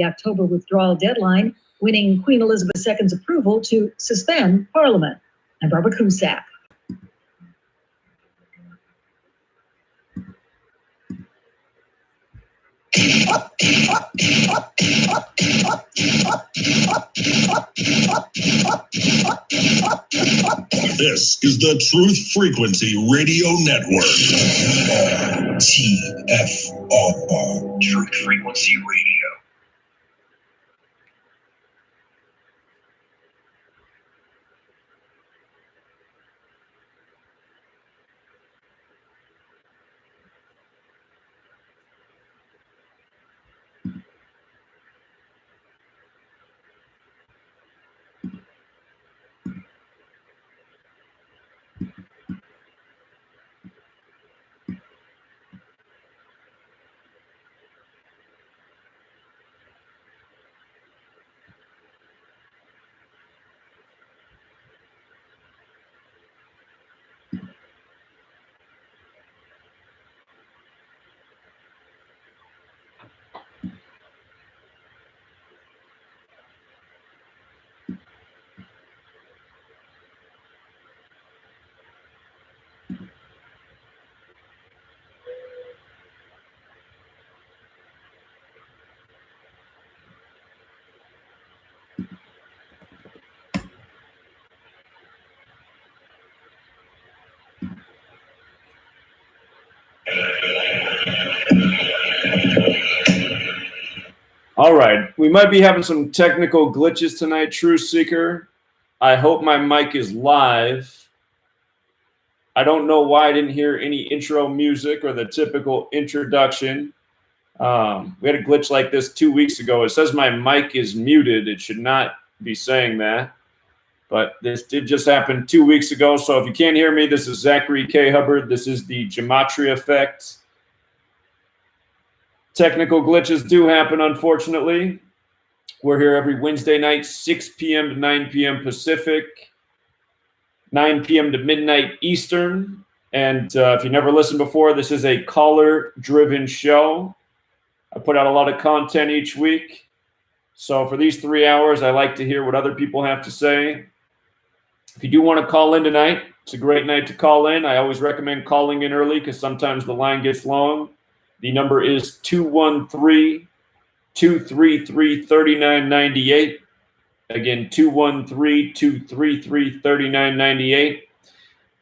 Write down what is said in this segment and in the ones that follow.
the October withdrawal deadline, winning Queen Elizabeth II's approval to suspend Parliament. I'm Barbara Cusack. This is the Truth Frequency Radio Network. TFR. Truth Frequency Radio. All right, we might be having some technical glitches tonight, Truth Seeker. I hope my mic is live. I don't know why I didn't hear any intro music or the typical introduction. We had a glitch like this 2 weeks ago. It says my mic is muted. It should not be saying that. But this did just happen 2 weeks ago. So if you can't hear me, this is Zachary K. Hubbard. This is the Gematria effect. Technical glitches do happen, unfortunately. We're here every Wednesday night, 6 p.m. to 9 p.m. Pacific, 9 p.m. to midnight Eastern. And if you never listened before, this is a caller-driven show. I put out a lot of content each week. So for these 3 hours, I like to hear what other people have to say. If you do want to call in tonight, it's a great night to call in. I always recommend calling in early because sometimes the line gets long. The number is 213-233-3998. Again, 213-233-3998.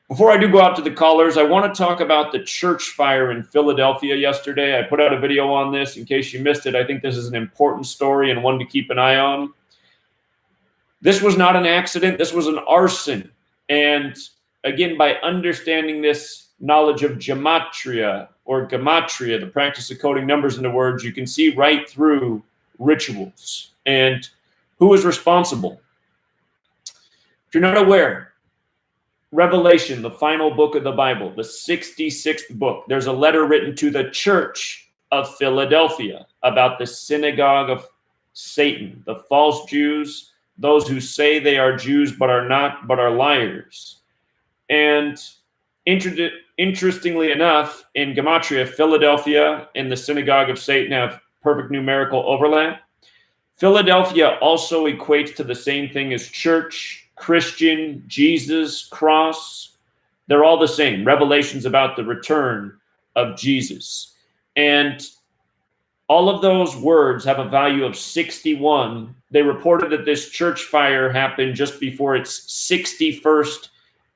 Before I do go out to the callers, I want to talk about the church fire in Philadelphia yesterday. I put out a video on this in case you missed it. I think this is an important story and one to keep an eye on. This was not an accident. This was an arson. And again, by understanding this knowledge of gematria, the practice of coding numbers into words, you can see right through rituals and who is responsible. If you're not aware, Revelation, the final book of the Bible, the 66th book, there's a letter written to the church of Philadelphia about the synagogue of Satan, the false Jews, those who say they are Jews but are not, but are liars. And interestingly enough, in Gematria, Philadelphia and the synagogue of Satan have perfect numerical overlap. Philadelphia also equates to the same thing as church, Christian, Jesus, cross. They're all the same. Revelations about the return of Jesus. And all of those words have a value of 61. They reported that this church fire happened just before its 61st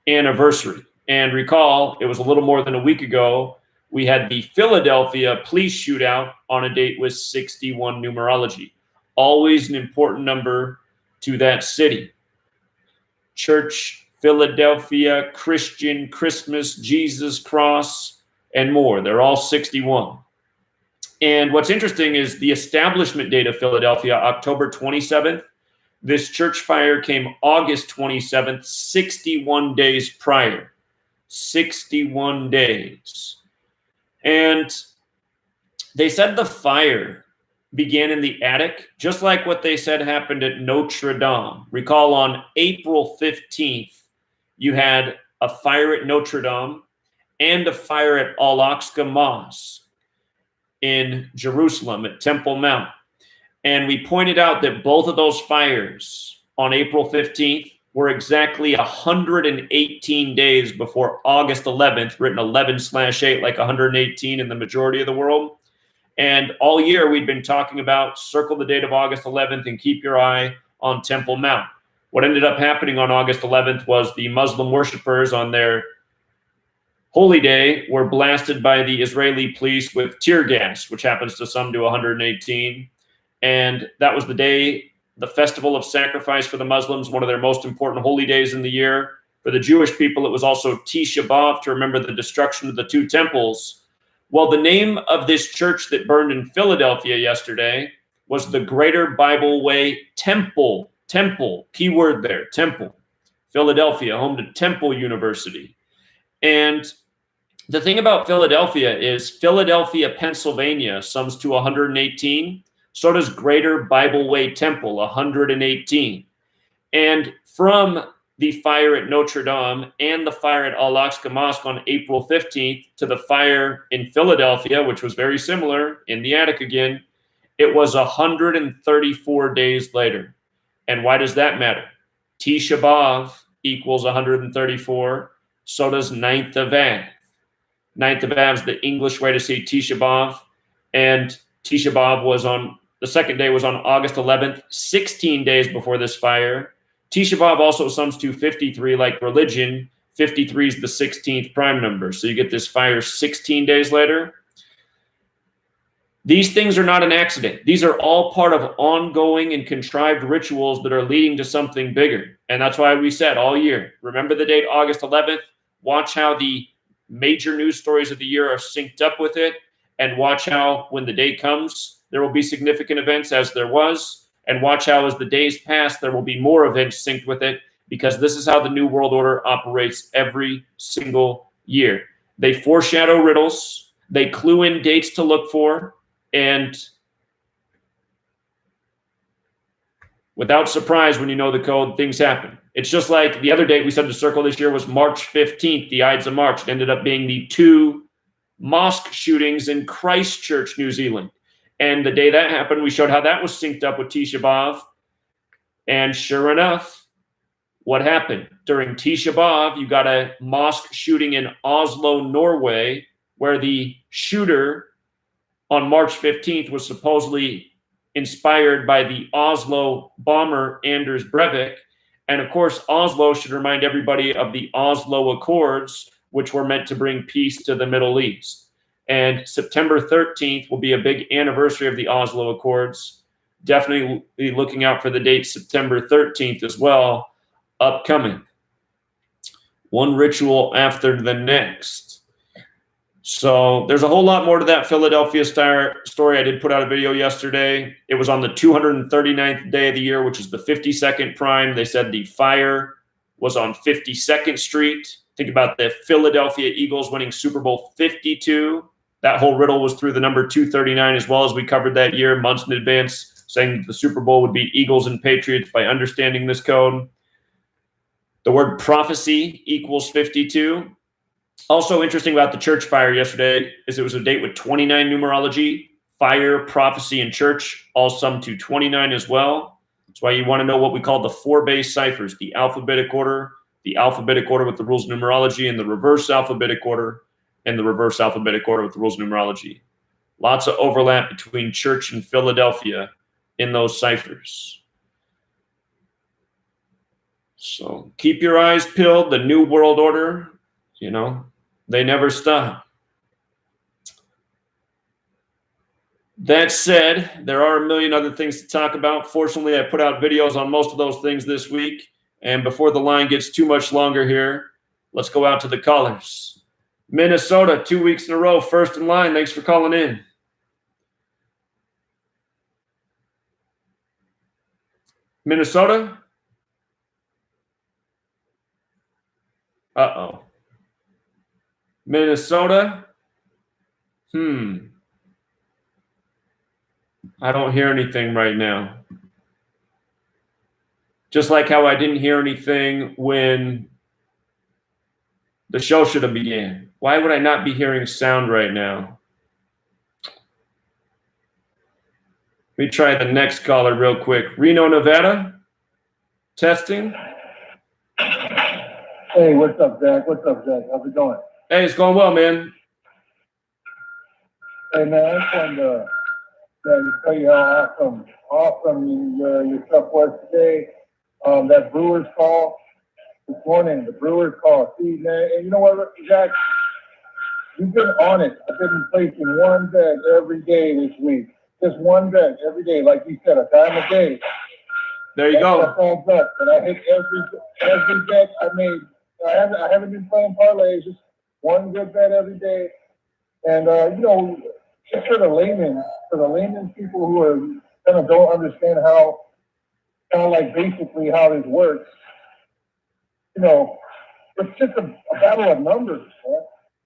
anniversary. And recall, it was a little more than a week ago, we had the Philadelphia police shootout on a date with 61 numerology. Always an important number to that city. Church, Philadelphia, Christian, Christmas, Jesus, cross, and more. They're all 61. And what's interesting is the establishment date of Philadelphia, October 27th. This church fire came August 27th, 61 days prior. 61 days. And they said the fire began in the attic, just like what they said happened at Notre Dame. Recall on April 15th, you had a fire at Notre Dame and a fire at Al-Aqsa Mosque in Jerusalem at Temple Mount. And we pointed out that both of those fires on April 15th were exactly 118 days before August 11th, written 11/8 like 118 in the majority of the world. And all year we'd been talking about circle the date of August 11th and keep your eye on Temple Mount. What ended up happening on August 11th was the Muslim worshipers on their holy day were blasted by the Israeli police with tear gas, which happens to sum to 118. And that was the day, the festival of sacrifice for the Muslims, one of their most important holy days in the year. For the Jewish people, it was also Tisha B'Av, to remember the destruction of the two temples. Well, the name of this church that burned in Philadelphia yesterday was the Greater Bible Way Temple. Temple, key word there, Temple. Philadelphia, home to Temple University. And the thing about Philadelphia is Philadelphia, Pennsylvania sums to 118. So does Greater Bible Way Temple, 118. And from the fire at Notre Dame and the fire at Al-Aqsa Mosque on April 15th to the fire in Philadelphia, which was very similar, in the attic again, it was 134 days later. And why does that matter? Tisha B'Av equals 134. So does 9th of Av. 9th of Av is the English way to say Tisha B'Av. And Tisha B'Av was on, the second day was on August 11th, 16 days before this fire. Tisha B'Av also sums to 53 like religion. 53 is the 16th prime number. So you get this fire 16 days later. These things are not an accident. These are all part of ongoing and contrived rituals that are leading to something bigger. And that's why we said all year, remember the date August 11th, watch how the major news stories of the year are synced up with it, and watch how when the day comes, there will be significant events as there was, and watch how as the days pass, there will be more events synced with it, because this is how the New World Order operates every single year. They foreshadow riddles, they clue in dates to look for, and without surprise, when you know the code, things happen. It's just like the other date we said to circle this year was March 15th, the Ides of March. It ended up being the 2 mosque shootings in Christchurch, New Zealand. And the day that happened, we showed how that was synced up with Tisha B'Av. And sure enough, what happened? During Tisha B'Av, you got a mosque shooting in Oslo, Norway, where the shooter on March 15th was supposedly inspired by the Oslo bomber Anders Breivik. And of course, Oslo should remind everybody of the Oslo Accords, which were meant to bring peace to the Middle East. And September 13th will be a big anniversary of the Oslo Accords. Definitely be looking out for the date September 13th as well, upcoming. One ritual after the next. So there's a whole lot more to that Philadelphia story. I did put out a video yesterday. It was on the 239th day of the year, which is the 52nd prime. They said the fire was on 52nd Street. Think about the Philadelphia Eagles winning Super Bowl 52. That whole riddle was through the number 239 as well, as we covered that year months in advance, saying that the Super Bowl would be Eagles and Patriots by understanding this code. The word prophecy equals 52. Also interesting about the church fire yesterday is it was a date with 29 numerology. Fire, prophecy, and church all sum to 29 as well. That's why you want to know what we call the 4 base ciphers, the alphabetic order with the rules of numerology, and the reverse alphabetic order, and the reverse alphabetic order with the rules of numerology. Lots of overlap between church and Philadelphia in those ciphers. So keep your eyes peeled. The New World Order, you know, they never stop. That said, there are a million other things to talk about. Fortunately, I put out videos on most of those things this week. And before the line gets too much longer here, let's go out to the callers. Minnesota, 2 weeks in a row, first in line. Thanks for calling in. Minnesota? Uh-oh. Minnesota? I don't hear anything right now. Just like how I didn't hear anything when the show should have began. Why would I not be hearing sound right now? me try the next caller real quick. Reno, Nevada. Testing. Hey, what's up, Zach? How's it going? Hey, it's going well, man. Hey, man, I just wanted to tell you how awesome your stuff was today. That Brewers call this morning, the Brewers call. See, man, and you know what, Zach? You've been on it. I've been placing one bet every day this week. Just one bet every day, like you said, a dime a day. There you go. That's all bet. And I hit every bet I made. I haven't been playing parlays, just one good bet every day. And just for the layman people who are kind of don't understand how basically how this works. It's just a battle of numbers, man.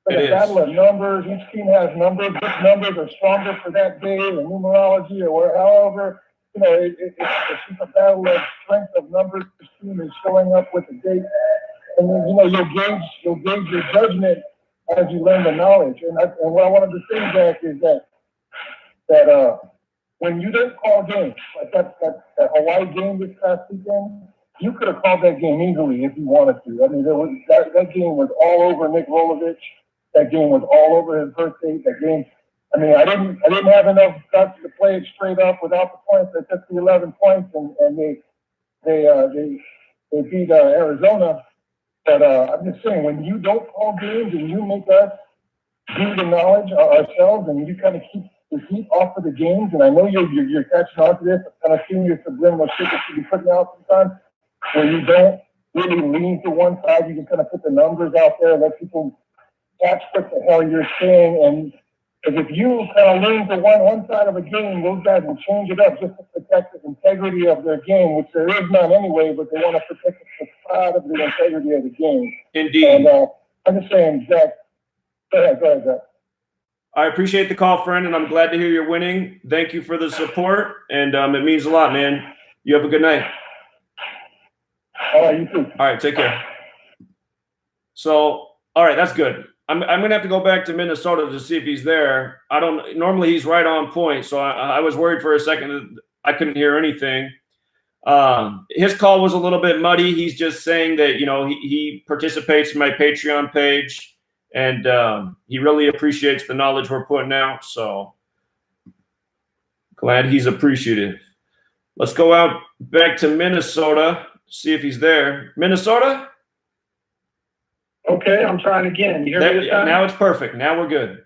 It's a battle of numbers. Each team has numbers. Which numbers are stronger for that day, or numerology, or however. It's just a battle of strength of numbers. Each team is showing up with a date, and then you'll gauge your judgment as you learn the knowledge. And what I wanted to say, Zach, is that when you don't call games, like that Hawaii game this past weekend, you could have called that game easily if you wanted to. I mean, that game was all over Nick Rolovich. That game was all over his birthday. That game, I mean, I didn't have enough guts to play it straight up without the points. They took the 11 points and they beat Arizona. But I'm just saying, when you don't call games and you make us do the knowledge ourselves, and you kind of keep the heat off of the games, and I know you're catching on to this, kind of seeing your subliminal shit that you be putting out sometimes, where you don't really lean to one side. You can kind of put the numbers out there and let people catch what the hell you're saying. And if you kind of lean to one side of a game, those guys will change it up just to protect the integrity of their game, which there is none anyway, but they want to protect the facade of the integrity of the game. Indeed. And I'm just saying, Zach, go ahead, Zach. I appreciate the call, friend, and I'm glad to hear you're winning. Thank you for the support, and it means a lot, man. You have a good night. All right, you too. All right, take care. So, all right, that's good. I'm going to have to go back to Minnesota to see if he's there. Normally he's right on point, so I was worried for a second that I couldn't hear anything. His call was a little bit muddy. He's just saying that, he participates in my Patreon page, and he really appreciates the knowledge we're putting out. So glad he's appreciative. Let's go out back to Minnesota, see if he's there. Minnesota? Okay, I'm trying again. You hear me this time? Now it's perfect. Now we're good.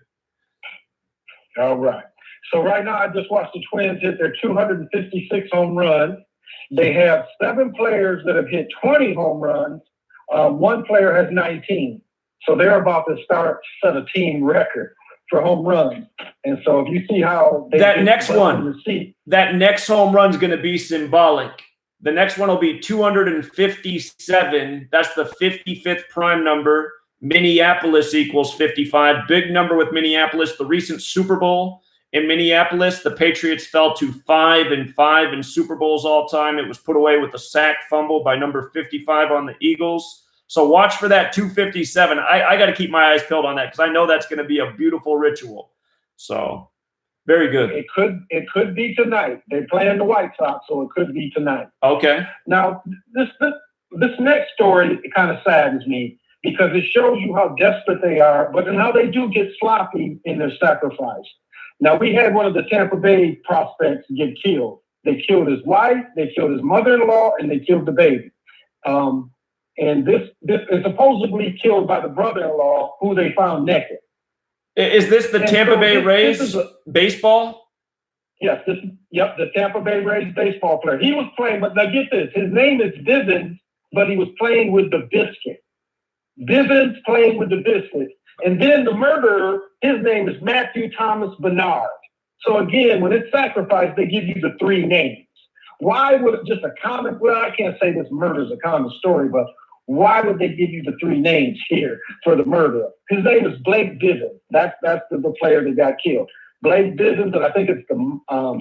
All right. So right now I just watched the Twins hit their 256 home run. They have 7 players that have hit 20 home runs. One player has 19. So they're about to set a team record for home runs. And so if you see how that next home run is going to be symbolic. The next one will be 257. That's the 55th prime number. Minneapolis equals 55. Big number with Minneapolis. The recent Super Bowl in Minneapolis, the Patriots fell to 5-5 in Super Bowls all time. It was put away with a sack fumble by number 55 on the Eagles. So watch for that 257. I got to keep my eyes peeled on that because I know that's going to be a beautiful ritual. So very good. It could be tonight. They're playing the White Sox, so it could be tonight. Okay. Now, this next story, it kind of saddens me because it shows you how desperate they are, but then how they do get sloppy in their sacrifice. Now, we had one of the Tampa Bay prospects get killed. They killed his wife, they killed his mother-in-law, and they killed the baby. And this is supposedly killed by the brother-in-law, who they found naked. Is this the Tampa Bay Rays baseball? Yes, the Tampa Bay Rays baseball player. He was playing, but now get this, his name is Bivens, but he was playing with the biscuit. Bivens playing with the biscuit. And then the murderer, his name is Matthew Thomas Bernard. So again, when it's sacrificed, they give you the 3 names. Why would it just a common, well, I can't say this murder is a common story, but why would they give you the 3 names here for the murderer? His name is Blake Bivens. That's the player that got killed. Blake Bivens, and I think it's the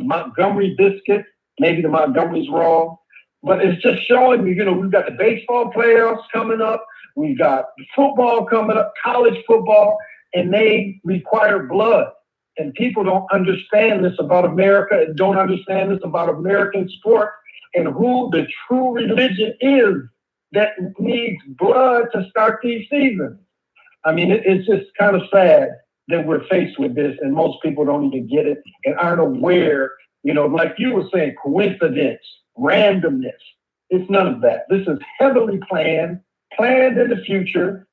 Montgomery Biscuit. Maybe the Montgomery's wrong. But it's just showing you, we've got the baseball playoffs coming up. We've got football coming up, college football, and they require blood. And people don't understand this about America and don't understand this about American sport and who the true religion is that needs blood to start these seasons. I mean, it's just kind of sad that we're faced with this and most people don't even get it and aren't aware, you know, like you were saying, coincidence, randomness. It's none of that. This is heavily planned in the future.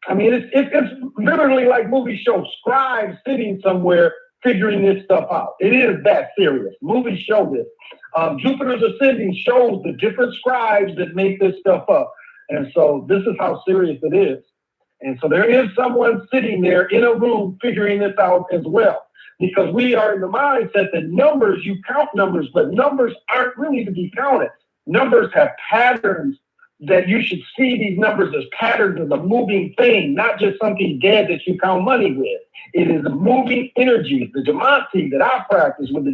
I mean, it's literally like movie show scribes sitting somewhere figuring this stuff out. It is that serious. Movies show this. Jupiter's Ascending shows the different scribes that make this stuff up. And so this is how serious it is. And so there is someone sitting there in a room figuring this out as well. Because we are in the mindset that numbers, you count numbers, but numbers aren't really to be counted. Numbers have patterns that you should see these numbers as patterns of a moving thing, not just something dead that you count money with. It is a moving energy, the gematria that I practice with the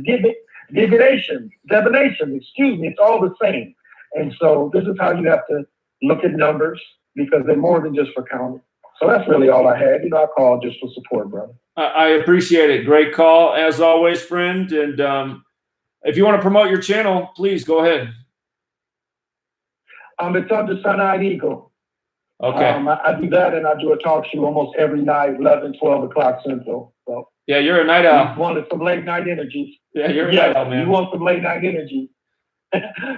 divination, it's all the same. And so this is how you have to look at numbers because they're more than just for counting. So that's really all I had. You know, I called just for support, brother. I appreciate it. Great call, as always, friend. And if you want to promote your channel, please go ahead. It's under Sun-Eyed Eagle. Okay. I do that, and I do a talk show almost every night, 11, 12 o'clock Central. So yeah, you're a night owl. You wanted some late night energy. Yeah, you're a night owl, man. You want some late night energy.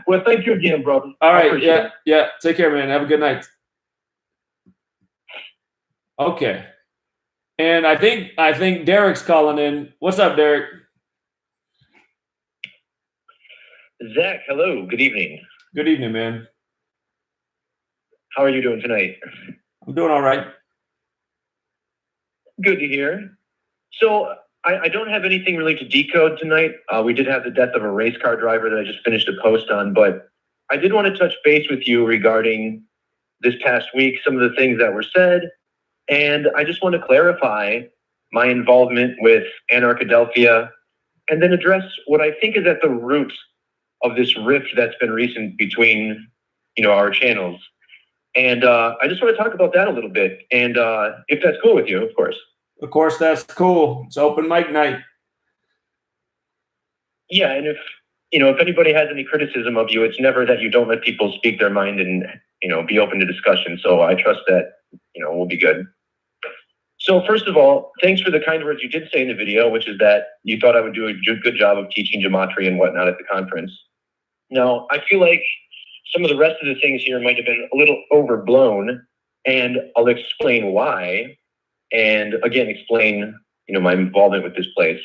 Well, thank you again, brother. All right. Yeah. Take care, man. Have a good night. Okay. And I think Derek's calling in. What's up, Derek? Zach, hello. Good evening. Good evening, man. How are you doing tonight? I'm doing all right. Good to hear. So I don't have anything really to decode tonight. We did have the death of a race car driver that I just finished a post on, but I did want to touch base with you regarding this past week, some of the things that were said. And I just want to clarify my involvement with Anarchadelphia and then address what I think is at the root of this rift that's been recent between, our channels. And I just want to talk about that a little bit. And if that's cool with you, of course. Of course, that's cool. It's open mic night. Yeah, and if anybody has any criticism of you, it's never that you don't let people speak their mind and, be open to discussion. So I trust that, we'll be good. So first of all, thanks for the kind words you did say in the video, which is that you thought I would do a good job of teaching gematria and whatnot at the conference. Now, I feel like some of the rest of the things here might have been a little overblown, and I'll explain why, and again, explain, my involvement with this place.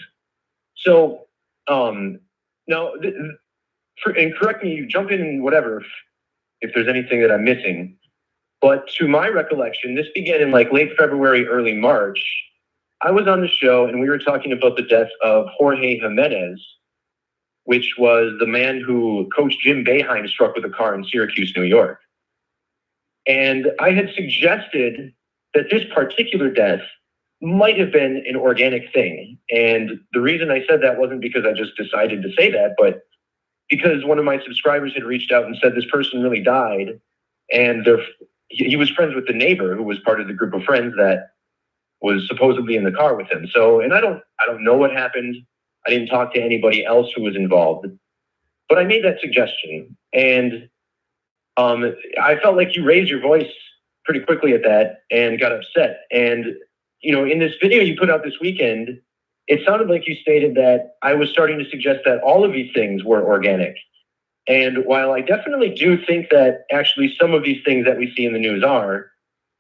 So, now, and correct me, you jump in whatever, if there's anything that I'm missing. But to my recollection, this began in like late February, early March. I was on the show and we were talking about the death of Jorge Jimenez, which was the man who Coach Jim Boeheim struck with a car in Syracuse, New York. And I had suggested that this particular death might have been an organic thing. And the reason I said that wasn't because I just decided to say that, but because one of my subscribers had reached out and said this person really died. And he was friends with the neighbor who was part of the group of friends that was supposedly in the car with him. So, and I don't know what happened. I didn't talk to anybody else who was involved, but I made that suggestion. And I felt like you raised your voice pretty quickly at that and got upset. And, in this video you put out this weekend, it sounded like you stated that I was starting to suggest that all of these things were organic. And while I definitely do think that actually some of these things that we see in the news are,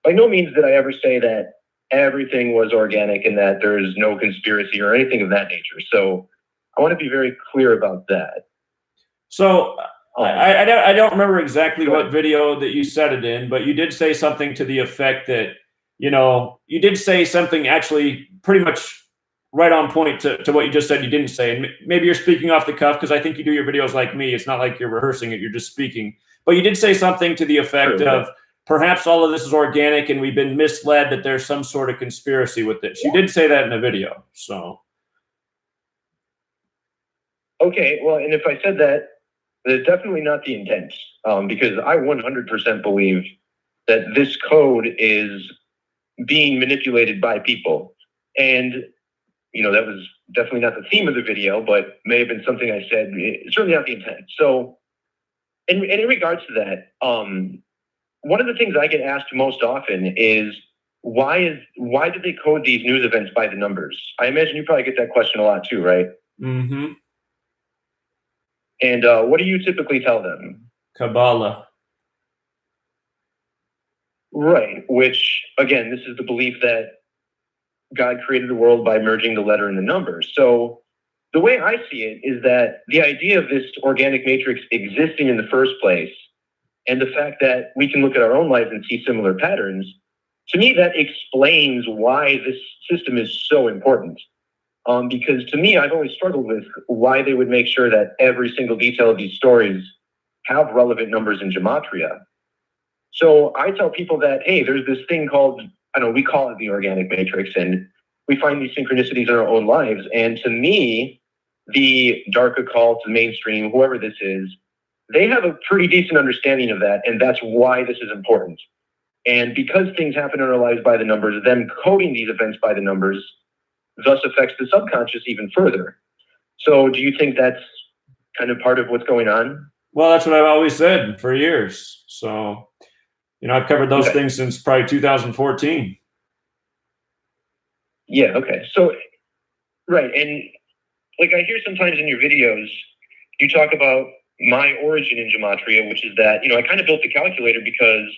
by no means did I ever say that everything was organic and that there's no conspiracy or anything of that nature. So I want to be very clear about that. So I don't remember exactly what video that you said it in, but you did say something to the effect that, you did say something actually pretty much right on point to what you just said you didn't say. And maybe you're speaking off the cuff because I think you do your videos like me. It's not like you're rehearsing it. You're just speaking. But you did say something to the effect of perhaps all of this is organic and we've been misled that there's some sort of conspiracy with this. You did say that in the video. So. Okay. Well, and if I said that, that's definitely not the intent because I 100% believe that this code is being manipulated by people. And that was definitely not the theme of the video, but may have been something I said. It's certainly not the intent. So in regards to that, one of the things I get asked most often is, why did they code these news events by the numbers? I imagine you probably get that question a lot too, right? Mm-hmm. And what do you typically tell them? Kabbalah. Right, which, again, this is the belief that God created the world by merging the letter and the numbers. So the way I see it is that the idea of this organic matrix existing in the first place, and the fact that we can look at our own lives and see similar patterns, to me, that explains why this system is so important. Because to me, I've always struggled with why they would make sure that every single detail of these stories have relevant numbers in Gematria. So I tell people that, hey, there's this thing called, we call it the organic matrix, and we find these synchronicities in our own lives. And to me, the dark occult, the mainstream, whoever this is, they have a pretty decent understanding of that, and that's why this is important. And because things happen in our lives by the numbers, them coding these events by the numbers thus affects the subconscious even further. So do you think that's kind of part of what's going on? Well, that's what I've always said for years. So, I've covered those things since probably 2014. Yeah, okay. So, right. And like I hear sometimes in your videos, you talk about my origin in Gematria, which is that, I kind of built the calculator because,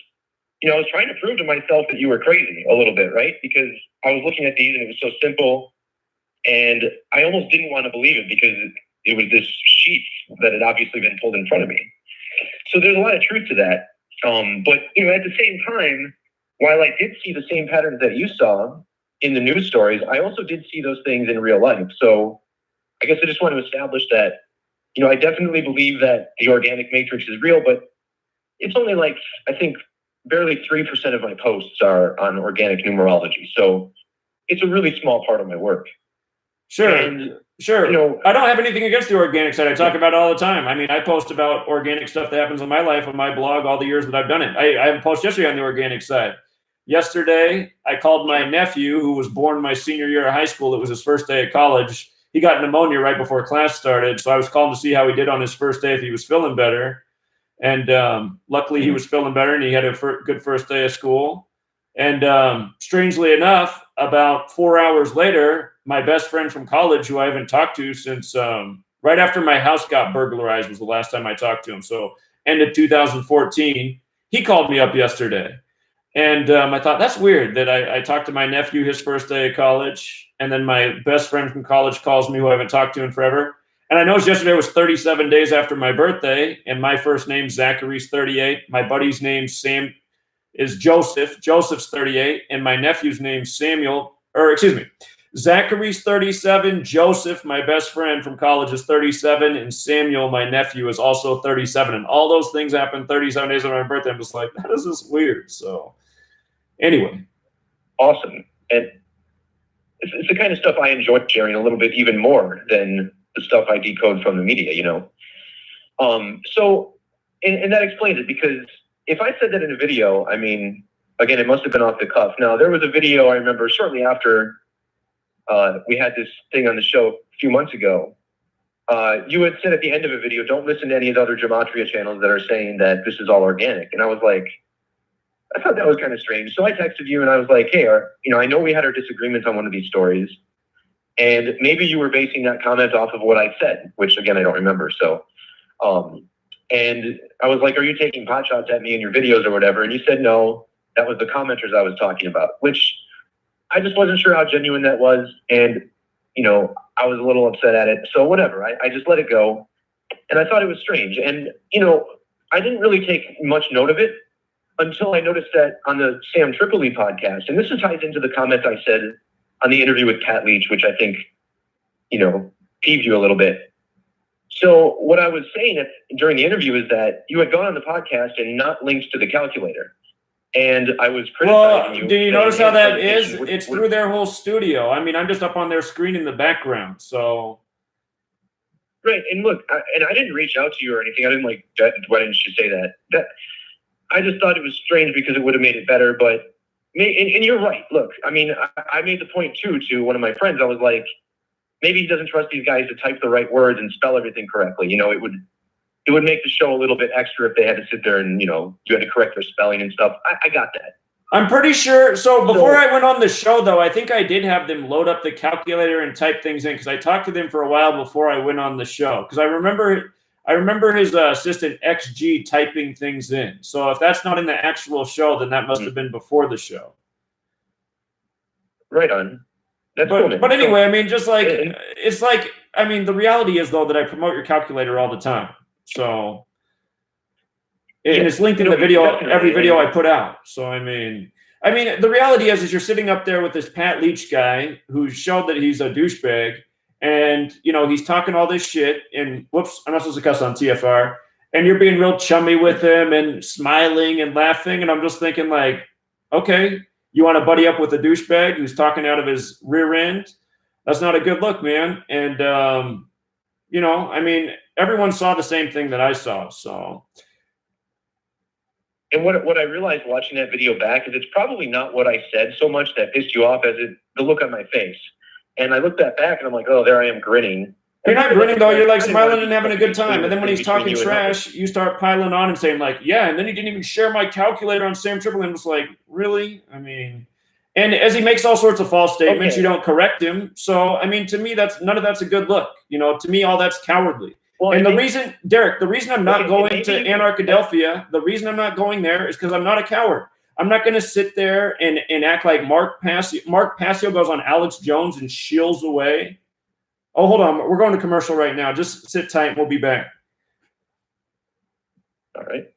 I was trying to prove to myself that you were crazy a little bit, right? Because I was looking at these and it was so simple, and I almost didn't want to believe it because it was this sheet that had obviously been pulled in front of me. So there's a lot of truth to that. But, at the same time, while I did see the same patterns that you saw in the news stories, I also did see those things in real life. So I guess I just want to establish that, I definitely believe that the organic matrix is real, but it's only like, I think, barely 3% of my posts are on organic numerology. So it's a really small part of my work. Sure. And, sure. I don't have anything against the organic side. I talk about it all the time. I mean, I post about organic stuff that happens in my life on my blog all the years that I've done it. I have a post yesterday on the organic side. Yesterday, I called my nephew, who was born my senior year of high school. It was his first day of college. He got pneumonia right before class started. So I was calling to see how he did on his first day, if he was feeling better. And luckily, he was feeling better, and he had a good first day of school. And strangely enough, about 4 hours later, my best friend from college, who I haven't talked to since right after my house got burglarized, was the last time I talked to him. So end of 2014, he called me up yesterday. And I thought, that's weird that I talked to my nephew his first day of college, and then my best friend from college calls me, who I haven't talked to in forever. And I noticed yesterday was 37 days after my birthday, and my first name's Zachary's 38. My buddy's name is Joseph. Joseph's 38, and my nephew's name's Zachary's 37. Joseph, my best friend from college, is 37, and Samuel, my nephew, is also 37. And all those things happened 37 days after my birthday. I'm just like, that is just weird. So anyway. Awesome. And it's the kind of stuff I enjoy sharing a little bit even more than the stuff I decode from the media, So, and that explains it, because if I said that in a video, I mean, again, it must have been off the cuff. Now, there was a video I remember shortly after we had this thing on the show a few months ago. You had said at the end of a video, don't listen to any of the other Gematria channels that are saying that this is all organic. And I was like, I thought that was kind of strange. So I texted you and I was like, hey, I know we had our disagreements on one of these stories, and maybe you were basing that comment off of what I said, which again, I don't remember. So, and I was like, are you taking pot shots at me in your videos or whatever? And you said, no, that was the commenters I was talking about, which I just wasn't sure how genuine that was. And, I was a little upset at it. So whatever, I just let it go. And I thought it was strange. And, I didn't really take much note of it until I noticed that on the Sam Tripoli podcast, and this ties into the comment I said on the interview with Pat Leach, which I think, peeved you a little bit. So what I was saying during the interview is that you had gone on the podcast and not linked to the calculator. And I was criticizing you. Do you notice how that is? It's through their whole studio. I mean, I'm just up on their screen in the background, so. Right, and look, I didn't reach out to you or anything. I didn't why didn't you say that? I just thought it was strange because it would have made it better, but, and you're right. Look, I mean, I made the point too to one of my friends. I was like, maybe he doesn't trust these guys to type the right words and spell everything correctly. You know, it would make the show a little bit extra if they had to sit there and, you know, you had to correct their spelling and stuff. I got that. I'm pretty sure. So before I went on the show, though, I think I did have them load up the calculator and type things in because I talked to them for a while before I went on the show. Because I remember his assistant XG typing things in. So if that's not in the actual show, then that must have been before the show. Right on. That's but, cool, man. But anyway, I mean, just like it's like, I mean, the reality is though that I promote your calculator all the time. So. And it's linked in the video, every video I put out. So, I mean, the reality is you're sitting up there with this Pat Leach guy who showed that he's a douchebag and, you know, he's talking all this shit and whoops, I'm not supposed to cuss on TFR. And you're being real chummy with him and smiling and laughing. And I'm just thinking like, okay, you want to buddy up with a douchebag who's talking out of his rear end? That's not a good look, man. And, you know, I mean, everyone saw the same thing that I saw. So. And what I realized watching that video back is it's probably not what I said so much that pissed you off as the look on my face. And I looked back and I'm like, oh, there I am grinning. You're not grinning though. You're like smiling and having a good time. And then when he's talking trash, you start piling on and saying like, yeah. And then he didn't even share my calculator on Sam Triple. And was like, really? I mean, and as he makes all sorts of false statements, you don't correct him. So, I mean, to me, none of that's a good look. You know, to me, all that's cowardly. Well, and the reason, Derek, the reason I'm not going to Anarchadelphia, the reason I'm not going there is because I'm not a coward. I'm not going to sit there and act like Mark Passio. Mark Passio goes on Alex Jones and shills away. Oh, hold on. We're going to commercial right now. Just sit tight and we'll be back. All right.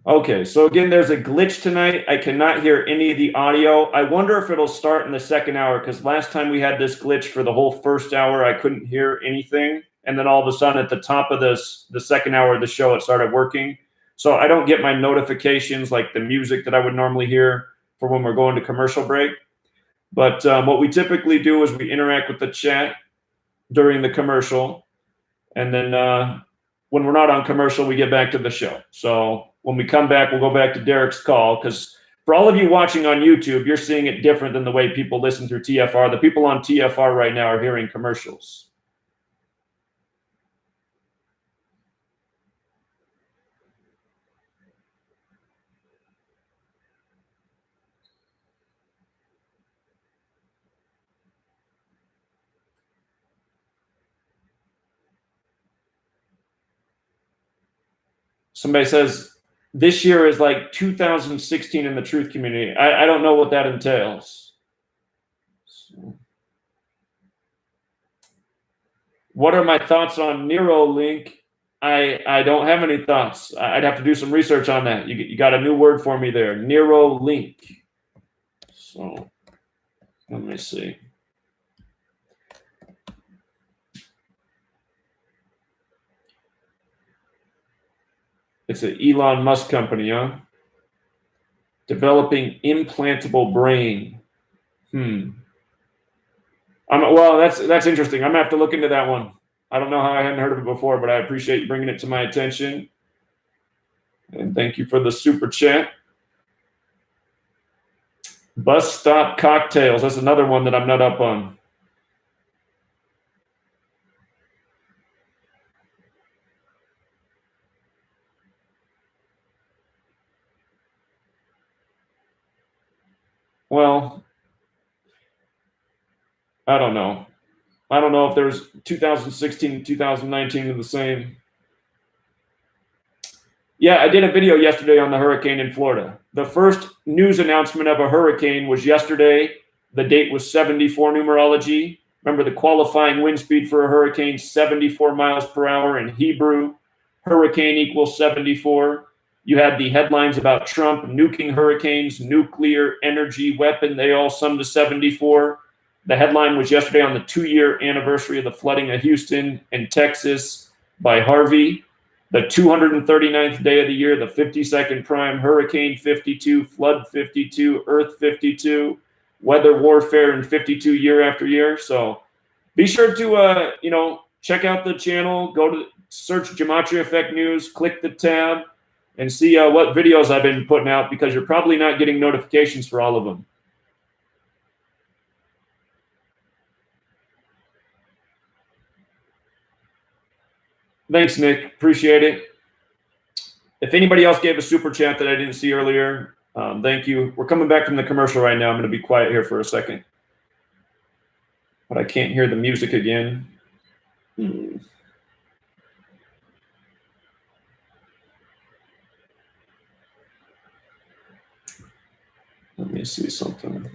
Okay, so again, there's a glitch tonight. I cannot hear any of the audio. I wonder if it'll start in the second hour, because last time we had this glitch for the whole first hour, I couldn't hear anything. And then all of a sudden at the top of the second hour of the show, it started working. So I don't get my notifications like the music that I would normally hear for when we're going to commercial break. But what we typically do is we interact with the chat during the commercial. And then when we're not on commercial, we get back to the show. So when we come back, we'll go back to Derek's call, because for all of you watching on YouTube, you're seeing it different than the way people listen through TFR. The people on TFR right now are hearing commercials. Somebody says, this year is like 2016 in the truth community. I don't know what that entails. So, what are my thoughts on Neuralink? I don't have any thoughts. I'd have to do some research on that. You got a new word for me there, Neuralink. So let me see. It's an Elon Musk company, huh? Developing implantable brain. Well, that's interesting. I'm gonna have to look into that one. I don't know how I hadn't heard of it before, but I appreciate you bringing it to my attention. And thank you for the super chat. Bus stop cocktails. That's another one that I'm not up on. Well, I don't know. I don't know if there's 2016 and 2019 are the same. Yeah, I did a video yesterday on the hurricane in Florida. The first news announcement of a hurricane was yesterday. The date was 74 numerology. Remember, the qualifying wind speed for a hurricane, 74 miles per hour in Hebrew. Hurricane equals 74. You had the headlines about Trump nuking hurricanes, nuclear energy weapon. They all summed to 74. The headline was yesterday on the 2-year anniversary of the flooding of Houston and Texas by Harvey. the 239th day of the year, the 52nd prime, Hurricane 52, Flood 52, Earth 52, weather warfare in 52 year after year. So be sure to, check out the channel, go to search Gematria Effect News, click the tab, and see what videos I've been putting out, because you're probably not getting notifications for all of them. Thanks, Nick. Appreciate it. If anybody else gave a super chat that I didn't see earlier, thank you. We're coming back from the commercial right now. I'm going to be quiet here for a second. But I can't hear the music again. Let me see something.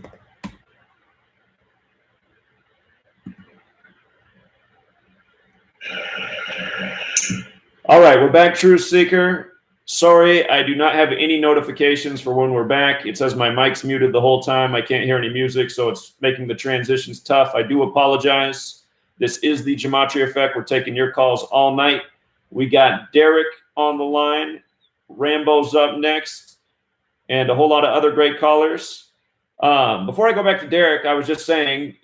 All right, we're back, Truth Seeker. Sorry, I do not have any notifications for when we're back. It says my mic's muted the whole time. I can't hear any music, so it's making the transitions tough. I do apologize. This is the Gematria Effect. We're taking your calls all night. We got Derek on the line. Rambo's up next, and a whole lot of other great callers. Before I go back to Derek, I was just saying,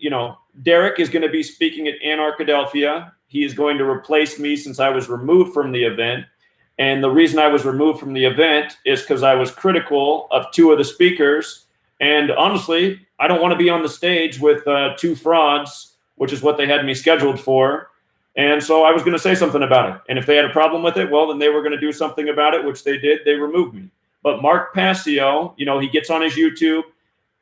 Derek is going to be speaking at Anarchadelphia. He is going to replace me since I was removed from the event. And the reason I was removed from the event is because I was critical of two of the speakers. And honestly, I don't want to be on the stage with two frauds, which is what they had me scheduled for. And so I was going to say something about it. And if they had a problem with it, well, then they were going to do something about it, which they did. They removed me. But Mark Passio, he gets on his YouTube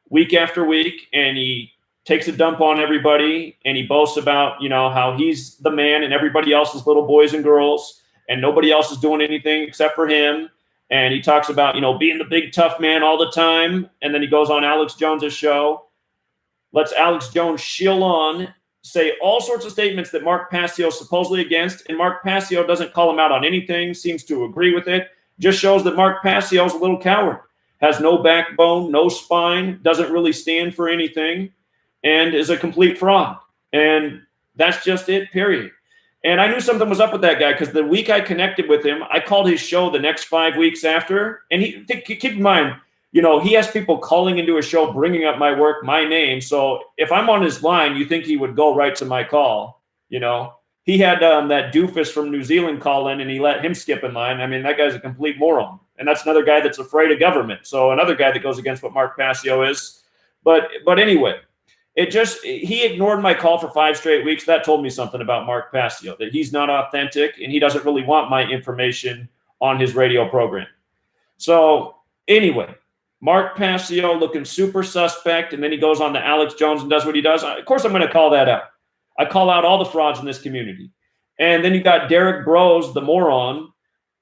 week after week, and he takes a dump on everybody, and he boasts about, how he's the man and everybody else is little boys and girls, and nobody else is doing anything except for him. And he talks about, being the big tough man all the time. And then he goes on Alex Jones's show, lets Alex Jones shill on, say all sorts of statements that Mark Passio is supposedly against. And Mark Passio doesn't call him out on anything, seems to agree with it. Just shows that Mark Passio is a little coward, has no backbone, no spine, doesn't really stand for anything, and is a complete fraud. And that's just it, period. And I knew something was up with that guy, because the week I connected with him, I called his show the next 5 weeks after. And keep in mind, he has people calling into a show, bringing up my work, my name. So if I'm on his line, you think he would go right to my call. He had that doofus from New Zealand call in, and he let him skip in line. I mean, that guy's a complete moron. And that's another guy that's afraid of government. So another guy that goes against what Mark Passio is. But anyway, he ignored my call for 5 straight weeks. That told me something about Mark Passio, that he's not authentic and he doesn't really want my information on his radio program. So anyway, Mark Passio looking super suspect, and then he goes on to Alex Jones and does what he does. Of course, I'm going to call that out. I call out all the frauds in this community. And then you got Derek Bros, the moron,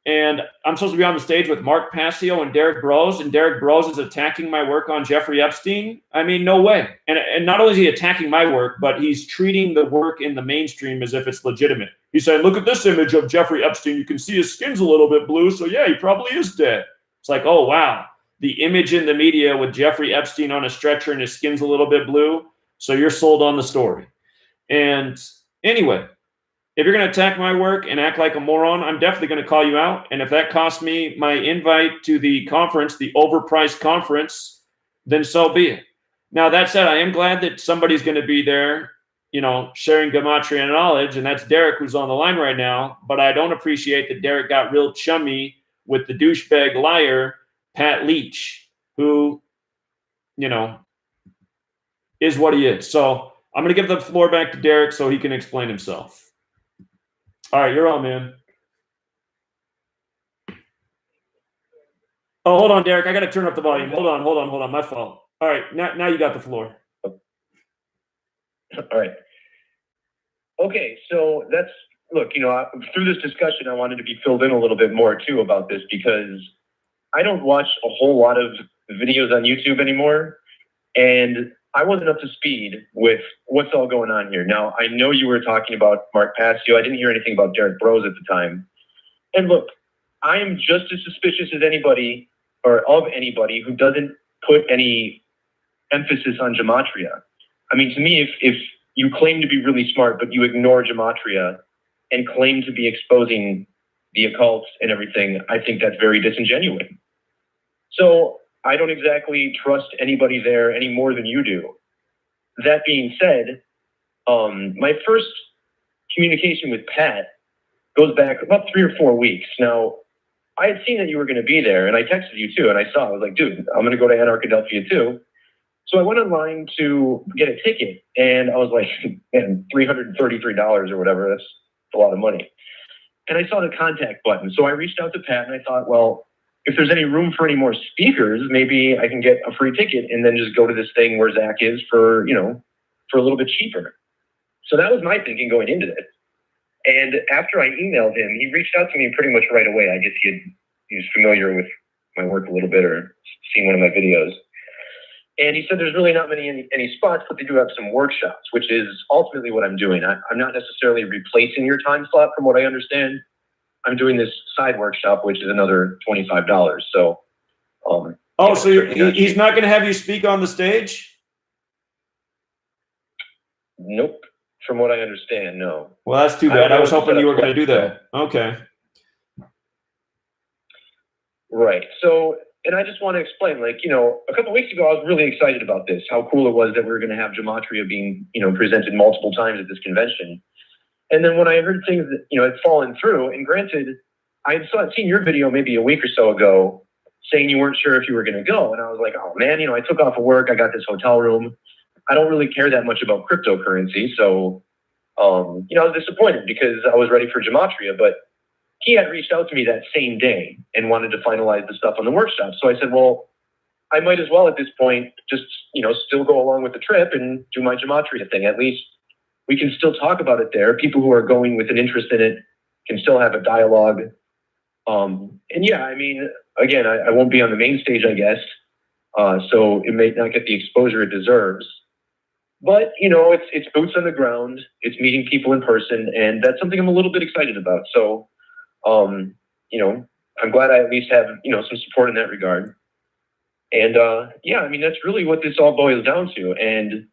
and I'm supposed to be on the stage with Mark Passio and Derek Bros, and Derek Bros is attacking my work on Jeffrey Epstein. I mean, no way. And not only is he attacking my work, but he's treating the work in the mainstream as if it's legitimate. He's saying, look at this image of Jeffrey Epstein. You can see his skin's a little bit blue, so yeah, he probably is dead. It's like, oh, wow. The image in the media with Jeffrey Epstein on a stretcher and his skin's a little bit blue, so you're sold on the story. And anyway, if you're going to attack my work and act like a moron, I'm definitely going to call you out. And if that costs me my invite to the conference, the overpriced conference, then so be it. Now, that said, I am glad that somebody's going to be there, sharing Gematria knowledge, and that's Derek, who's on the line right now. But I don't appreciate that Derek got real chummy with the douchebag liar, Pat Leach, who, is what he is. So I'm going to give the floor back to Derek so he can explain himself. All right, you're on, man. Oh, hold on, Derek. I got to turn up the volume. Hold on. My fault. All right, now you got the floor. All right. Okay, so look, through this discussion, I wanted to be filled in a little bit more, too, about this, because I don't watch a whole lot of videos on YouTube anymore, and I wasn't up to speed with what's all going on here. Now, I know you were talking about Mark Passio. I didn't hear anything about Derek Bros at the time. And look, I am just as suspicious as anybody, or of anybody, who doesn't put any emphasis on Gematria. I mean, to me, if you claim to be really smart, but you ignore Gematria and claim to be exposing the occult and everything, I think that's very disingenuous. So I don't exactly trust anybody there any more than you do. That being said, my first communication with Pat goes back about 3 or 4 weeks. Now, I had seen that you were going to be there, and I texted you too, and I was like, dude, I'm going to go to Anarchadelphia too. So I went online to get a ticket, and I was like, man, $333 or whatever, that's a lot of money. And I saw the contact button. So I reached out to Pat, and I thought, well, if there's any room for any more speakers, maybe I can get a free ticket and then just go to this thing where Zach is for, for a little bit cheaper. So that was my thinking going into this. And after I emailed him, he reached out to me pretty much right away. I guess he was familiar with my work a little bit or seen one of my videos. And he said there's really not any spots, but they do have some workshops, which is ultimately what I'm doing. I'm not necessarily replacing your time slot from what I understand. I'm doing this side workshop, which is another $25. So, so he's not going to have you speak on the stage? Nope. From what I understand, no. Well, that's too bad. I was hoping you were going to do that. Okay. Right. So, and I just want to explain, a couple of weeks ago, I was really excited about this, how cool it was that we were going to have Gematria being, presented multiple times at this convention. And then when I heard things that, had fallen through, and granted, I'd seen your video maybe a week or so ago saying you weren't sure if you were going to go. And I was like, oh man, I took off of work. I got this hotel room. I don't really care that much about cryptocurrency. So, I was disappointed because I was ready for Gematria, but he had reached out to me that same day and wanted to finalize the stuff on the workshop. So I said, well, I might as well at this point just, still go along with the trip and do my Gematria thing. At least we can still talk about it there. People who are going with an interest in it can still have a dialogue. And yeah, again, I won't be on the main stage, I guess. So it may not get the exposure it deserves. But, it's boots on the ground. It's meeting people in person. And that's something I'm a little bit excited about. So, I'm glad I at least have, some support in that regard. And, that's really what this all boils down to. And,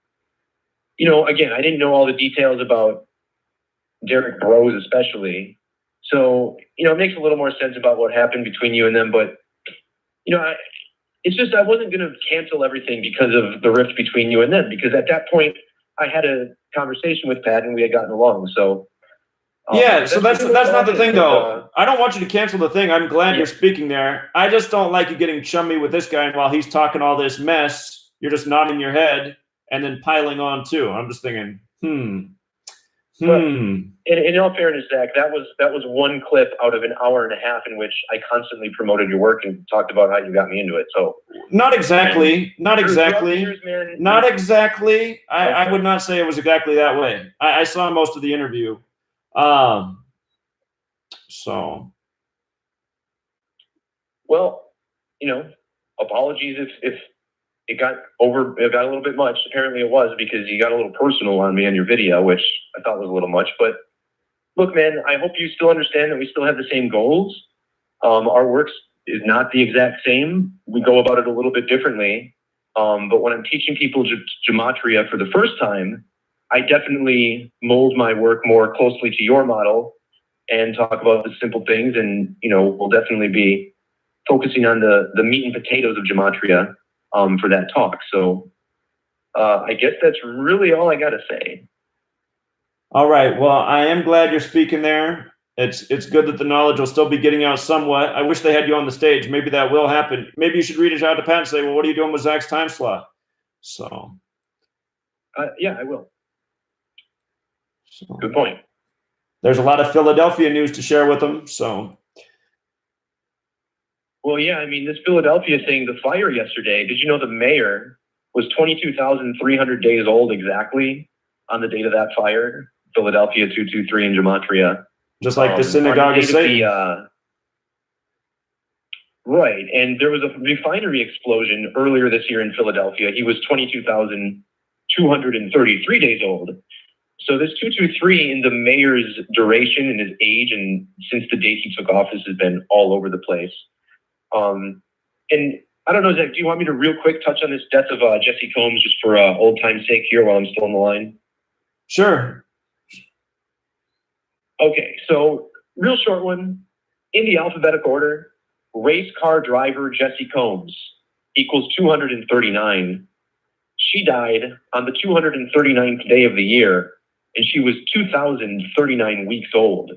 again, I didn't know all the details about Derek Bros especially. So, it makes a little more sense about what happened between you and them. But, it's just I wasn't going to cancel everything because of the rift between you and them. Because at that point, I had a conversation with Pat and we had gotten along. So, yeah, so that's not the thing, though. I don't want you to cancel the thing. I'm glad you're speaking there. I just don't like you getting chummy with this guy, and while he's talking all this mess, you're just nodding your head and then piling on too. I'm just thinking, But in all fairness, Zach, that was one clip out of an hour and a half in which I constantly promoted your work and talked about how you got me into it. So not exactly. I would not say it was exactly that way. I saw most of the interview. Well, apologies if it got a little bit much. Apparently it was, because you got a little personal on me in your video, which I thought was a little much. But look, man, I hope you still understand that we still have the same goals. Our work is not the exact same. We go about it a little bit differently. But when I'm teaching people Gematria for the first time, I definitely mold my work more closely to your model and talk about the simple things. And, we'll definitely be focusing on the meat and potatoes of Gematria for that talk. So I guess that's really all I got to say. All right. Well, I am glad you're speaking there. It's good that the knowledge will still be getting out somewhat. I wish they had you on the stage. Maybe that will happen. Maybe you should reach out to Pat and say, well, what are you doing with Zach's time slot? So. Yeah, I will. Good point. There's a lot of Philadelphia news to share with them. So. Well, yeah, this Philadelphia thing, the fire yesterday, did you know the mayor was 22,300 days old exactly on the date of that fire? Philadelphia 223 in Gematria. Just like the synagogue is saying. Right. And there was a refinery explosion earlier this year in Philadelphia. He was 22,233 days old. So this 223 in the mayor's duration and his age and since the date he took office has been all over the place. And I don't know, Zach, do you want me to real quick touch on this death of Jesse Combs just for old time's sake here while I'm still on the line? Sure. Okay, so real short one. In the alphabetical order, race car driver Jessie Combs equals 239. She died on the 239th day of the year, and she was 2,039 weeks old.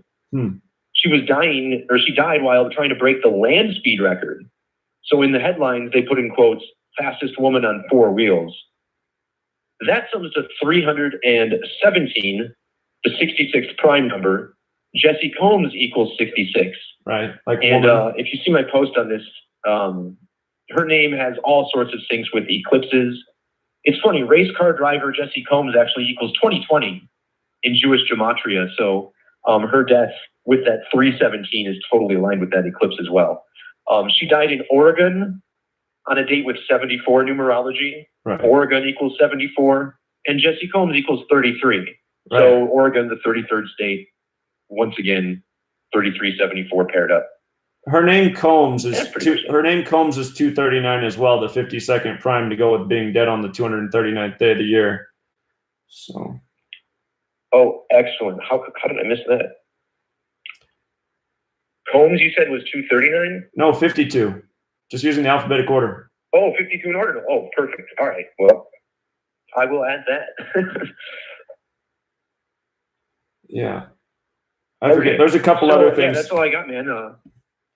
She died while trying to break the land speed record. So in the headlines, they put in quotes, fastest woman on four wheels. That sums to 317, the 66th prime number. Jessie Combs equals 66. Right. Like and if you see my post on this, her name has all sorts of things with eclipses. It's funny, race car driver Jessie Combs actually equals 2020 in Jewish Gematria. So her death with that 317 is totally aligned with that eclipse as well. She died in Oregon on a date with 74 numerology. Right. Oregon equals 74, and Jessie Combs equals 33. Right. So Oregon, the 33rd state, once again, 3374 paired up. Her name Combs is 239 as well, the 52nd prime to go with being dead on the 239th day of the year. So. Oh, excellent. How did I miss that? Combs, you said was 239? No, 52. Just using the alphabetical order. Oh, 52 in order. Oh, perfect. All right. Well, I will add that. Yeah. I forget. There's a couple other things. Yeah, that's all I got, man.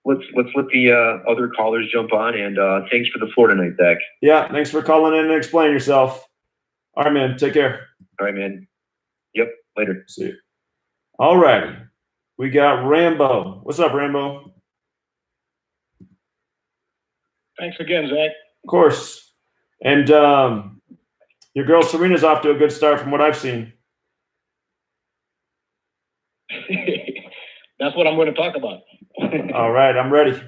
Let's let the other callers jump on, and thanks for the floor tonight, Zach. Yeah, thanks for calling in and explaining yourself. All right, man. Take care. All right, man. Yep. Later. See you. All righty. We got Rambo. What's up, Rambo? Thanks again, Zach. Of course. And your girl Serena's off to a good start from what I've seen. That's what I'm going to talk about. All right, I'm ready.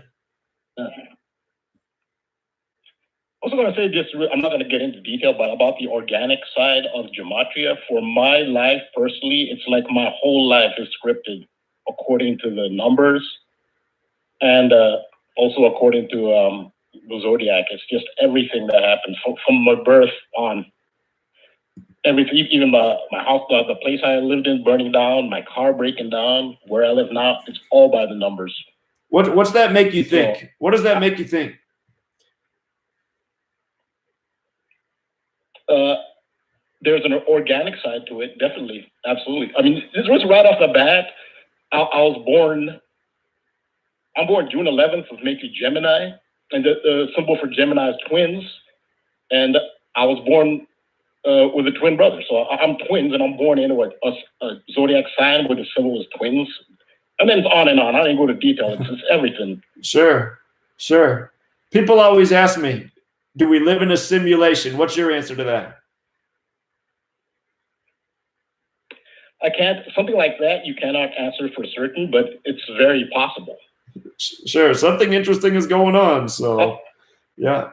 Also going to say just, I'm not going to get into detail, but about the organic side of Gematria, for my life personally, it's like my whole life is scripted according to the numbers and also according to the zodiac. It's just everything that happens from my birth on. Everything, even my house, the place I lived in burning down, my car breaking down, where I live now, it's all by the numbers. What's that make you think? So, what does that make you think? There's an organic side to it, definitely, absolutely. I mean, this was right off the bat. I'm born June 11th of Making Gemini, and the symbol for Gemini is twins. And I was born with a twin brother. So I'm twins, and I'm born into a zodiac sign where the symbol is twins. And then it's on and on. I didn't go to detail. It's just everything. Sure. People always ask me, do we live in a simulation? What's your answer to that? I can't, something like that, you cannot answer for certain, but it's very possible. Sure. Something interesting is going on. So, yeah.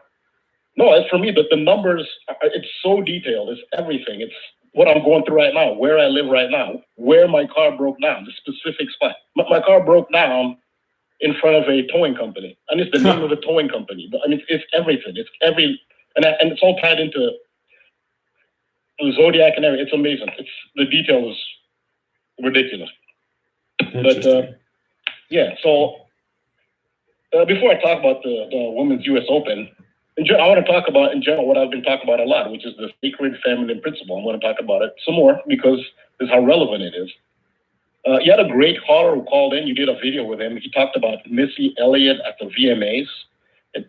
No, as for me, but the numbers, it's so detailed. It's everything. It's what I'm going through right now, where I live right now, where my car broke down, the specific spot. My car broke down in front of a towing company, and it's the name of a towing company. But I mean, it's everything. It's and it's all tied into the zodiac and everything. It's amazing. The detail is ridiculous. But yeah, so before I talk about the Women's U.S. Open, I want to talk about, in general, what I've been talking about a lot, which is the sacred feminine principle. I'm going to talk about it some more because this is how relevant it is. You had a great caller who called in. You did a video with him. He talked about Missy Elliott at the VMAs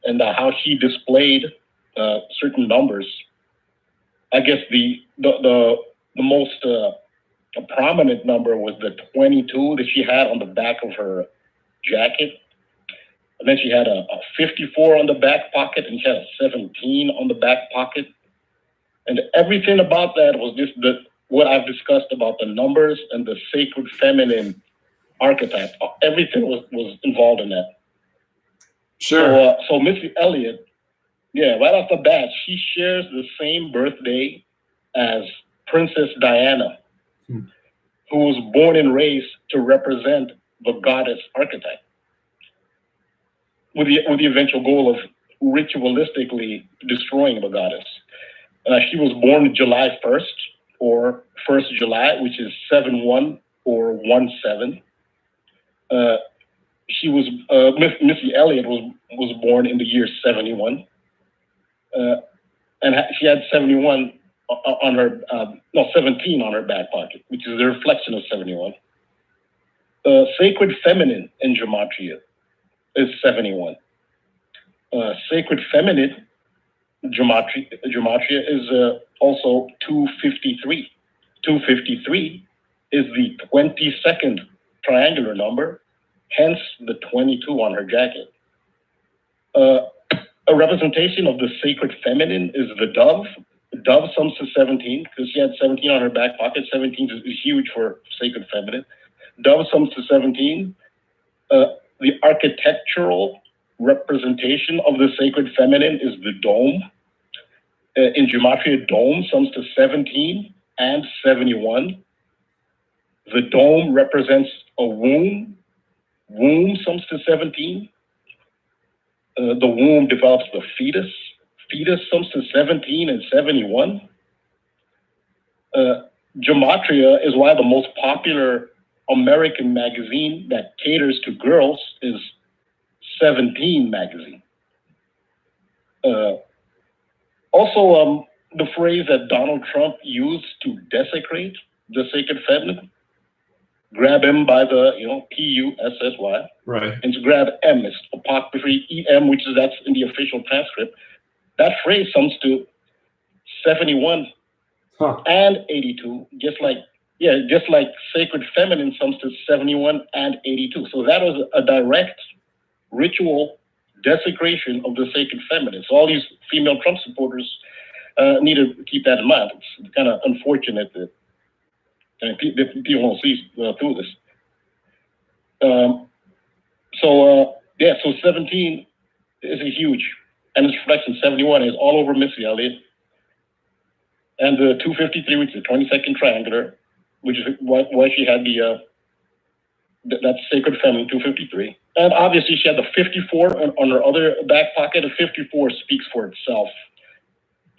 and how she displayed certain numbers. I guess the most prominent number was the 22 that she had on the back of her jacket. And then she had a 54 on the back pocket, and she had a 17 on the back pocket. And everything about that was just what I've discussed about the numbers and the sacred feminine archetype. Everything was involved in that. Sure. So Missy Elliott, yeah, right off the bat, she shares the same birthday as Princess Diana, who was born and raised to represent the goddess archetype, with the eventual goal of ritualistically destroying the goddess. She was born July 1st, or 1st July, which is 7-1 or 1-7. she was Missy Elliott was born in the year 71, and she had 71 on her 17 on her back pocket, which is a reflection of 71. Sacred feminine in Gematria is 71. Sacred feminine Gematria is also 253. 253 is the 22nd triangular number, hence the 22 on her jacket. A representation of the sacred feminine is the dove. The dove sums to 17 because she had 17 on her back pocket. 17 is huge for sacred feminine. Dove sums to 17. The architectural representation of the sacred feminine is the dome. In Gematria, dome sums to 17 and 71. The dome represents a womb. Womb sums to 17. The womb develops the fetus. Fetus sums to 17 and 71. Gematria is why the most popular American magazine that caters to girls is 17 magazine. Also, the phrase that Donald Trump used to desecrate the sacred feminine, grab him by the, P-U-S-S-Y. Right. And to grab M, it's apocryphy, E-M, which is, that's in the official transcript. That phrase sums to 71 and 82, just like sacred feminine sums to 71 and 82. So that was a direct ritual desecration of the sacred feminine. So all these female Trump supporters need to keep that in mind. It's kind of unfortunate that people won't see through this. So 17 is a huge, and its reflection 71 is all over Missy Elliott. And the 253, which is the 22nd triangular, which is why she had that sacred feminine 253. And obviously she had the 54 on her other back pocket. The 54 speaks for itself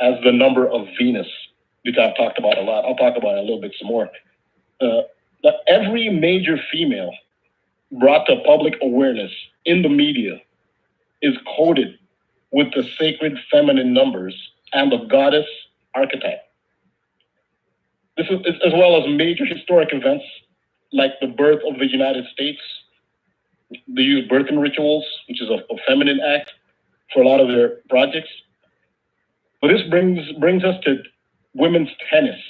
as the number of Venus, which I've talked about a lot. I'll talk about it a little bit some more. That every major female brought to public awareness in the media is coded with the sacred feminine numbers and the goddess archetype. This is as well as major historic events like the birth of the United States. They use birthing rituals, which is a feminine act, for a lot of their projects. But this brings us to women's tennis.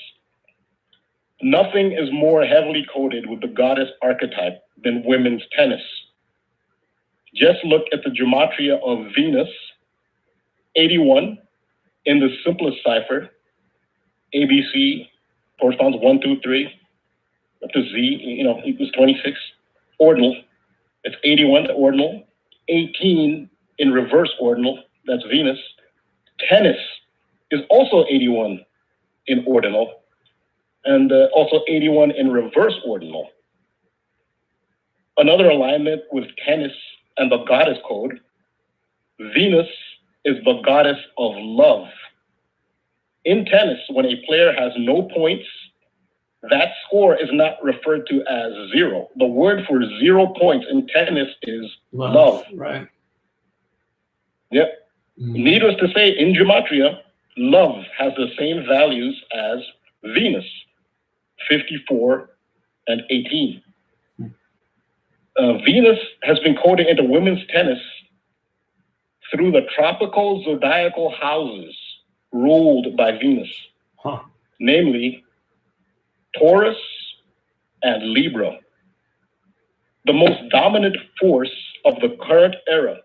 Nothing is more heavily coded with the goddess archetype than women's tennis. Just look at the gematria of Venus, 81 in the simplest cipher. ABC corresponds 1, 2, 3 up to Z, equals 26. Ordinal, it's 81 ordinal. 18 in reverse ordinal, that's Venus. Tennis is also 81 in ordinal, and also 81 in reverse ordinal. Another alignment with tennis and the goddess code, Venus is the goddess of love. In tennis, when a player has no points, that score is not referred to as zero. The word for 0 points in tennis is love. Right. Yep. Mm-hmm. Needless to say, in gematria, love has the same values as Venus, 54 and 18. Venus has been coded into women's tennis through the tropical zodiacal houses ruled by Venus, namely Taurus and Libra. The most dominant force of the current era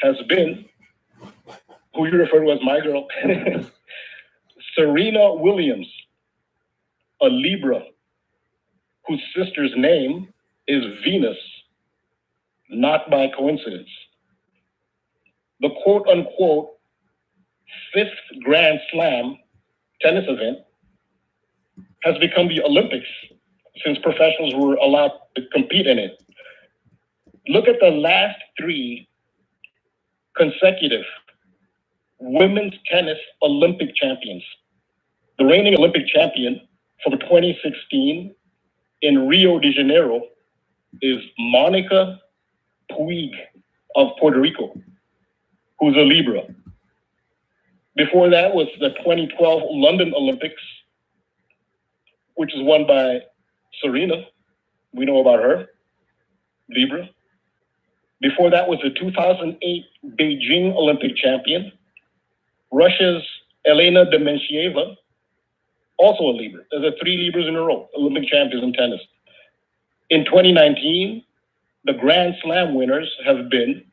has been, who you refer to as my girl, Serena Williams, a Libra, whose sister's name is Venus, not by coincidence. The quote-unquote 5th Grand Slam tennis event has become the Olympics since professionals were allowed to compete in it. Look at the last 3 consecutive women's tennis Olympic champions. The reigning Olympic champion from 2016 in Rio de Janeiro is Monica Puig of Puerto Rico, who's a Libra. Before that was the 2012 London Olympics, which was won by Serena. We know about her, Libra. Before that was the 2008 Beijing Olympic champion, Russia's Elena Dementieva, also a Libra. There's 3 Libras in a row, Olympic champions in tennis. In 2019, the Grand Slam winners have been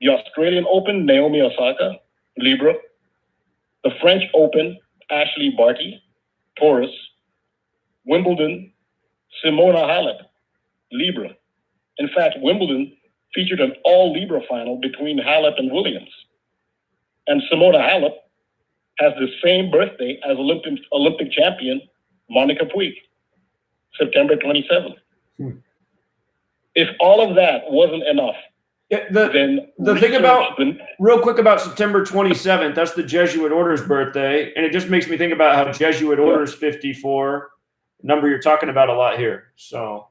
the Australian Open, Naomi Osaka, Libra, the French Open, Ashley Barty, Taurus, Wimbledon, Simona Halep, Libra. In fact, Wimbledon featured an all-Libra final between Halep and Williams. And Simona Halep has the same birthday as Olympic champion Monica Puig, September 27th. If all of that wasn't enough, then the thing about, real quick about September 27th, that's the Jesuit Order's birthday, and it just makes me think about how Jesuit Order's 54, number you're talking about a lot here. So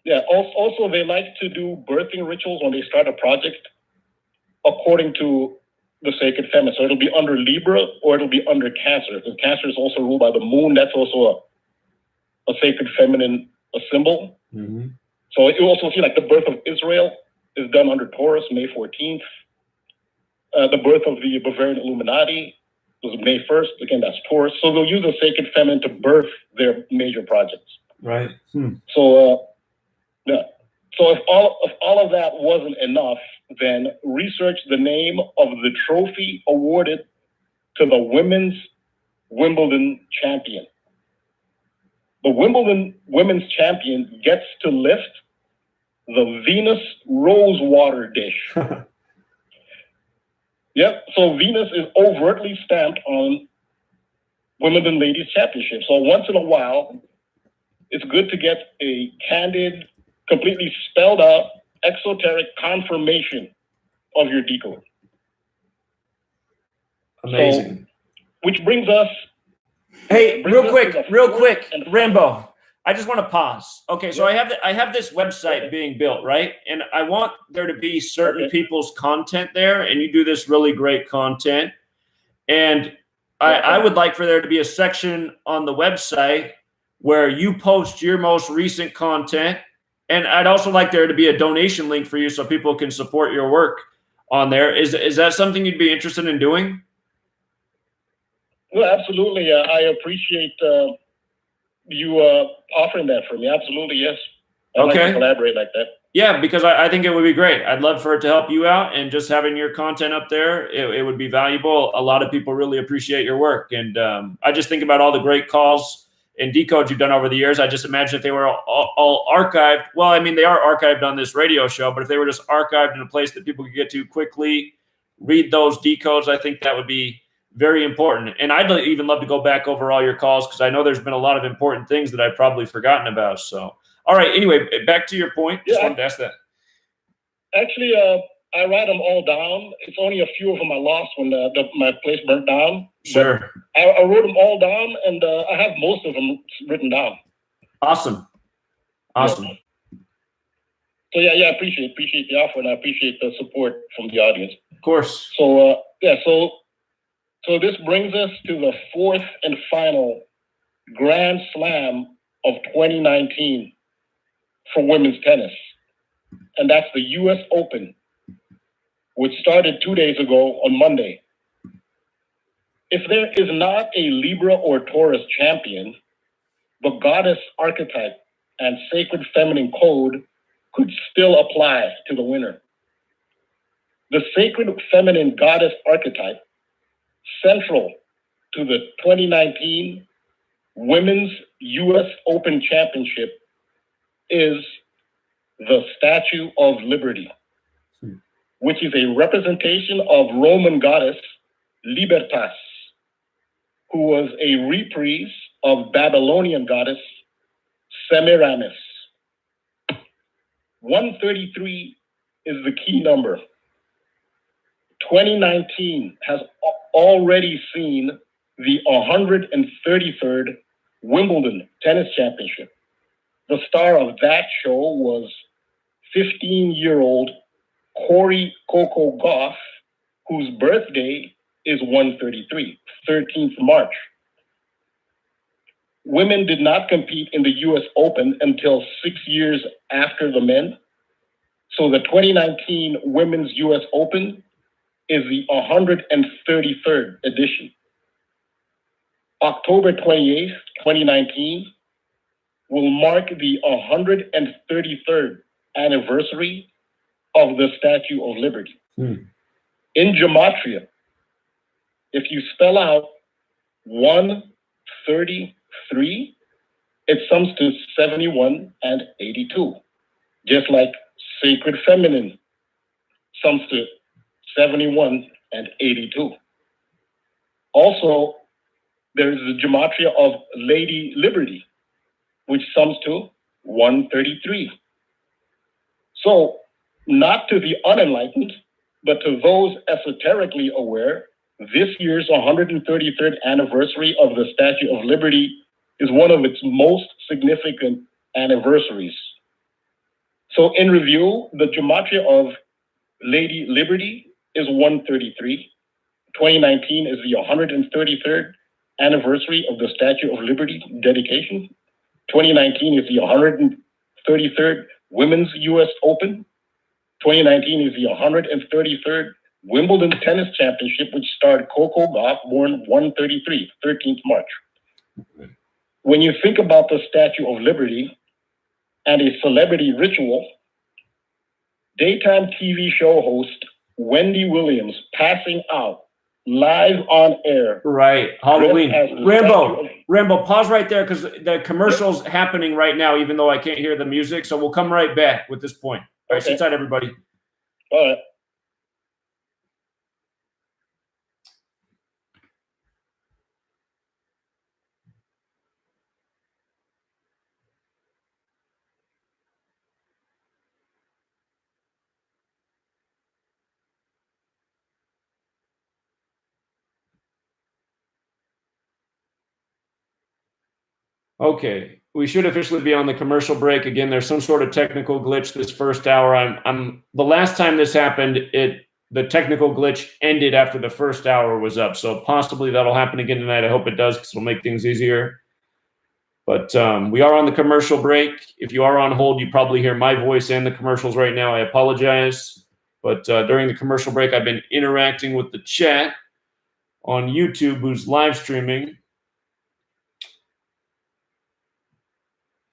yeah, also they like to do birthing rituals when they start a project according to the sacred feminine. So it'll be under Libra or it'll be under Cancer. Because Cancer is also ruled by the moon. That's also a sacred feminine symbol. Mm-hmm. So you also see like the birth of Israel is done under Taurus, May 14th. The birth of the Bavarian Illuminati was May 1st. Again, that's Taurus. So they'll use the sacred feminine to birth their major projects. Right. So, yeah. So if all of that wasn't enough, then research the name of the trophy awarded to the women's Wimbledon champion. The Wimbledon women's champion gets to lift the Venus Rosewater dish. Yep. So Venus is overtly stamped on Wimbledon Ladies Championship. So once in a while, it's good to get a candid, completely spelled out, exoteric confirmation of your decode. Amazing. So, which brings us. Hey, real quick, Rambo. I just want to pause. Okay, so I have this website being built, right? And I want there to be certain people's content there, and you do this really great content. And I would like for there to be a section on the website where you post your most recent content. And I'd also like there to be a donation link for you so people can support your work on there. Is that something you'd be interested in doing? Well, absolutely. I appreciate you offering that for me. Absolutely, yes. I'd like to collaborate like that. Yeah, because I think it would be great. I'd love for it to help you out, and just having your content up there, it would be valuable. A lot of people really appreciate your work. And I just think about all the great calls and decodes you've done over the years. I just imagine if they were all archived. Well, I mean, they are archived on this radio show, but if they were just archived in a place that people could get to quickly, read those decodes, I think that would be very important. And I'd even love to go back over all your calls because I know there's been a lot of important things that I've probably forgotten about. So, all right. Anyway, back to your point. Just wanted to ask that. Actually, I write them all down. It's only a few of them I lost when my place burnt down. Sure. I wrote them all down, and I have most of them written down. Awesome. Awesome. Yeah. So yeah, I appreciate the offer, and I appreciate the support from the audience. Of course. So so this brings us to the fourth and final Grand Slam of 2019 for women's tennis, and that's the U.S. Open, which started 2 days ago on Monday. If there is not a Libra or Taurus champion, the goddess archetype and sacred feminine code could still apply to the winner. The sacred feminine goddess archetype, central to the 2019 Women's U.S. Open Championship, is the Statue of Liberty, which is a representation of Roman goddess Libertas, who was a reprise of Babylonian goddess Semiramis. 133 is the key number. 2019 has already seen the 133rd Wimbledon Tennis Championship. The star of that show was 15-year-old Corey Coco Goff, whose birthday is 133, 13th March. Women did not compete in the US Open until 6 years after the men. So the 2019 Women's US Open is the 133rd edition. October 28th, 2019 will mark the 133rd anniversary of the Statue of Liberty. In Gematria, if you spell out 133, it sums to 71 and 82. Just like sacred feminine sums to 71 and 82. Also, there is the Gematria of Lady Liberty, which sums to 133. So, not to the unenlightened, but to those esoterically aware, this year's 133rd anniversary of the Statue of Liberty is one of its most significant anniversaries. So in review, the Gematria of Lady Liberty is 133. 2019 is the 133rd anniversary of the Statue of Liberty dedication. 2019 is the 133rd Women's US Open. 2019 is the 133rd Wimbledon Tennis Championship, which starred Coco Gauff, born 133, 13th March. When you think about the Statue of Liberty and a celebrity ritual, daytime TV show host Wendy Williams passing out live on air. Right, Halloween. Rambo, pause right there because the commercial's happening right now, even though I can't hear the music. So we'll come right back with this point. All right, sit tight, everybody. All right. Okay, we should officially be on the commercial break. Again, there's some sort of technical glitch this first hour. I'm the last time this happened, the technical glitch ended after the first hour was up. So possibly that'll happen again tonight. I hope it does because it'll make things easier. But we are on the commercial break. If you are on hold, you probably hear my voice and the commercials right now. I apologize. But during the commercial break, I've been interacting with the chat on YouTube, who's live streaming.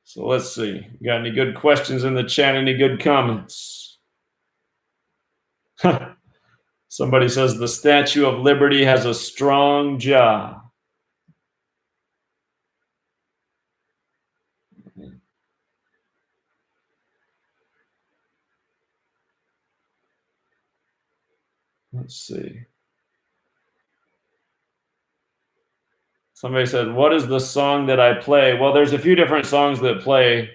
So let's see. Got any good questions in the chat? Any good comments? Somebody says the Statue of Liberty has a strong jaw. Let's see. Somebody said, what is the song that I play? Well, there's a few different songs that play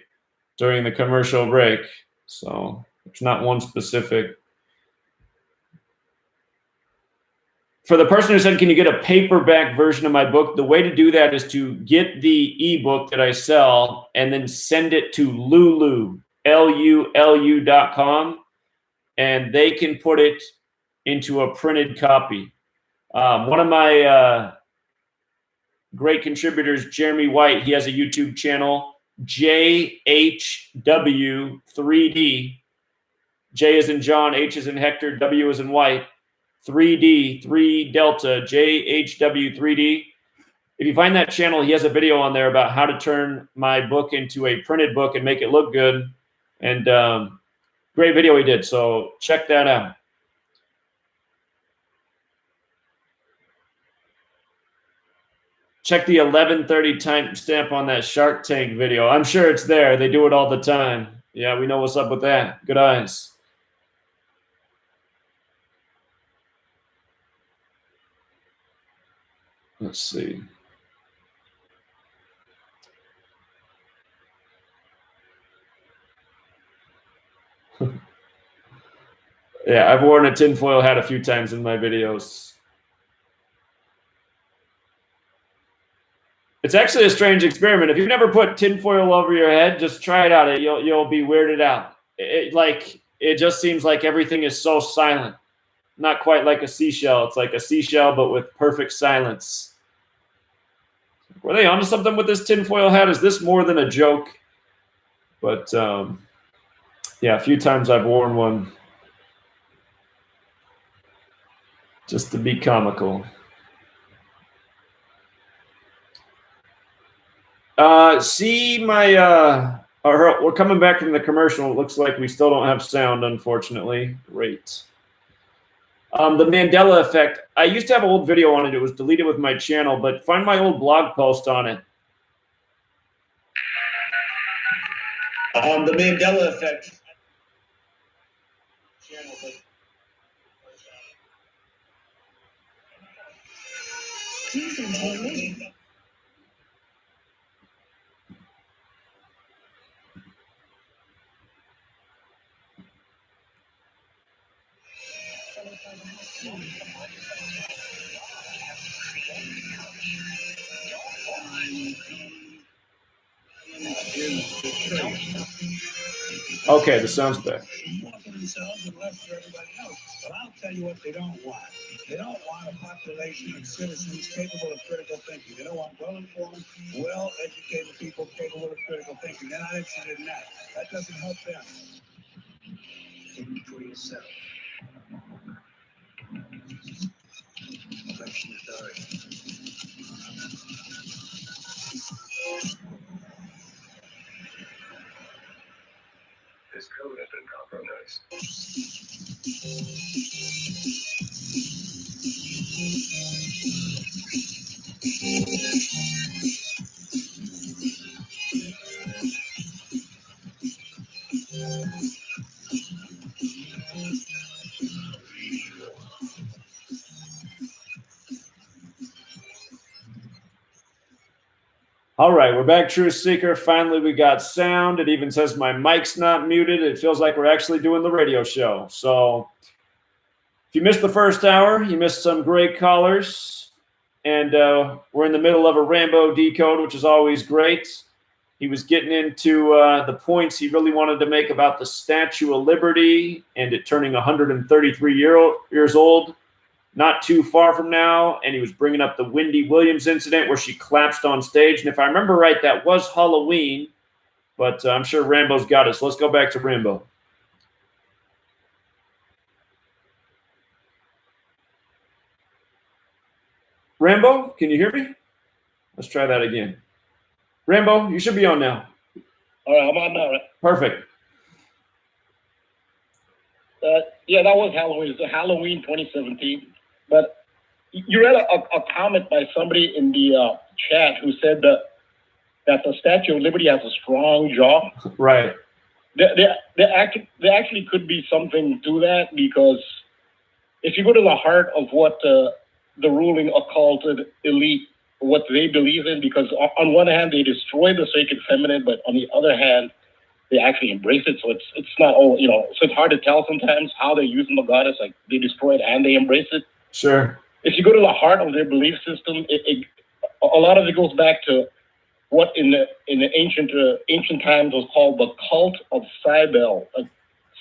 during the commercial break. So it's not one specific. For the person who said, can you get a paperback version of my book? The way to do that is to get the ebook that I sell and then send it to Lulu, LULU.com, and they can put it into a printed copy. One of my great contributors, Jeremy White, he has a YouTube channel, JHW3D. J is in John, H is in Hector, W is in White. 3D, 3 Delta, JHW3D. If you find that channel, he has a video on there about how to turn my book into a printed book and make it look good. And great video he did, so check that out. Check the 11:30 timestamp on that Shark Tank video. I'm sure it's there. They do it all the time. Yeah, we know what's up with that. Good eyes. Let's see. Yeah, I've worn a tinfoil hat a few times in my videos. It's actually a strange experiment. If you've never put tinfoil over your head, just try it out. You'll be weirded out. It just seems like everything is so silent. Not quite like a seashell. It's like a seashell, but with perfect silence. Were they onto something with this tinfoil hat? Is this more than a joke? But yeah, a few times I've worn one just to be comical. See my we're coming back from the commercial. It looks like we still don't have sound, unfortunately. Great. The Mandela effect. I used to have an old video on it. It was deleted with my channel, but find my old blog post on it. The Mandela effect. Okay, the sound's back. Themselves and left for everybody else. But I'll tell you what they don't want. They don't want a population of citizens capable of critical thinking. They don't want well-informed, well-educated people capable of critical thinking. They're not interested in that. That doesn't help them. Think for yourself. Election authority. This code has been compromised. All right, we're back, Truth Seeker. Finally, we got sound. It even says my mic's not muted. It feels like we're actually doing the radio show. So if you missed the first hour, you missed some great callers. And we're in the middle of a Rambo decode, which is always great. He was getting into the points he really wanted to make about the Statue of Liberty and it turning 133 years old. Not too far from now, and he was bringing up the Wendy Williams incident where she collapsed on stage. And if I remember right, that was Halloween, but I'm sure Rambo's got us. Let's go back to Rambo. Rambo, can you hear me? Let's try that again. Rambo, you should be on now. All right, I'm on now. Right? Perfect. Yeah, that was Halloween. It's Halloween 2017. But you read a comment by somebody in the chat who said that the Statue of Liberty has a strong jaw. Right. There actually could be something to that, because if you go to the heart of what the ruling occulted elite, what they believe in, because on one hand they destroy the sacred feminine, but on the other hand they actually embrace it. So it's not all, so it's hard to tell sometimes how they're using the goddess. Like, they destroy it and they embrace it. Sure. If you go to the heart of their belief system, a lot of it goes back to what in the ancient times was called the cult of Cybele,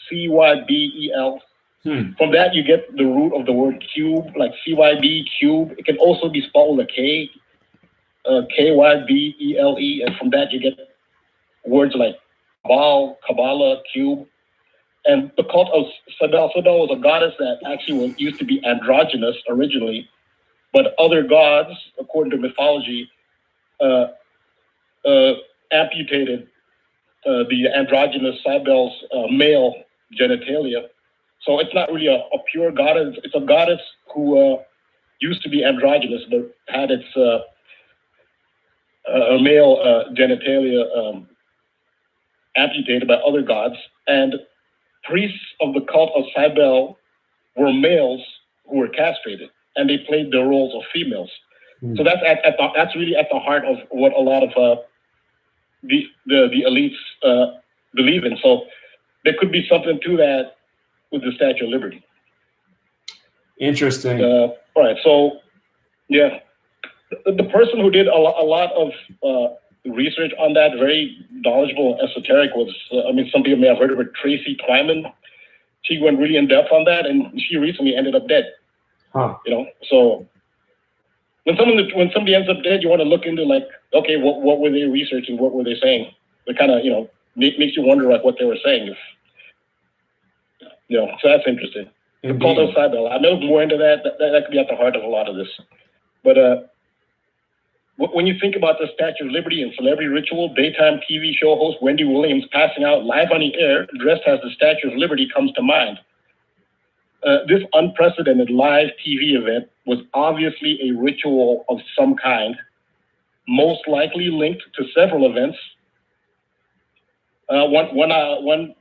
Cybel. From that you get the root of the word cube, like CYB, cube. It can also be spelled with a K, Kybele, and from that you get words like Kabbalah, cube. And the cult of Cybele was a goddess that actually used to be androgynous originally, but other gods, according to mythology, amputated the androgynous Cybele's male genitalia. So it's not really a pure goddess. It's a goddess who used to be androgynous, but had its male genitalia amputated by other gods. And priests of the cult of Cybele were males who were castrated, and they played the roles of females. So that's really at the heart of what a lot of the elites believe in. So there could be something to that with the Statue of Liberty. Interesting. All right. So, yeah. the person who did a lot of research on that, very knowledgeable, esoteric, was, some people may have heard of her, Tracy Kleiman. She went really in depth on that, and she recently ended up dead. Huh. So when somebody ends up dead, you want to look into like, okay, what were they researching? What were they saying? It kind of, makes you wonder like what they were saying. So that's interesting. The cult side, though, I know more into that. That could be at the heart of a lot of this. But when you think about the Statue of Liberty and celebrity ritual, daytime TV show host Wendy Williams passing out live on the air dressed as the Statue of Liberty comes to mind. This unprecedented live TV event was obviously a ritual of some kind, most likely linked to several events. One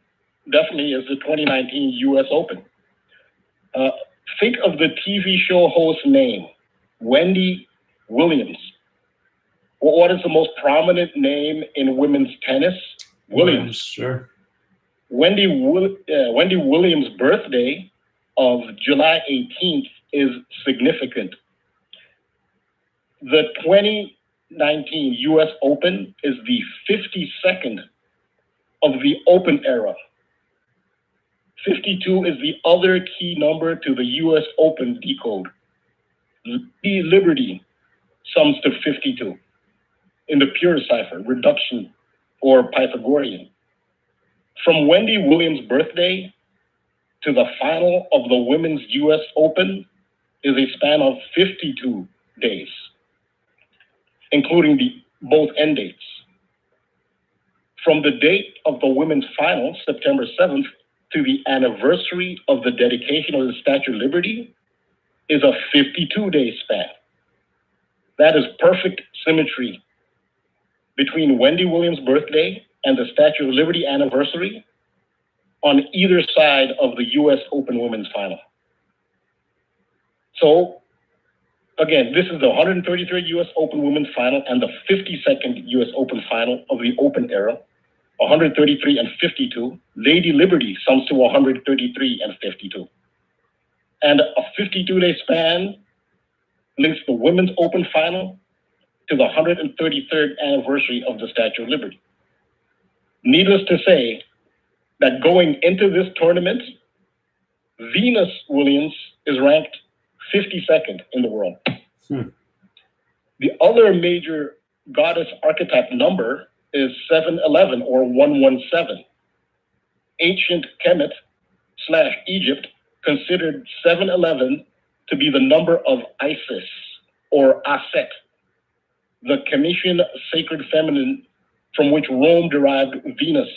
definitely is the 2019 U.S. Open. Think of the TV show host's name, Wendy Williams. What is the most prominent name in women's tennis? Williams. Sure. Wendy Williams' birthday of July 18th is significant. The 2019 U.S. Open is the 52nd of the Open era. 52 is the other key number to the U.S. Open decode. The Liberty sums to 52 in the pure cipher, reduction, or Pythagorean. From Wendy Williams' birthday to the final of the Women's U.S. Open is a span of 52 days, including both end dates. From the date of the women's final, September 7th, to the anniversary of the dedication of the Statue of Liberty is a 52-day span. That is perfect symmetry between Wendy Williams' birthday and the Statue of Liberty anniversary on either side of the U.S. Open Women's Final. So, again, this is the 133rd U.S. Open Women's Final and the 52nd U.S. Open Final of the Open era, 133 and 52. Lady Liberty sums to 133 and 52. And a 52-day span links the Women's Open Final to the 133rd anniversary of the Statue of Liberty. Needless to say that going into this tournament, Venus Williams is ranked 52nd in the world. The other major goddess archetype number is 711 or 117. Ancient Kemet / Egypt considered 711 to be the number of Isis or Aset, the Commission sacred feminine from which Rome derived Venus.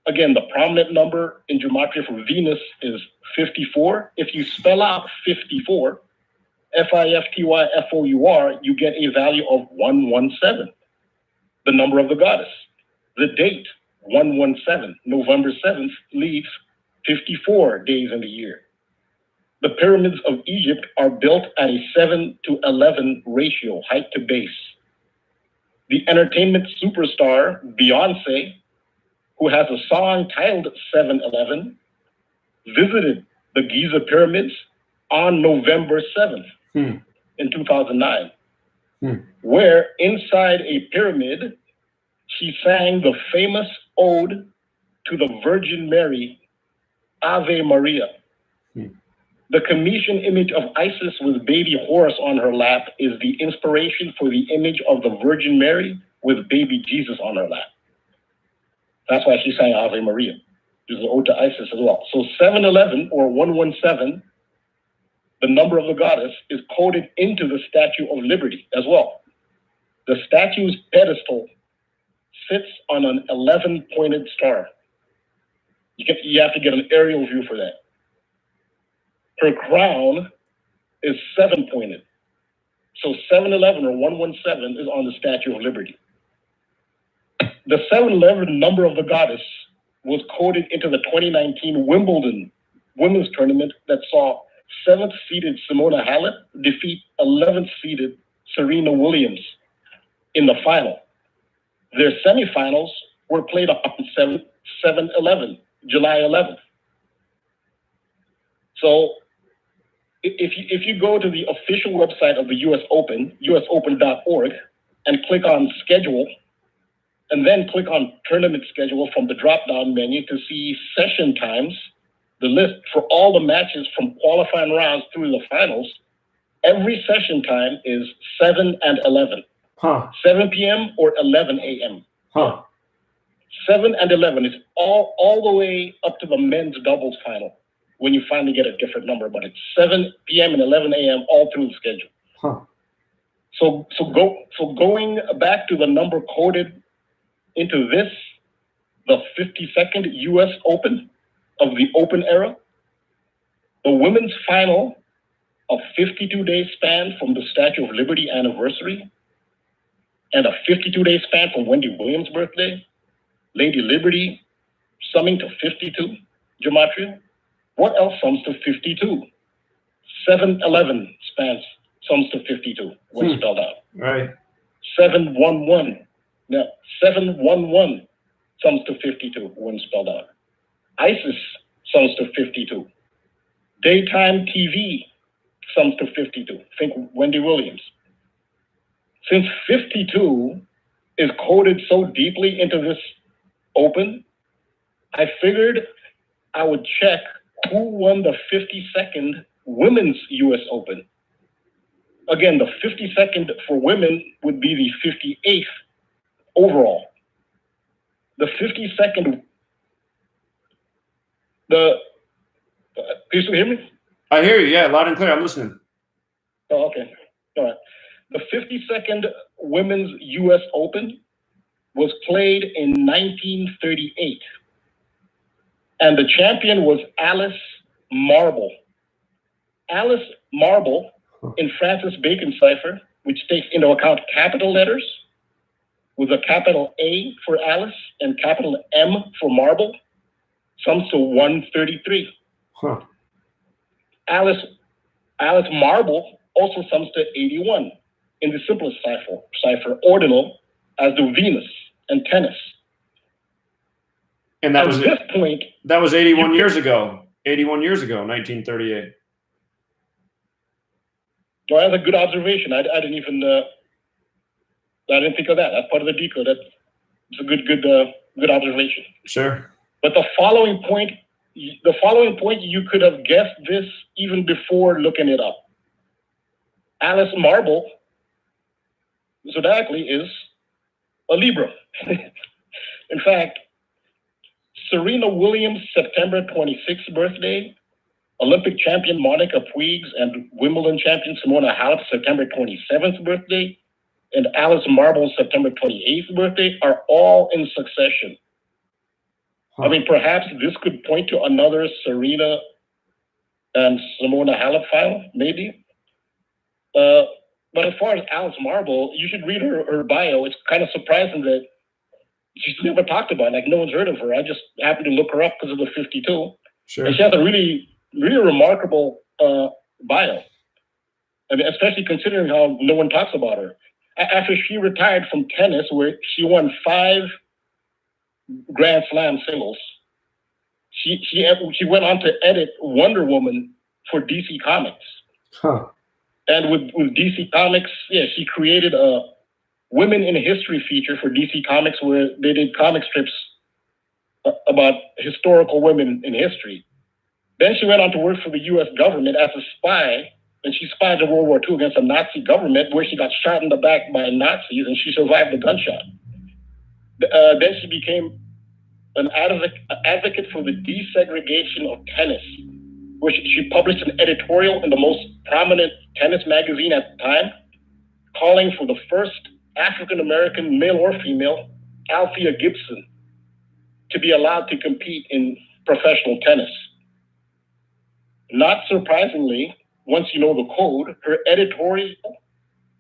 Again, the prominent number in Gematria for Venus is 54. If you spell out 54, F-I-F-T-Y-F-O-U-R, you get a value of 117, the number of the goddess. The date, 117, November 7th, leaves 54 days in the year. The pyramids of Egypt are built at a 7:11 ratio, height to base. The entertainment superstar Beyonce, who has a song titled 711, visited the Giza pyramids on November 7th in 2009, where inside a pyramid, she sang the famous ode to the Virgin Mary, Ave Maria. The Commission image of Isis with baby Horus on her lap is the inspiration for the image of the Virgin Mary with baby Jesus on her lap. That's why she sang Ave Maria. There's an ode to Isis as well. So 711 or 117, the number of the goddess, is coded into the Statue of Liberty as well. The statue's pedestal sits on an 11-pointed star. You have to get an aerial view for that. Her crown is 7-pointed. So 711 or 117 is on the Statue of Liberty. The 711 number of the goddess was coded into the 2019 Wimbledon women's tournament that saw 7th-seeded Simona Halep defeat 11th-seeded Serena Williams in the final. Their semifinals were played on 7/11, July 11th. So if you go to the official website of the U.S. Open, usopen.org, and click on schedule, and then click on tournament schedule from the drop-down menu to see session times, the list for all the matches from qualifying rounds through the finals, every session time is 7 and 11. 7 p.m. or 11 a.m. 7 and 11 is all the way up to the men's doubles final when you finally get a different number, but it's 7 p.m. and 11 a.m. all through the schedule. So going back to the number coded into this, the 52nd U.S. Open of the Open era, the women's final, a 52-day span from the Statue of Liberty anniversary, and a 52-day span from Wendy Williams' birthday, Lady Liberty summing to 52, Gematria. What else sums to 52? 7-11 spans sums to 52 when spelled out. Right. 7-1-1. Now, 7-1-1 sums to 52 when spelled out. ISIS sums to 52. Daytime TV sums to 52. Think Wendy Williams. Since 52 is coded so deeply into this Open, I figured I would check who won the 52nd Women's U.S. Open. Again, the 52nd for women would be the 58th overall. The 52nd, can you still hear me? I hear you, yeah, loud and clear, I'm listening. Oh, okay, all right. The 52nd Women's U.S. Open was played in 1938. And the champion was Alice Marble. Alice Marble, in Francis Bacon cipher, which takes into account capital letters, with a capital A for Alice and capital M for Marble, sums to 133. Alice Marble also sums to 81 in the simplest cipher, ordinal, as do Venus and tennis. And that At was this point, that was 81 years ago. 81 years ago, 1938. well, that's a good observation. I didn't even I didn't think of that. That's part of the decode. It's a good observation. Sure. But the following point, you could have guessed this even before looking it up. Alice Marble, zodiacally, is a Libra. In fact, Serena Williams' September 26th birthday, Olympic champion Monica Puig and Wimbledon champion Simona Halep's September 27th birthday, and Alice Marble's September 28th birthday are all in succession. I mean, perhaps this could point to another Serena and Simona Halep final, maybe. But as far as Alice Marble, you should read her bio. It's kind of surprising that she's never talked about. Like, no one's heard of her. I just happened to look her up because of the 52. Sure. And she has a really, really remarkable bio. I mean, especially considering how no one talks about her. After she retired from tennis, where she won 5 Grand Slam singles, she went on to edit Wonder Woman for DC Comics. And with DC Comics, she created a Women in History feature for DC Comics where they did comic strips about historical women in history. Then she went on to work for the U.S. government as a spy, and she spied in World War II against a Nazi government where she got shot in the back by Nazis and she survived the gunshot. Then she became an advocate for the desegregation of tennis, where she published an editorial in the most prominent tennis magazine at the time, calling for the first African-American, male or female, Althea Gibson, to be allowed to compete in professional tennis. Not surprisingly, once you know the code, her editorial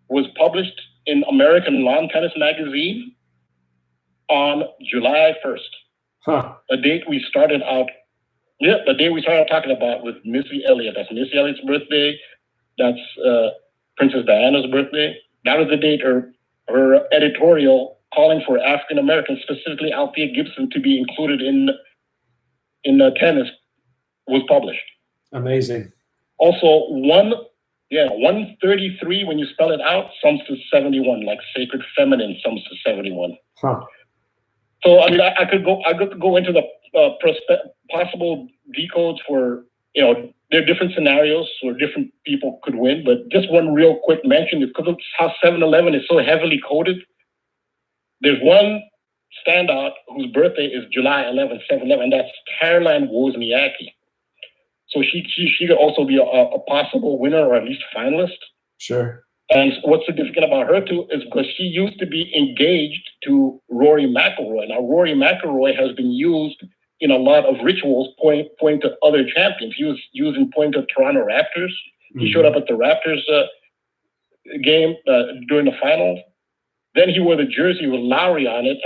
was published in American Lawn Tennis Magazine on July 1st. A date we started out, the day we started talking about with Missy Elliott. That's Missy Elliott's birthday. That's Princess Diana's birthday. That was the date her editorial calling for African Americans, specifically Althea Gibson, to be included in tennis was published. Amazing. Also, 133, when you spell it out, sums to 71, like sacred feminine sums to 71. Huh. So, I mean, I could go into the possible decodes for, there are different scenarios where different people could win, but just one real quick mention, because of how 7-Eleven is so heavily coded, there's one standout whose birthday is July 11th, 7-Eleven, that's Caroline Wozniacki. So she could also be a possible winner or at least finalist. Sure. And what's significant about her too is because she used to be engaged to Rory McIlroy. Now Rory McIlroy has been used in a lot of rituals pointing to other champions. He was used in pointing to Toronto Raptors. He showed up at the Raptors game during the finals. Then he wore the jersey with Lowry on it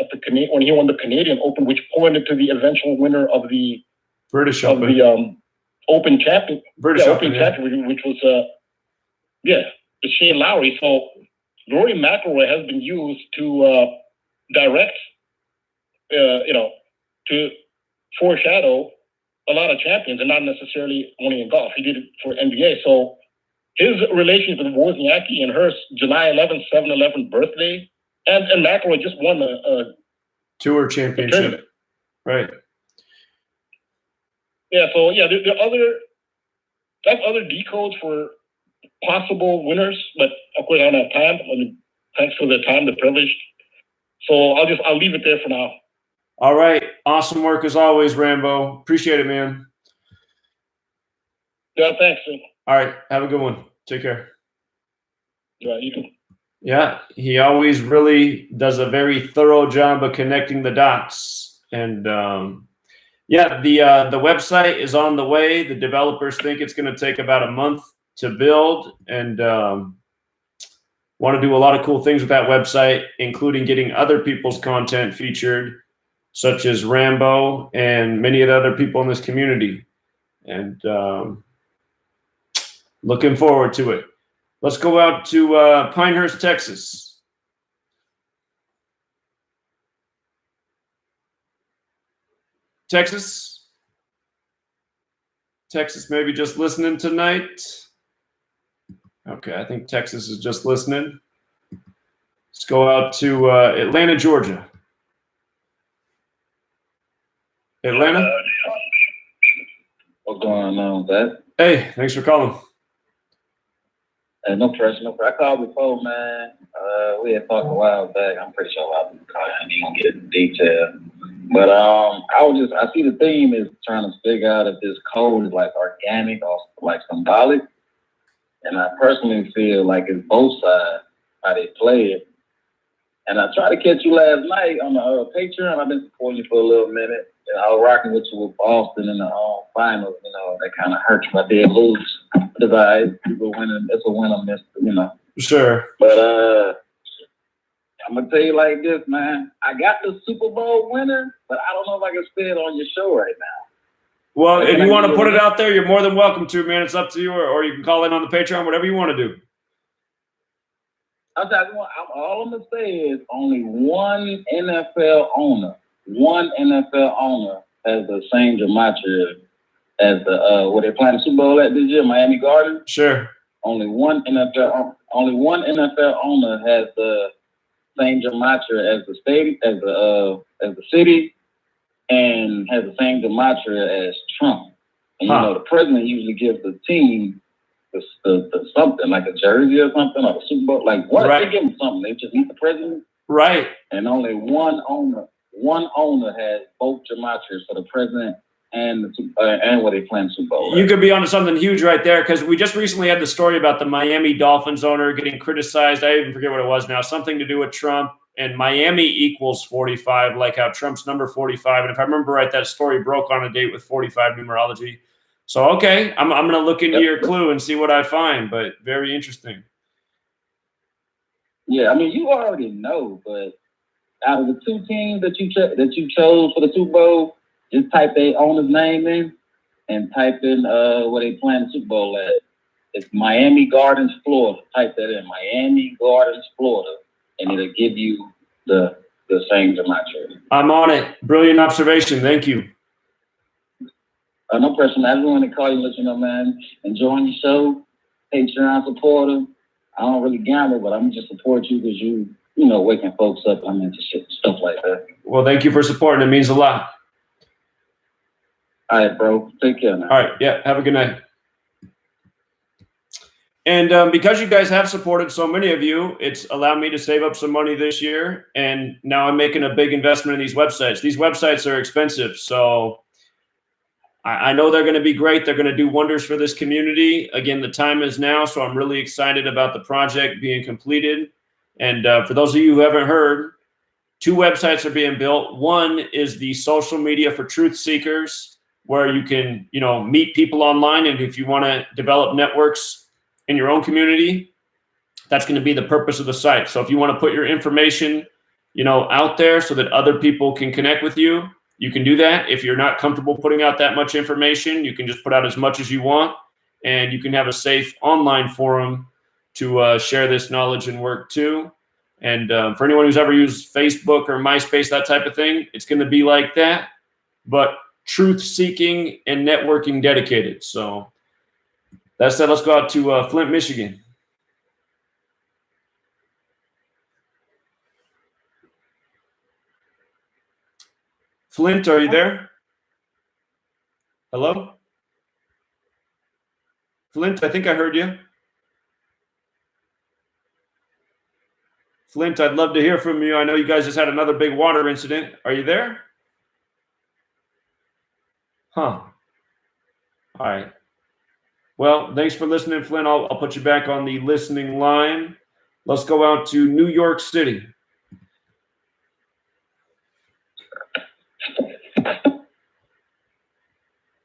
when he won the Canadian Open, which pointed to the eventual winner of the British Open. Open champion, Open champion, which was Shane Lowry. So Rory McIlroy has been used to direct, to foreshadow a lot of champions, and not necessarily only in golf. He did it for NBA. So his relations with Wozniacki and her July 11th, 7-11 birthday, and McIlroy just won a tour championship, right? Yeah, so there are other decodes for possible winners, but of course I don't have time. I mean, thanks for the time, the privilege. So I'll leave it there for now. All right, awesome work as always, Rambo. Appreciate it, man. Yeah, thanks. Man. All right, have a good one. Take care. Yeah, you too. Yeah, he always really does a very thorough job of connecting the dots, and the website is on the way. The developers think it's going to take about a month to build, and want to do a lot of cool things with that website, including getting other people's content featured, such as Rambo and many of the other people in this community. And looking forward to it. Let's go out to Pinehurst, Texas. Texas, maybe just listening tonight. Okay, I think Texas is just listening. Let's go out to Atlanta, Georgia. Atlanta? What's going on with that? Hey, thanks for calling. No pressure, no pressure. I called before, man. We had talked a while back. I'm pretty sure I'll be calling. I didn't get into detail. But I see the theme is trying to figure out if this code is like organic or like symbolic. And I personally feel like it's both sides, how they play it. And I tried to catch you last night on the Patreon. I've been supporting you for a little minute. And I was rocking with you with Boston in the finals. That kind of hurt you. I did lose. It's all right. People winning. It's a win or miss, Sure. But I'm going to tell you like this, man. I got the Super Bowl winner, but I don't know if I can say it on your show right now. Well, if you want to put it out there, you're more than welcome to, man. It's up to you, or you can call in on the Patreon, whatever you want to do. All I'm going to say is only one NFL owner has the same gematria as the what they playing the Super Bowl at this year, Miami Gardens. Sure. Only one NFL owner has the same gematria as the state, as the city, and has the same gematria as Trump. And the president usually gives the team the something like a jersey or something, or the Super Bowl. Like what if they give them something? They just meet the president. Right. And only one owner has both gematrias for the president and what they plan Super Bowl. You could be onto something huge right there, because we just recently had the story about the Miami Dolphins owner getting criticized. I even forget what it was now. Something to do with Trump, and Miami equals 45, like how Trump's number 45. And if I remember right, that story broke on a date with 45 numerology. So, okay, I'm going to look into your clue and see what I find, but very interesting. Yeah, I mean, you already know, but out of the two teams that you chose for the Super Bowl, just type their owner's name in and type in where they playing the Super Bowl at. It's Miami Gardens, Florida. Type that in, Miami Gardens, Florida, and it'll give you the same gematria. I'm on it. Brilliant observation. Thank you. No pressure. Everyone that call you, let you know, man. Enjoying your show. Patreon supporter. I don't really gamble, but I'm just support you because you know, waking folks up. I'm into stuff like that. Well, thank you for supporting. It means a lot. All right, bro. Take care, man. All right. Yeah. Have a good night. And because you guys have supported so many of you, it's allowed me to save up some money this year. And now I'm making a big investment in these websites. These websites are expensive. So I know they're going to be great. They're going to do wonders for this community. Again, the time is now. So I'm really excited about the project being completed. And for those of you who haven't heard, 2 websites are being built. One is the social media for truth seekers, where you can, meet people online. And if you want to develop networks in your own community, that's going to be the purpose of the site. So if you want to put your information, out there so that other people can connect with you, you can do that. If you're not comfortable putting out that much information, you can just put out as much as you want, and you can have a safe online forum to share this knowledge and work too. And for anyone who's ever used Facebook or MySpace, that type of thing, it's going to be like that, but truth seeking and networking dedicated. So that said, let's go out to Flint, Michigan. Flint, are you there? Hello? Flint, I think I heard you. Flint, I'd love to hear from you. I know you guys just had another big water incident. Are you there? Huh. All right. Well, thanks for listening, Flint. I'll put you back on the listening line. Let's go out to New York City.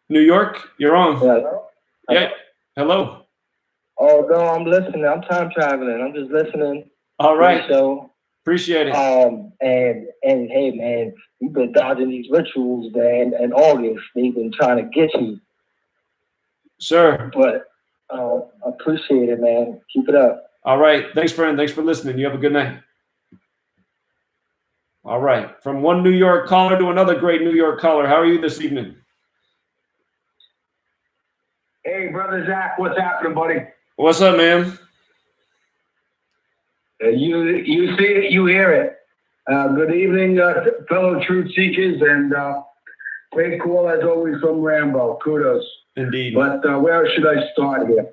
New York, you're on. Hello? Yeah. Hello. Oh, no, I'm listening. I'm time traveling. I'm just listening. All right. So appreciate it. And hey, man, you've been dodging these rituals, man, and August. They've been trying to get you. Sure. But appreciate it, man. Keep it up. All right. Thanks, friend. Thanks for listening. You have a good night. All right. From one New York caller to another great New York caller. How are you this evening? Hey, brother Zach, what's happening, buddy? What's up, man? You see it, you hear it. Good evening, fellow truth seekers, and great call as always from Rambo. Kudos. Indeed. But where should I start here?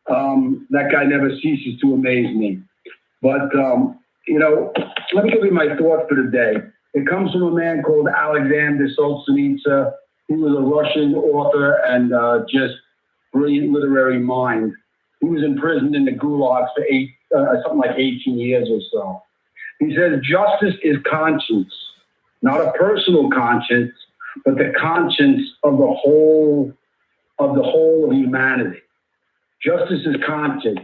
That guy never ceases to amaze me. But, let me give you my thought for the day. It comes from a man called Alexander Solzhenitsyn. He was a Russian author and just brilliant literary mind. He was imprisoned in the Gulag for something like 18 years or so. He says, justice is conscience, not a personal conscience, but the conscience of the whole of humanity. Justice is conscience,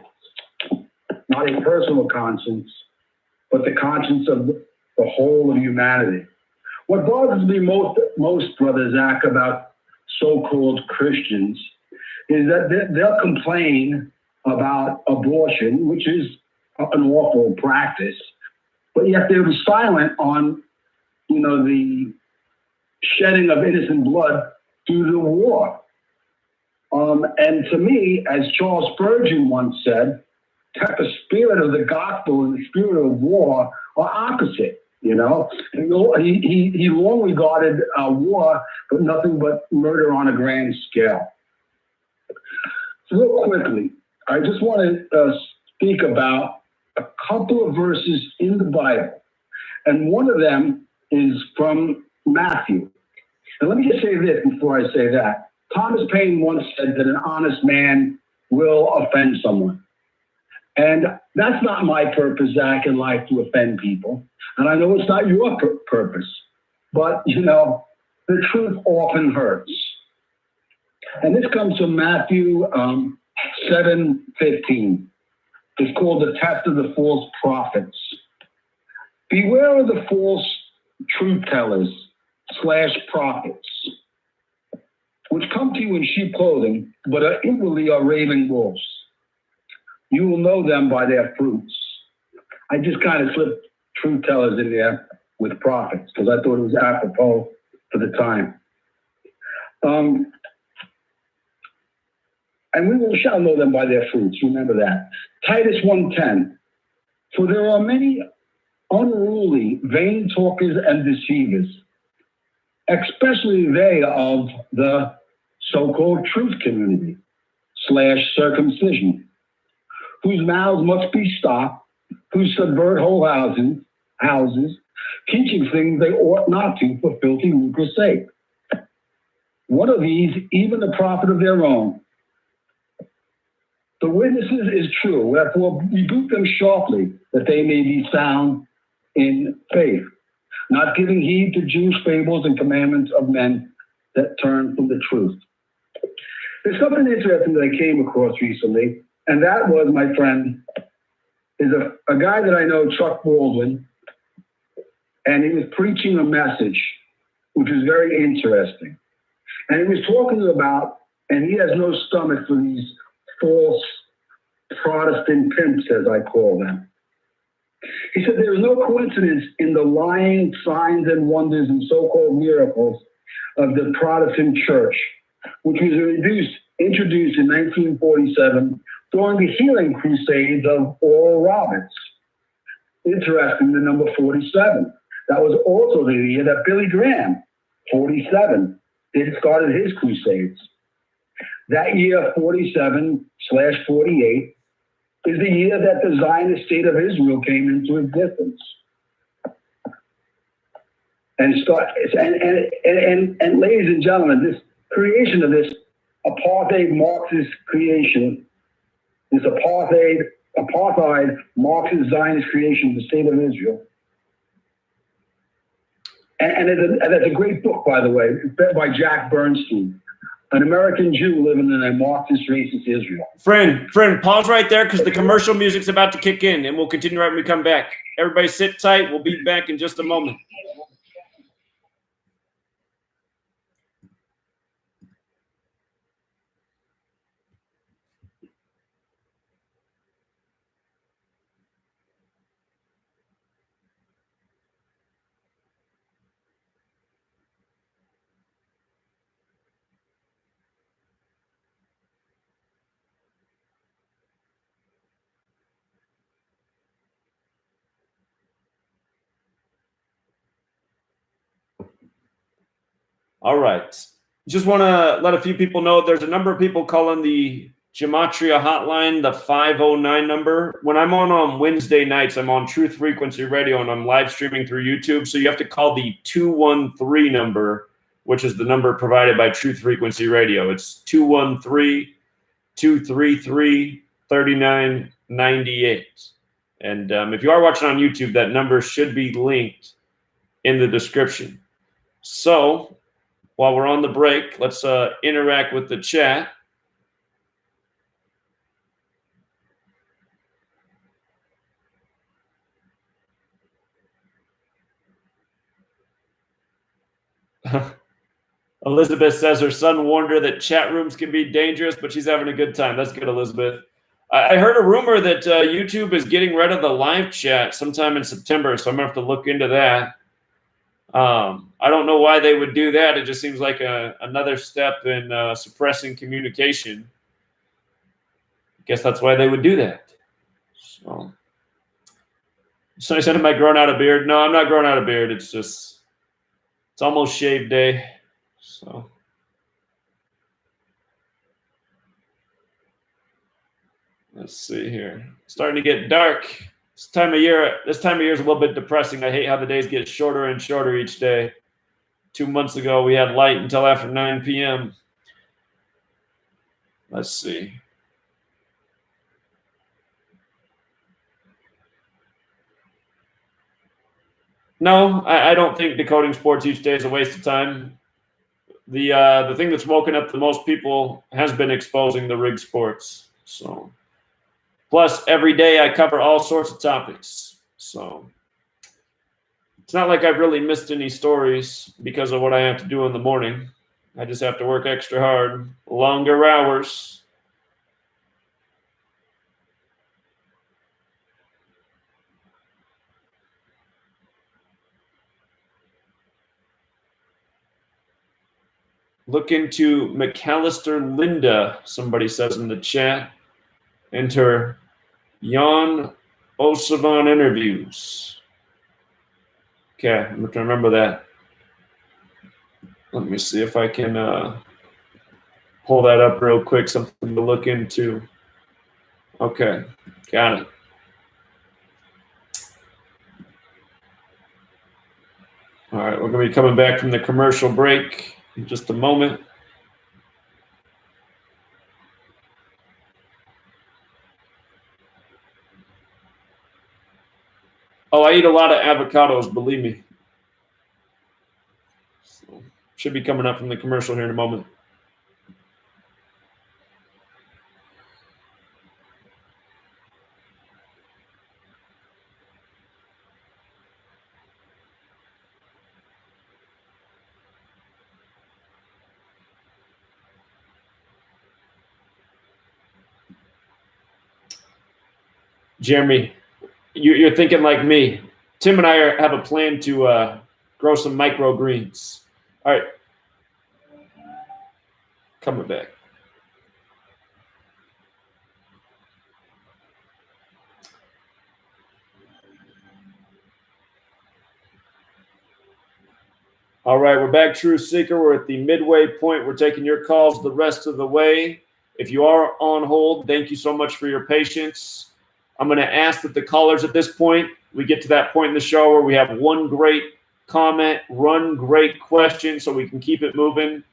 not a personal conscience, but the conscience of the whole of humanity. What bothers me most, Brother Zach, about so-called Christians is that they'll complain about abortion, which is an awful practice, but yet they're silent on, the shedding of innocent blood due to war. And to me, as Charles Spurgeon once said, that the spirit of the gospel and the spirit of war are opposite. He long regarded war, but nothing but murder on a grand scale. So real quickly, I just want to speak about a couple of verses in the Bible. And one of them is from Matthew. And let me just say this before I say that. Thomas Paine once said that an honest man will offend someone. And that's not my purpose, Zach, in life, to offend people. And I know it's not your purpose. But, the truth often hurts. And this comes from Matthew 7:15. It's called the test of the false prophets. Beware of the false truth tellers / prophets, which come to you in sheep clothing, but inwardly are ravening wolves. You will know them by their fruits. I just kind of slipped truth tellers in there with prophets because I thought it was apropos for the time. And we shall know them by their fruits. Remember that. Titus 1:10. For there are many unruly, vain talkers and deceivers, especially they of the so-called truth community / circumcision, whose mouths must be stopped, who subvert whole houses, teaching things they ought not to for filthy lucre's sake. One of these, even the prophet of their own. The witnesses is true, wherefore rebuke them sharply, that they may be sound in faith, not giving heed to Jewish fables and commandments of men that turn from the truth. There's something interesting that I came across recently, and that was, my friend, is a guy that I know, Chuck Baldwin, and he was preaching a message, which was very interesting. And he was talking about, and he has no stomach for these false Protestant pimps, as I call them. He said there is no coincidence in the lying signs and wonders and so-called miracles of the Protestant church, which was introduced in 1947 during the healing crusades of Oral Roberts. Interesting, the number 47. That was also the year that Billy Graham, 47, started his crusades. That year, 47/48, is the year that the Zionist state of Israel came into existence. And ladies and gentlemen, this creation of this apartheid Marxist creation, this apartheid Marxist Zionist creation of the state of Israel. And it's a great book, by the way, by Jack Bernstein, an American Jew living in a Marxist racist Israel. Friend, pause right there because the commercial music's about to kick in, and we'll continue right when we come back. Everybody sit tight. We'll be back in just a moment. All right. Just want to let a few people know there's a number of people calling the Gematria hotline, the 509 number. When I'm on Wednesday nights, I'm on Truth Frequency Radio, and I'm live streaming through YouTube. So you have to call the 213 number, which is the number provided by Truth Frequency Radio. It's 213-233-3998. And if you are watching on YouTube, that number should be linked in the description. So while we're on the break, let's interact with the chat. Elizabeth says her son warned her that chat rooms can be dangerous, but she's having a good time. That's good, Elizabeth. I heard a rumor that YouTube is getting rid of the live chat sometime in September, so I'm going to have to look into that. I don't know why they would do that. It just seems like another step in suppressing communication. I guess that's why they would do that. So I said, am I growing out a beard? No, I'm not growing out a beard. It's almost shave day. So let's see here. It's starting to get dark. This time of year is a little bit depressing. I hate how the days get shorter and shorter each day. 2 months ago, we had light until after 9 p.m. Let's see. No, I don't think decoding sports each day is a waste of time. The thing that's woken up the most people has been exposing the rig sports. So, plus every day I cover all sorts of topics. So it's not like I've really missed any stories because of what I have to do in the morning. I just have to work extra hard, longer hours. Look into McAllister Linda, somebody says in the chat. Enter Jan Osavan interviews. Okay, I'm going to remember that. Let me see if I can pull that up real quick, something to look into. Okay, got it. All right, we're going to be coming back from the commercial break in just a moment. Oh, I eat a lot of avocados, believe me. So, should be coming up from the commercial here in a moment. Jeremy, you're thinking like me. Tim and I have a plan to grow some microgreens. All right. Coming back. All right, we're back, Truth Seeker. We're at the midway point. We're taking your calls the rest of the way. If you are on hold, thank you so much for your patience. I'm going to ask that the callers at this point, we get to that point in the show where we have one great comment, one great question, so we can keep it moving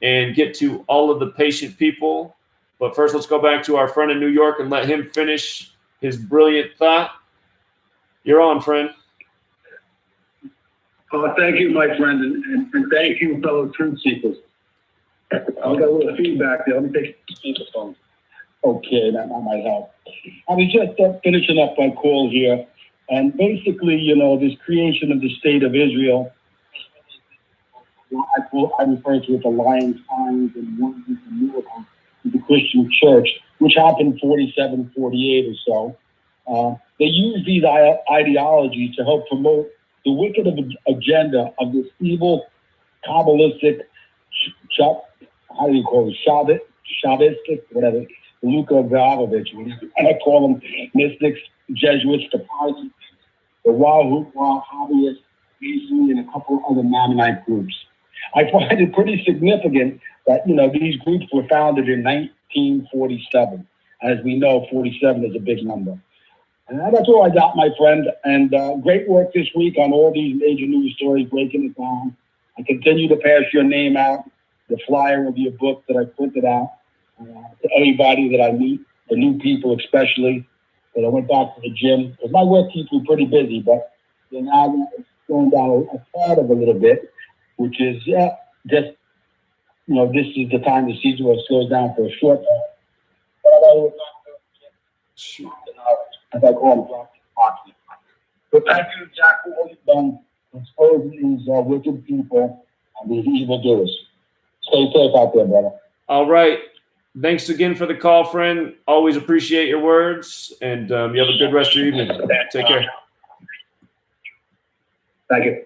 and get to all of the patient people. But first, let's go back to our friend in New York and let him finish his brilliant thought. You're on, friend. Thank you, my friend, and thank you, fellow truth seekers. I've got a little feedback there. Let me take the speakerphone. Okay, that might help. I was just finishing up my call here, and basically, you know, this creation of the state of Israel, I refer to it the Lion signs and wonders and miracles of the Christian church, which happened 47, 48 or so. They use these ideologies to help promote the wicked agenda of this evil Kabbalistic, how do you call it, Shaivistic, whatever, Luka Gavovich, whatever. And I call them mystics, Jesuits, the Protestants, the Wahhabists, Masonry, and a couple other Mamonite groups. I find it pretty significant that, you know, these groups were founded in 1947. As we know, 47 is a big number. And that's all I got, my friend. And great work this week on all these major news stories, breaking it down. I continue to pass your name out, the flyer of your book that I printed out to everybody that I meet, the new people especially. But I went back to the gym because my work keeps me pretty busy, but you know, it's going down a third of a little bit, which is just, you know, this is the time of the season where it slows down for a short time. As I call them, but thank you, Jack, for all you've done exposing these wicked people and these evildoers. Stay safe out there, brother. All right. Thanks again for the call, friend. Always appreciate your words, and you have a good rest of your evening. Take care. Thank you.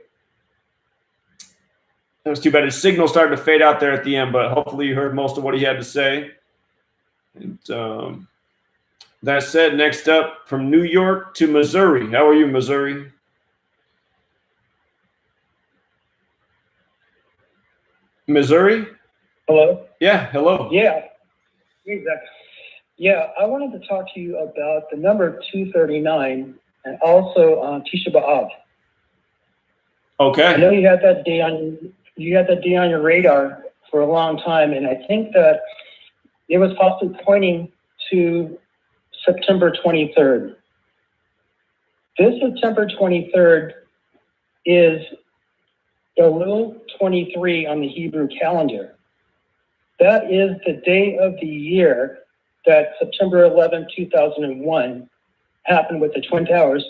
That was too bad. His signal started to fade out there at the end, but hopefully you heard most of what he had to say. And that said, next up from New York to Missouri. How are you, Missouri? Missouri? Hello? Yeah, hello. Yeah. Exactly. Yeah, I wanted to talk to you about the number 239 and also Tisha B'Av. Okay. I know you had that day on your radar for a long time, and I think that it was possibly pointing to September 23rd. This September 23rd is Elul 23 on the Hebrew calendar. That is the day of the year that September 11, 2001 happened with the Twin Towers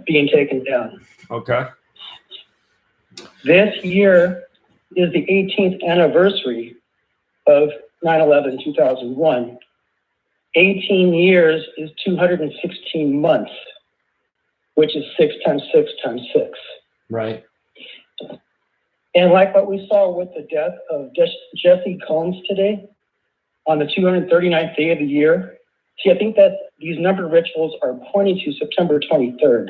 being taken down. Okay. This year is the 18th anniversary of 9/11, 2001. 18 years is 216 months, which is 6 times 6 times 6. Right. And like what we saw with the death of Jesse Combs today, on the 239th day of the year, see, I think that these number rituals are pointing to September 23rd.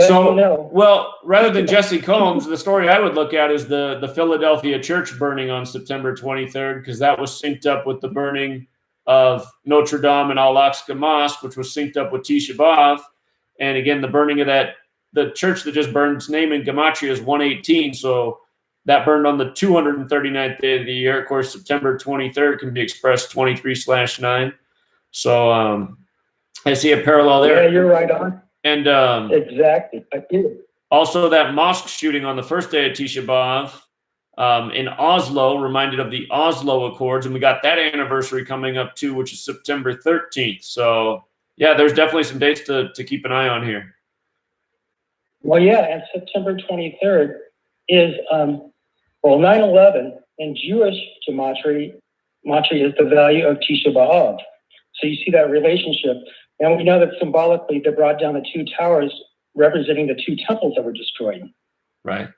So, well, rather than Jesse Combs, the story I would look at is the Philadelphia church burning on September 23rd, because that was synced up with the burning of Notre Dame and Al-Aqsa Mosque, which was synced up with Tisha B'Av. And again, the burning of the church that just burned, its name in Gematria is 118. So that burned on the 239th day of the year. Of course, September 23rd can be expressed 23/9. So I see a parallel there. Yeah, you're right on. And exactly. I did. Also, that mosque shooting on the first day of Tisha B'Av in Oslo reminded of the Oslo Accords, and we got that anniversary coming up too, which is September 13th. So, yeah, there's definitely some dates to keep an eye on here. Well, yeah, and September 23rd is 9/11 in Jewish gematria is the value of Tisha B'Av. So you see that relationship. And we know that symbolically they brought down the two towers representing the two temples that were destroyed. Right.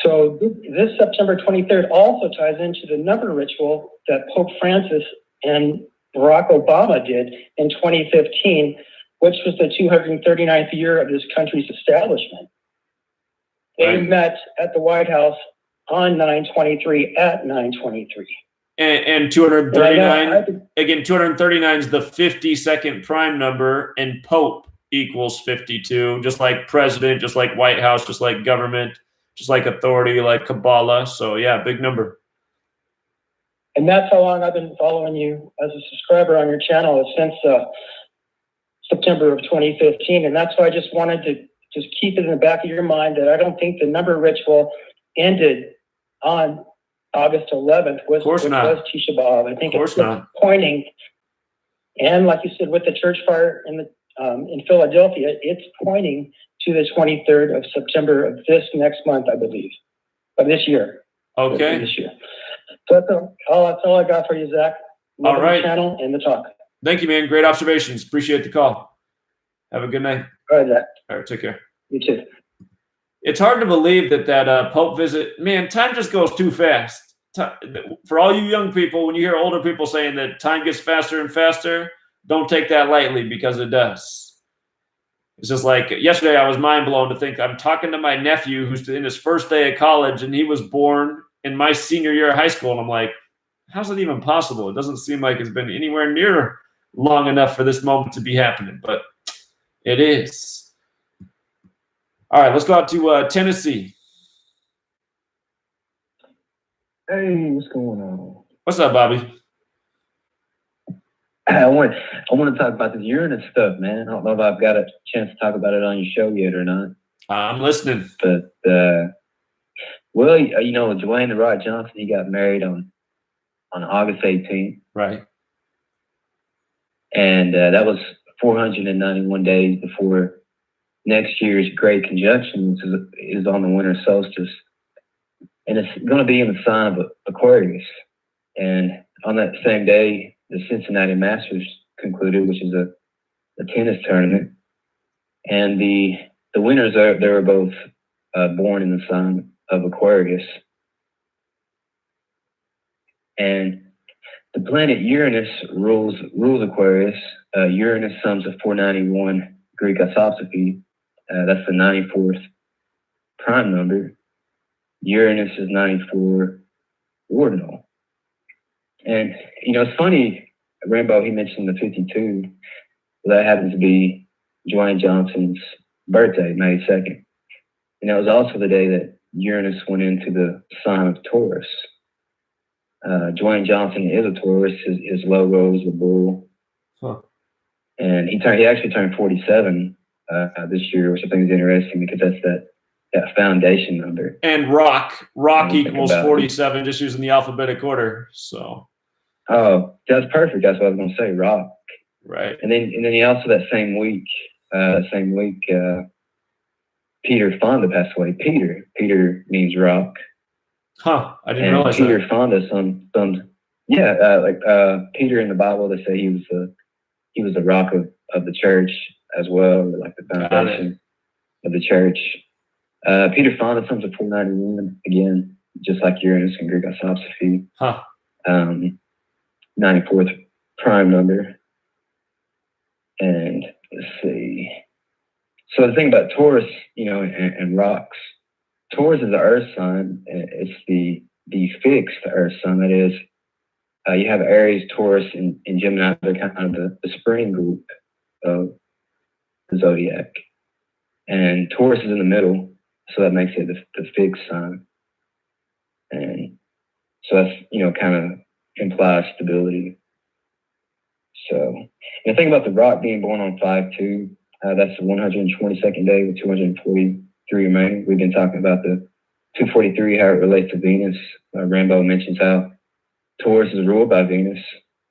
So this September 23rd also ties into the number ritual that Pope Francis and Barack Obama did in 2015, which was the 239th year of this country's establishment. They met at the White House on 9/23 at 9/23. And 239, again, 239 is the 52nd prime number, and Pope equals 52, just like president, just like White House, just like government, just like authority, like Kabbalah. So, yeah, big number. And that's how long I've been following you as a subscriber on your channel since September of 2015. And that's why I just wanted to just keep it in the back of your mind that I don't think the number ritual ended on August 11th, was Tisha B'Av. I think it's pointing, and like you said, with the church fire in Philadelphia, it's pointing to the 23rd of September of this next month, I believe, of this year. Okay. This year. So that's all I got for you, Zach. All right. The channel and the talk. Thank you, man. Great observations. Appreciate the call. Have a good night. All right, Zach. All right, take care. You too. It's hard to believe that Pope visit, man, time just goes too fast. For all you young people, when you hear older people saying that time gets faster and faster, don't take that lightly, because it does. It's just like yesterday, I was mind blown to think I'm talking to my nephew who's in his first day of college, and he was born in my senior year of high school. And I'm like, how's it even possible? It doesn't seem like it's been anywhere near long enough for this moment to be happening, but it is. All right, let's go out to Tennessee. Hey, what's going on? What's up, Bobby? I want to talk about this Uranus stuff, man. I don't know if I've got a chance to talk about it on your show yet or not. I'm listening. But well, you know, Dwayne The Rock Johnson, he got married on August 18th. Right. And that was 491 days before next year's Great Conjunction, which is on the winter solstice. And it's going to be in the sign of Aquarius. And on that same day, the Cincinnati Masters concluded, which is a tennis tournament. And the winners, they were both born in the sign of Aquarius. And the planet Uranus rules Aquarius. Uranus sums of 491 Greek isopsophy. That's the 94th prime number. Uranus is 94 ordinal. And, you know, it's funny, Rainbow, he mentioned the 52. That happens to be Dwayne Johnson's birthday, May 2nd. And that was also the day that Uranus went into the sign of Taurus. Dwayne Johnson is a Taurus. His logo is the bull. Huh. And he actually turned 47 this year, which I think is interesting because that's that foundation number. And rock equals 47, just using the alphabetic order. So. Oh, that's perfect. That's what I was going to say. Rock. Right. And then he also that same week, Peter Fonda passed away. Peter means rock. Huh. I didn't realize Peter that. Fonda, Peter in the Bible, they say he was the rock of the church as well, like the foundation of the church. Peter Fonda sums of 491, again, just like Uranus and Greek isopsophy. 94th prime number. And let's see. So the thing about Taurus, and rocks, Taurus is the Earth sign. It's the fixed Earth sign. That is, you have Aries, Taurus, and Gemini. They're kind of the spring group of the zodiac. And Taurus is in the middle, so that makes it the fixed sign. And so that's, kind of implies stability. So, and the thing about the rock being born on 5/2, that's the 122nd day with 243 remaining. We've been talking about the 243, how it relates to Venus. Rambo mentions how Taurus is ruled by Venus.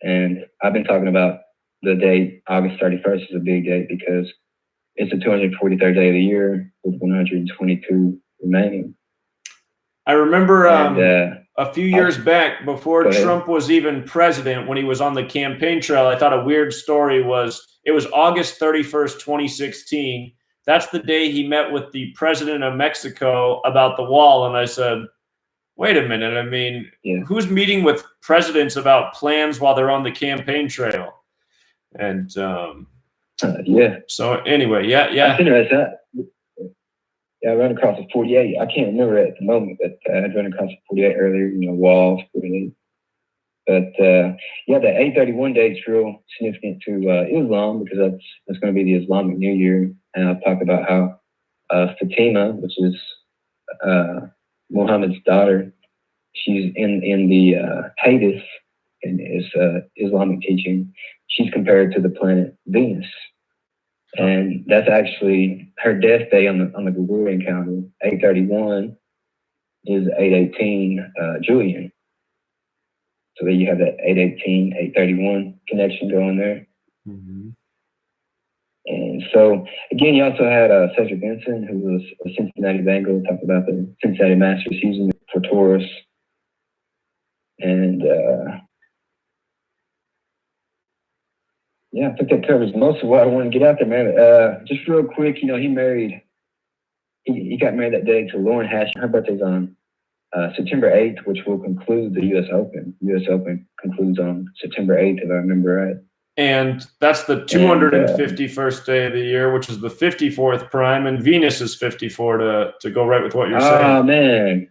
And I've been talking about the date, August 31st is a big date because it's the 243rd day of the year with 122 remaining. I remember a few years back, before Trump was even president, when he was on the campaign trail, I thought a weird story was, it was August 31st, 2016. That's the day he met with the president of Mexico about the wall. And I said, wait a minute. I mean, who's meeting with presidents about plans while they're on the campaign trail? And so anyway, I think that's that. Yeah, I ran across a 48. I can't remember it at the moment, but I'd run across a 48 earlier, walls, 48. But the 831 date is real significant to Islam because that's going to be the Islamic New Year. And I'll talk about how Fatima, which is Muhammad's daughter, she's in the Hadith, and is Islamic teaching. She's compared to the planet Venus. And that's actually her death day on the Gregorian calendar. 831 is 818 Julian. So there you have that 818, 831 connection going there. Mm-hmm. And so again, you also had Cedric Benson, who was a Cincinnati Bengal, talked about the Cincinnati Masters season for Taurus. And I think that covers most of what I want to get out there, man. Just real quick, he got married that day to Lauren Hash. Her birthday's on September 8th, which will conclude the U.S. Open. U.S. Open concludes on September 8th, if I remember right. And that's the 251st day of the year, which is the 54th prime, and Venus is 54 to go right with what you're saying. Oh, man.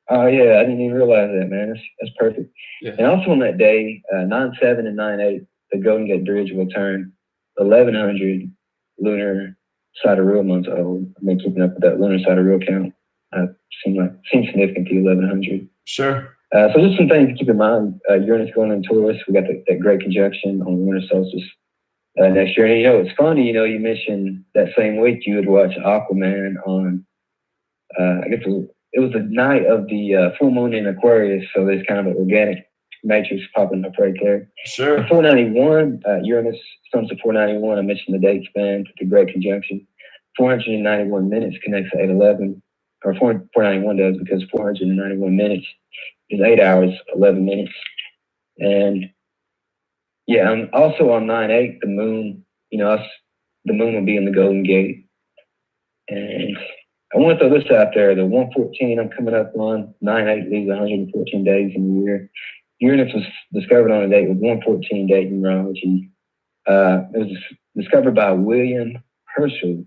Oh, yeah, I didn't even realize that, man. That's perfect. Yeah. And also on that day, 9/7 and 9/8, the Golden Gate Bridge will turn 1100 lunar sidereal months old. I've been keeping up with that lunar sidereal count. Seems significant to 1100. Sure. So just some things to keep in mind. Uranus going in Taurus. We got that great conjunction on winter solstice next year. And it's funny. You mentioned that same week you would watch Aquaman on. I guess it was the night of the full moon in Aquarius. So there's kind of an organic matrix popping up right there. Sure. 491, Uranus comes to 491. I mentioned the date span, the great conjunction. 491 minutes connects to 811, or 491 does, because 491 minutes is 8 hours, 11 minutes. And I'm also on 9/8, the moon, the moon will be in the Golden Gate. And I want to throw this out there, the 114 I'm coming up on, 9/8 leaves 114 days in the year. Uranus was discovered on a date with 114 date numerology. It was discovered by William Herschel.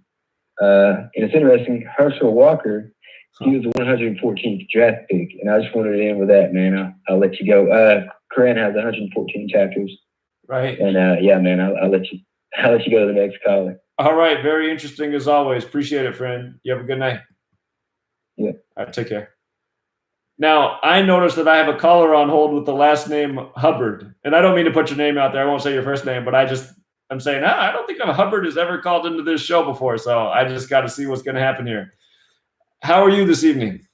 And it's interesting, Herschel Walker, he was the 114th draft pick. And I just wanted to end with that, man. I'll let you go. Quran has 114 chapters. Right. And man, I'll let you go to the next caller. All right. Very interesting as always. Appreciate it, friend. You have a good night. Yeah. All right. Take care. Now, I noticed that I have a caller on hold with the last name Hubbard. And I don't mean to put your name out there. I won't say your first name, but I'm saying, I don't think Hubbard has ever called into this show before. So I just got to see what's going to happen here. How are you this evening?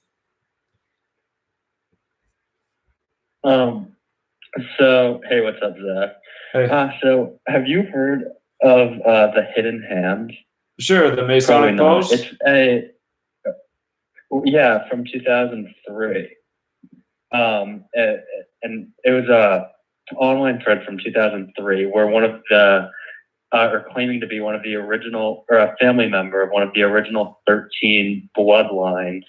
So, hey, what's up, Zach? Hey. So have you heard of the Hidden Hand? Sure, the Masonic Pose? It's from 2003. And it was a online thread from 2003 where one of the or claiming to be one of the original, or a family member of one of the original 13 bloodlines,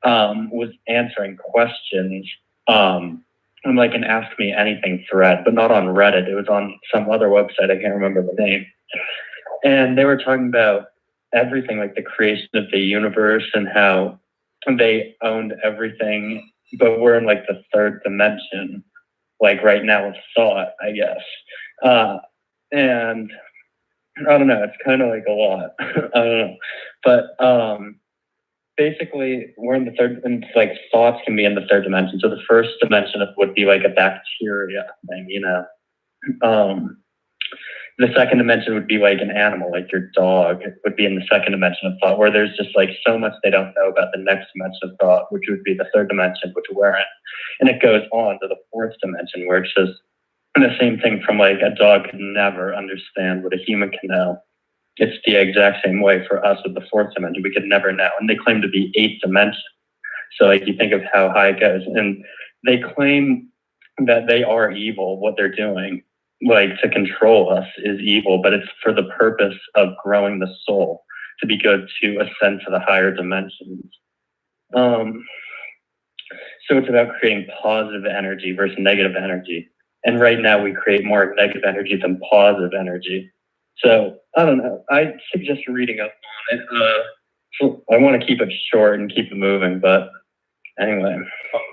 was answering questions on like an Ask Me Anything thread, but not on Reddit. It was on some other website. I can't remember the name. And they were talking about everything, like the creation of the universe and how they owned everything, but we're in like the third dimension, like right now with thought, I guess. And I don't know, it's kind of like a lot. I don't know. But basically we're in the third, and like thoughts can be in the third dimension. So the first dimension would be like a bacteria thing, you know. The second dimension would be like an animal, like your dog. It would be in the second dimension of thought, where there's just like so much they don't know about the next dimension of thought, which would be the third dimension, which we're in. And it goes on to the fourth dimension, where it's just the same thing from like a dog can never understand what a human can know. It's the exact same way for us with the fourth dimension. We could never know. And they claim to be 8th dimension. So like you think of how high it goes. And they claim that they are evil, what they're doing. Like to control us is evil, but it's for the purpose of growing the soul to be good, to ascend to the higher dimensions. So it's about creating positive energy versus negative energy. And right now we create more negative energy than positive energy. So I don't know. I suggest reading up on it. I want to keep it short and keep it moving, but anyway.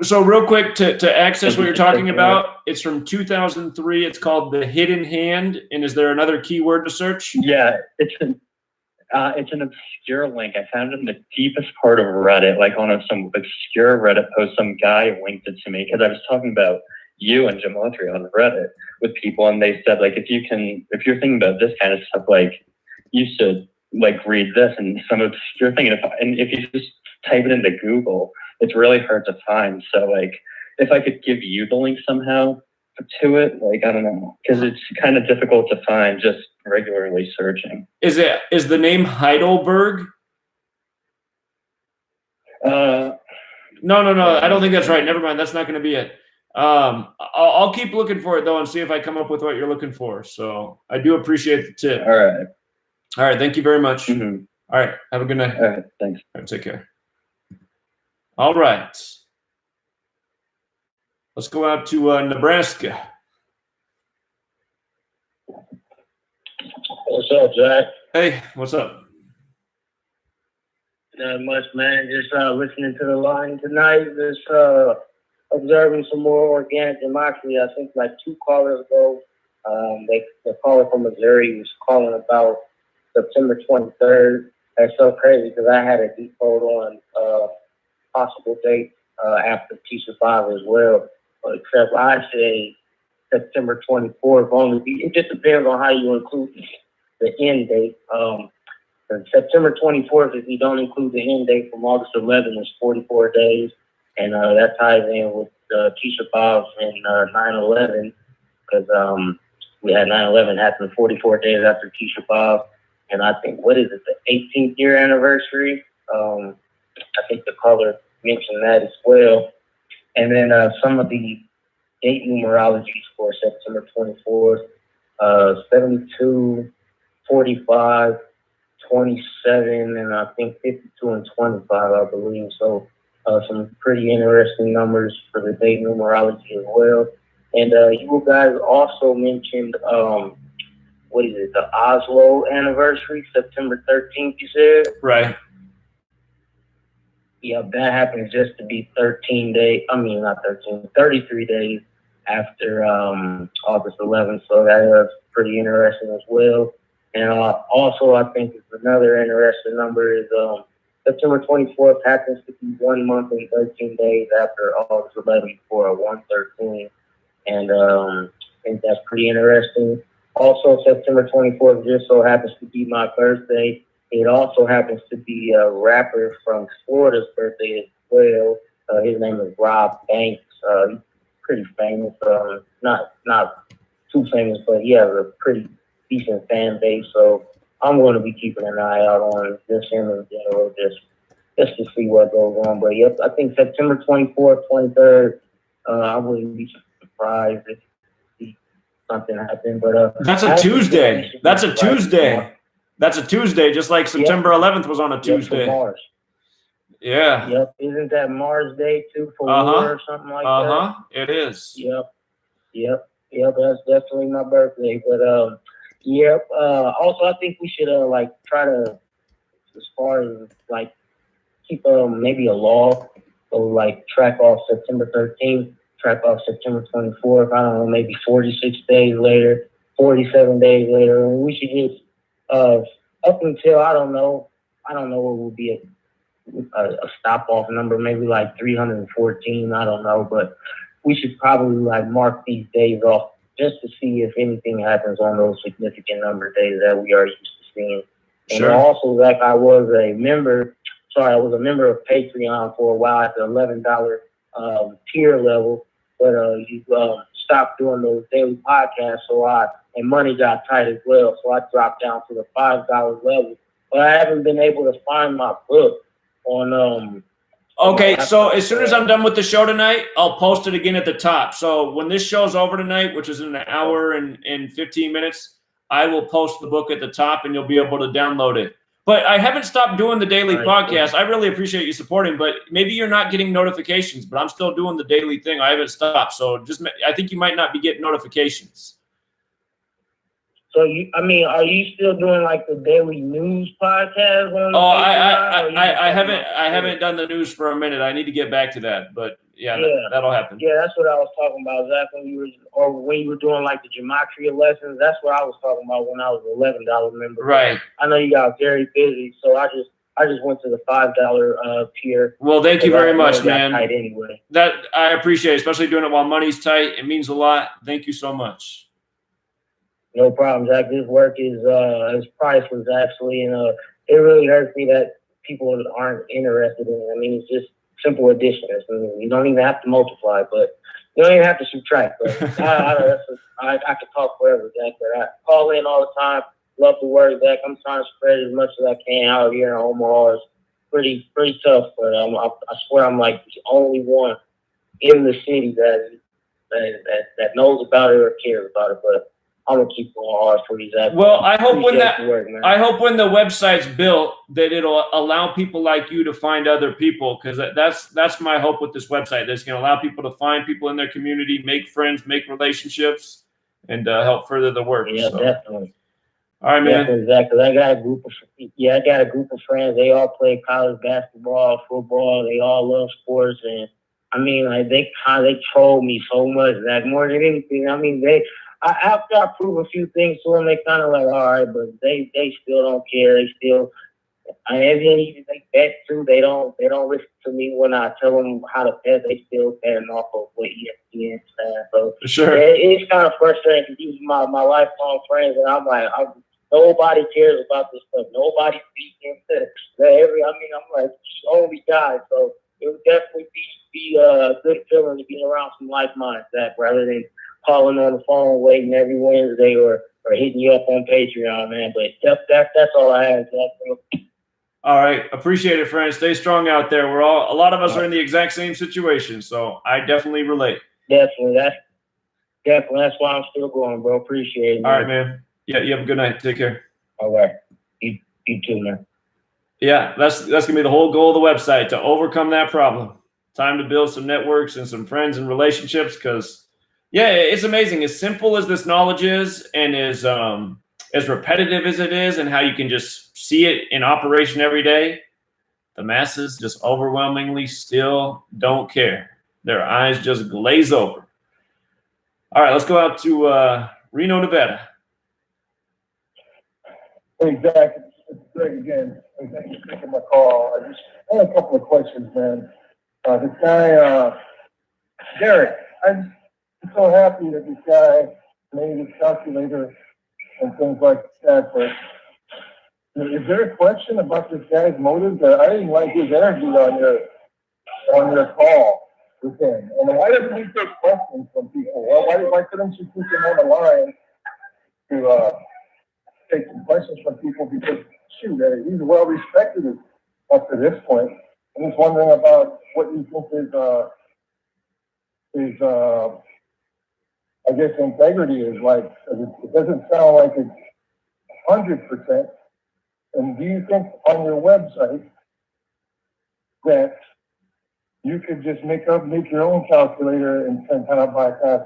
So real quick, to access what you're talking about, it's from 2003. It's called The Hidden Hand. And is there another keyword to search? Yeah, it's an obscure link. I found it in the deepest part of Reddit, like on some obscure Reddit post. Some guy linked it to me because I was talking about you and Gematria on Reddit with people, and they said like if you're thinking about this kind of stuff, like you should like read this and some obscure thing. And if you just type it into Google, it's really hard to find. So like if I could give you the link somehow to it, like I don't know, because it's kind of difficult to find just regularly searching. Is the name Heidelberg? No, I don't think that's right. Never mind. That's not going to be it. I'll keep looking for it though and see if I come up with what you're looking for. So I do appreciate the tip. All right. Thank you very much. Mm-hmm. All right. Have a good night. All right. Thanks. All right, take care. All right. Let's go out to Nebraska. What's up, Jack? Hey, what's up? Not much, man. Just listening to the line tonight. Just observing some more organic democracy. I think like 2 callers ago, the caller from Missouri was calling about September 23rd. That's so crazy because I had a deep hold on possible date after Tisha 5 as well. Except I say September 24th only. It just depends on how you include the end date. September 24th, if you don't include the end date from August 11th, is 44 days. And that ties in with Tisha 5 and 9/11 because we had 9/11 happen 44 days after Tisha 5. And I think, what is it, the 18th year anniversary? I think the caller mentioned that as well. And then some of the date numerologies for September 24th, 72, 45, 27, and I think 52 and 25, I believe. So some pretty interesting numbers for the date numerology as well. And you guys also mentioned, what is it, the Oslo anniversary, September 13th, you said? Right. Yeah, that happens just to be 33 days after August 11th. So that is pretty interesting as well. And also, I think another interesting number is September 24th happens to be 1 month and 13 days after August 11th for a 113. And I think that's pretty interesting. Also, September 24th just so happens to be my birthday. It also happens to be a rapper from Florida's birthday as well. His name is Rob Banks. He's pretty famous. Not too famous, but he has a pretty decent fan base. So I'm going to be keeping an eye out on this him in general, just to see what goes on. But yep, I think September 24th, 23rd, I wouldn't be surprised if something happened. But that's a Tuesday. That's a Tuesday. That's a Tuesday, just like September 11th was on a Tuesday. Yep, Mars. Yeah. Yep. Isn't that Mars Day too for war or something like that? It is. Yep. That's definitely my birthday. But also I think we should like try to, as far as like keep maybe a law, so like track off September 13th, track off September 24th. I don't know, maybe 46 days later, 47 days later. And we should just up until I don't know what will be a stop off number, maybe like 314. I don't know, but we should probably like mark these days off just to see if anything happens on those significant number of days that we are used to seeing. Sure. And also, like I was a member of Patreon for a while at the $11 tier level, but you stopped doing those daily podcasts, and money got tight as well, so I dropped down to the $5 level. But I haven't been able to find my book on Okay, so as soon as I'm done with the show tonight, I'll post it again at the top. So when this show's over tonight, which is in an hour and 15 minutes, I will post the book at the top and you'll be able to download it. But I haven't stopped doing the daily podcast. I really appreciate you supporting, but maybe you're not getting notifications, but I'm still doing the daily thing. I haven't stopped. So I think you might not be getting notifications. So are you still doing like the daily news podcast? I haven't done the news for a minute. I need to get back to that, but that'll happen. Yeah, that's what I was talking about, Zach. When you were doing like the Gematria lessons, that's what I was talking about when I was an $11 member. Right. I know you got very busy, so I just went to the $5 tier. Well, thank you very much, man. Tight anyway. That I appreciate, especially doing it while money's tight. It means a lot. Thank you so much. No problem, Zach. This work is priceless, actually, and it really hurts me that people aren't interested in it. I mean, it's just simple addition. I mean, you don't even have to multiply, but you don't even have to subtract. But I could talk forever, Zach. But I call in all the time. Love the work, Zach. I'm trying to spread as much as I can out here in Omaha. It's pretty tough, but I swear I'm like the only one in the city that knows about it or cares about it. But I'm gonna keep going hard for you, Zach. Well, I hope when the website's built that it'll allow people like you to find other people, because that's my hope with this website. That's gonna allow people to find people in their community, make friends, make relationships, and help further the work. Yeah, so. Definitely. All right, man. Exactly. I got a group of friends. They all play college basketball, football. They all love sports, and I mean, like they troll me so much, Zach, more than anything. I mean, after I prove a few things to them, they kind of like, all right, but they still don't care. They still, even they bet too. They don't listen to me when I tell them how to bet. They still betting off of what ESPN says. So sure, it's kind of frustrating because these are my lifelong friends, and I'm like, nobody cares about this stuff. Nobody's speaking to I'm like the only guy. So it would definitely be a good feeling to be around some like minds, Zach, rather than calling on the phone, waiting every Wednesday, or hitting you up on Patreon, man. But that's all I have. All right, appreciate it, friends. Stay strong out there. A lot of us are in the exact same situation, so I definitely relate. Definitely, that's why I'm still going, bro. Appreciate it. All right, man. Yeah, you have a good night. Take care. All right, you too, man. Yeah, that's gonna be the whole goal of the website, to overcome that problem. Time to build some networks and some friends and relationships, because. Yeah, it's amazing. As simple as this knowledge is, and as repetitive as it is, and how you can just see it in operation every day, the masses just overwhelmingly still don't care. Their eyes just glaze over. All right, let's go out to Reno, Nevada. Hey, Zach, it's Greg again. Hey, thank you for taking my call. I had a couple of questions, man. This guy, Derek, I'm so happy that this guy made his calculator and things like that, but is there a question about this guy's motives? I didn't like his energy on your call with him. And why doesn't he take questions from people? Why couldn't you keep him on the line to take some questions from people? Because, shoot, he's well respected up to this point. I'm just wondering about what you think his I guess integrity is like, it doesn't sound like it's 100%. And do you think on your website that you could just make your own calculator and kind of bypass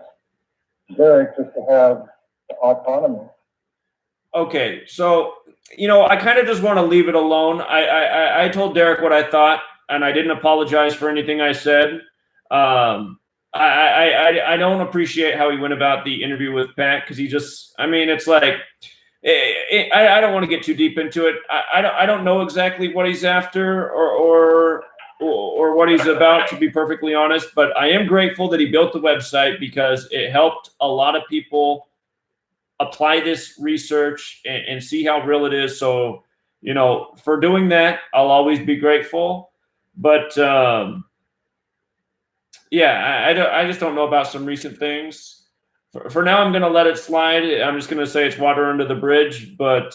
Derek just to have autonomy? Okay, so I kind of just want to leave it alone. I told Derek what I thought, and I didn't apologize for anything I said. I don't appreciate how he went about the interview with Pat, because it's like I don't want to get too deep into it. I don't know exactly what he's after or what he's about, to be perfectly honest. But I am grateful that he built the website, because it helped a lot of people apply this research and see how real it is. So, for doing that, I'll always be grateful. But I just don't know about some recent things. For now, I'm going to let it slide. I'm just going to say it's water under the bridge, but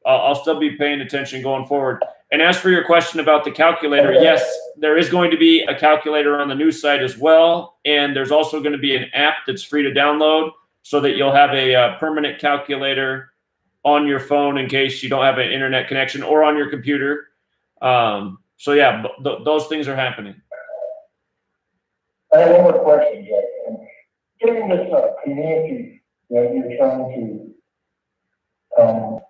I'll still be paying attention going forward. And as for your question about the calculator, yes, there is going to be a calculator on the new site as well. And there's also going to be an app that's free to download, so that you'll have a permanent calculator on your phone in case you don't have an internet connection, or on your computer. So yeah, those things are happening. I have one more question, Jack. During this community that you're trying to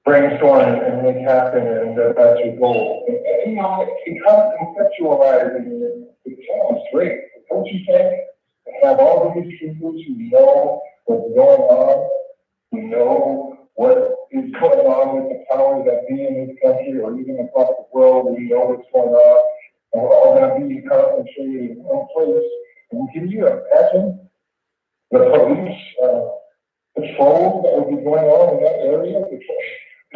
brainstorm and make happen, and that's your goal. And you kind of conceptualize it. It sounds great. Don't you think? Have all of these people who know what's going on, who know what is going on with the powers that be in this country or even across the world, we know what's going on, and we're all going to be concentrated in one place. And can you imagine the police patrol that would be going on in that area to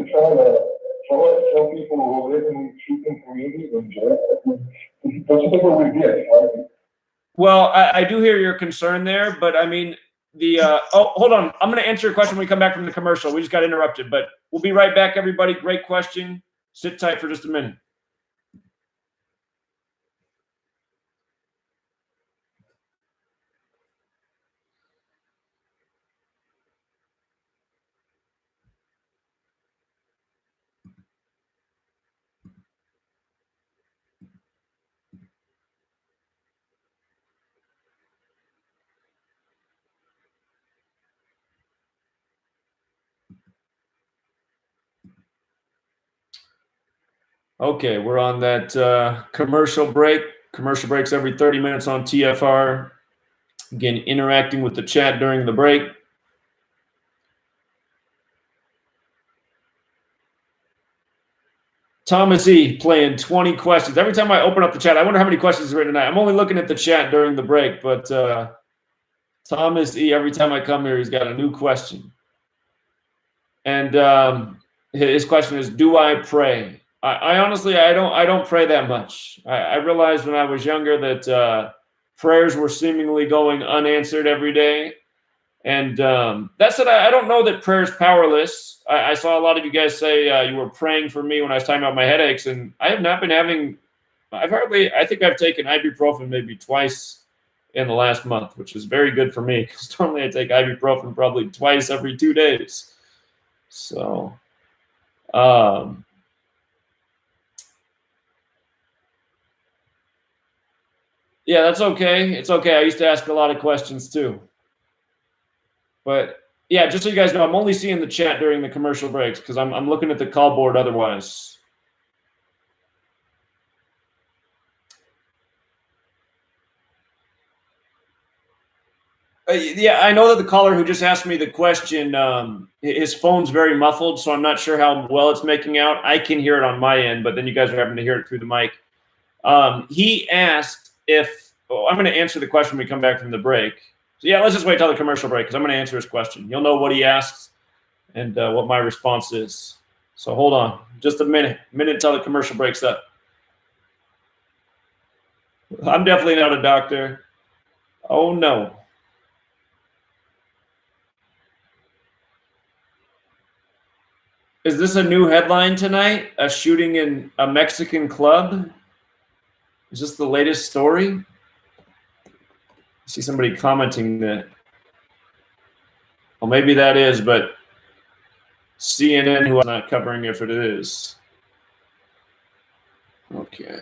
try to throw people who live in these communities in jail? Don't you think it would be a target? Well, I do hear your concern there, but I mean, hold on. I'm going to answer your question when we come back from the commercial. We just got interrupted, but we'll be right back, everybody. Great question. Sit tight for just a minute. Okay, we're on that commercial break. Commercial breaks every 30 minutes on TFR. Again, interacting with the chat during the break. Thomas E. playing 20 questions. Every time I open up the chat, I wonder how many questions are written tonight. I'm only looking at the chat during the break, but Thomas E., every time I come here, he's got a new question. And his question is, do I pray? I honestly, I don't pray that much. I realized when I was younger that prayers were seemingly going unanswered every day. And that said, I don't know that prayer is powerless. I saw a lot of you guys say you were praying for me when I was talking about my headaches, and I have not been having, I think I've taken ibuprofen maybe twice in the last month, which is very good for me, because normally I take ibuprofen probably twice every 2 days. So, yeah, that's okay. It's okay. I used to ask a lot of questions too. But yeah, just so you guys know, I'm only seeing the chat during the commercial breaks, because I'm looking at the call board otherwise. Yeah, I know that the caller who just asked me the question, his phone's very muffled, so I'm not sure how well it's making out. I can hear it on my end, but then you guys are having to hear it through the mic. He asked if, I'm going to answer the question when we come back from the break. So yeah, let's just wait till the commercial break, because I'm going to answer his question. You'll know what he asks and what my response is. So hold on just a minute until the commercial breaks up. I'm definitely not a doctor. Oh, no. Is this a new headline tonight? A shooting in a Mexican club? Is this the latest story? see somebody commenting that, well, maybe that is, but CNN who are not covering if it is. Okay.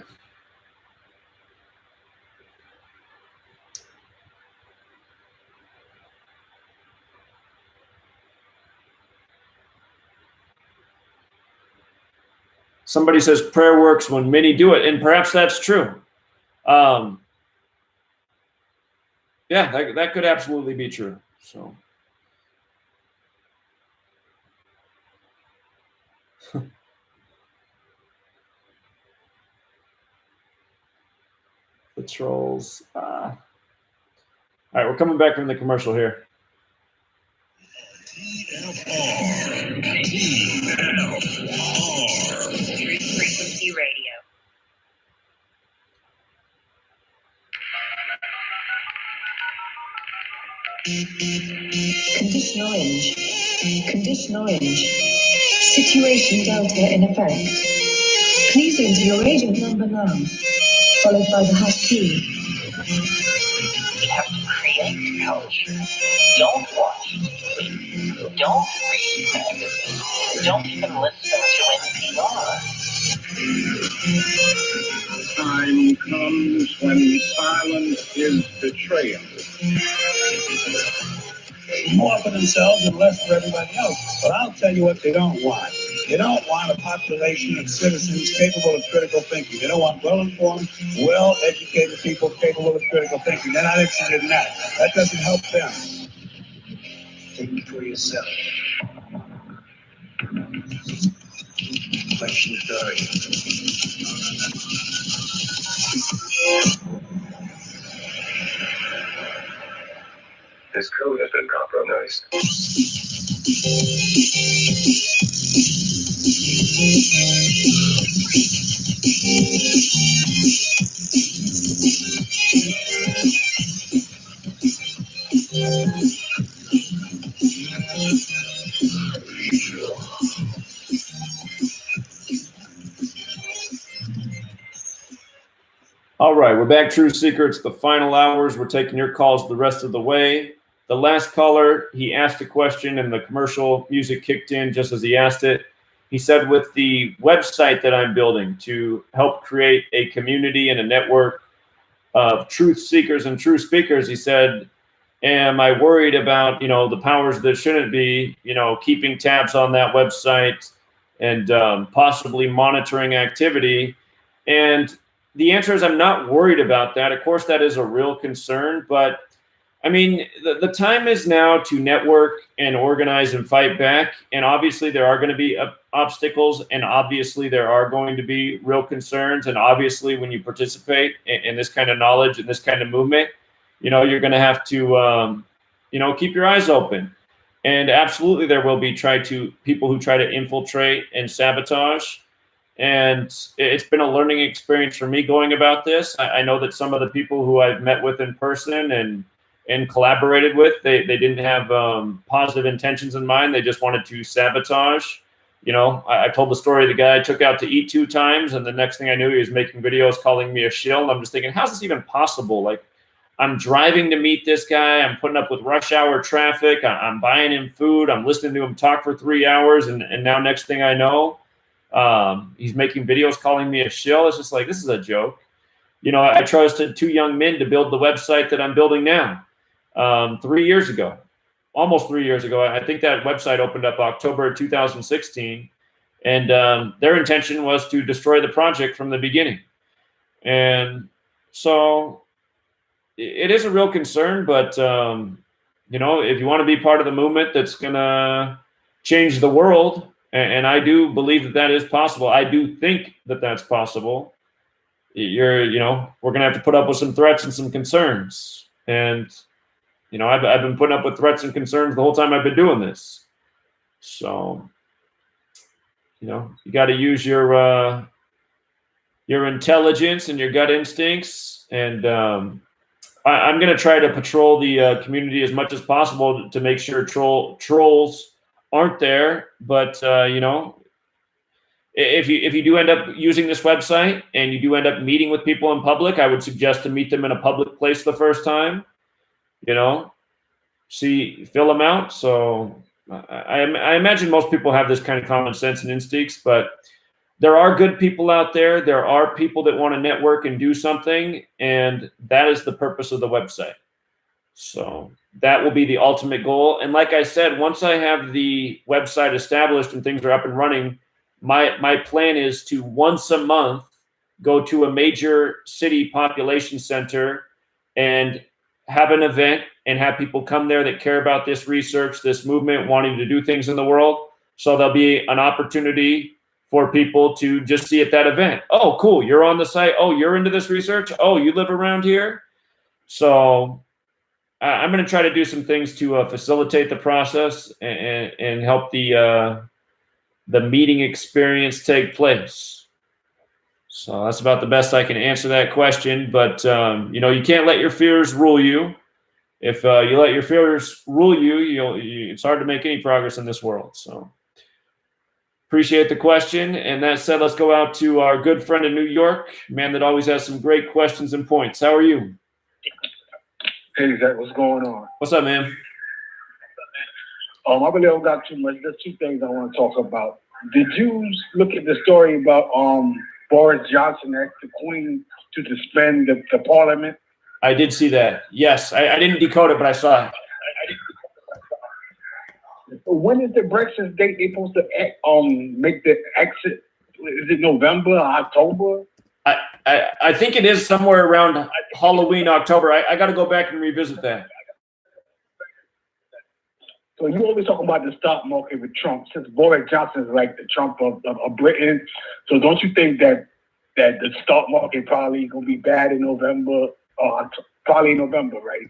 Somebody says prayer works when many do it, and perhaps that's true. Yeah, that could absolutely be true. So. The trolls. All right, we're coming back from the commercial here. TFR. Frequency Radio. Condition orange. Condition orange. Situation delta in effect. Please enter your agent number now, followed by the hash key. We have to create culture. Don't watch TV. Don't read magazines. Don't even listen to NPR. Time comes when silence is betrayal. More for themselves and less for everybody else. But I'll tell you what they don't want. They don't want a population of citizens capable of critical thinking. They don't want well-informed, well-educated people capable of critical thinking. They're not interested in that. That doesn't help them. Think for yourself. Question 30. This code has been compromised. All right, we're back. True Seeker. It's the final hours. We're taking your calls the rest of the way. The last caller, he asked a question and the commercial music kicked in just as he asked it. He said, with the website that I'm building to help create a community and a network of truth seekers and true speakers, he said, am I worried about, the powers that shouldn't be, keeping tabs on that website and possibly monitoring activity? And the answer is I'm not worried about that. Of course, that is a real concern, but I mean, the time is now to network and organize and fight back. And obviously there are going to be obstacles, and obviously there are going to be real concerns. And obviously when you participate in this kind of knowledge and this kind of movement, you're going to have to, keep your eyes open. And absolutely there will be people who try to infiltrate and sabotage. And it's been a learning experience for me going about this. I know that some of the people who I've met with in person and collaborated with, they didn't have positive intentions in mind. They just wanted to sabotage. I told the story of the guy I took out to eat 2 times, and the next thing I knew, he was making videos calling me a shill. And I'm just thinking, how's this even possible? Like, I'm driving to meet this guy. I'm putting up with rush hour traffic. I'm buying him food. I'm listening to him talk for 3 hours. And now next thing I know, he's making videos calling me a shill. It's just like, this is a joke. I trusted 2 young men to build the website that I'm building now. 3 years ago, almost 3 years ago. I think that website opened up October 2016, and their intention was to destroy the project from the beginning. And so it is a real concern, but if you want to be part of the movement that's going to change the world, and I do believe that is possible. I do think that that's possible. We're going to have to put up with some threats and some concerns. And I've been putting up with threats and concerns the whole time I've been doing this. So, you got to use your intelligence and your gut instincts. And I'm going to try to patrol the community as much as possible to make sure trolls aren't there. But, if you do end up using this website and you do end up meeting with people in public, I would suggest to meet them in a public place the first time. you know, fill them out. So I imagine most people have this kind of common sense and instincts, but there are good people out there. There are people that want to network and do something, and that is the purpose of the website. So that will be the ultimate goal. And like I said, once I have the website established and things are up and running, my plan is to once a month go to a major city population center and have an event and have people come there that care about this research, this movement, wanting to do things in the world. So there'll be an opportunity for people to just see at that event. Oh, cool. You're on the site. Oh, you're into this research. Oh, you live around here. So I'm going to try to do some things to facilitate the process and help the meeting experience take place. So that's about the best I can answer that question. But, you can't let your fears rule you. If you let your fears rule you, it's hard to make any progress in this world. So appreciate the question. And that said, let's go out to our good friend in New York, man that always has some great questions and points. How are you? Hey, Zach, what's going on? What's up, man? I really don't got too much. There's two things I want to talk about. Did you look at the story about Boris Johnson asked the Queen to suspend the Parliament? I did see that. Yes, I didn't decode it, but I saw it. When is the Brexit date they're supposed to make the exit? Is it November or October? I think it is somewhere around Halloween, October. I got to go back and revisit that. So you always talk about the stock market with Trump, since Boris Johnson is like the Trump of Britain. So don't you think that the stock market probably gonna be bad in November? Probably in November, right?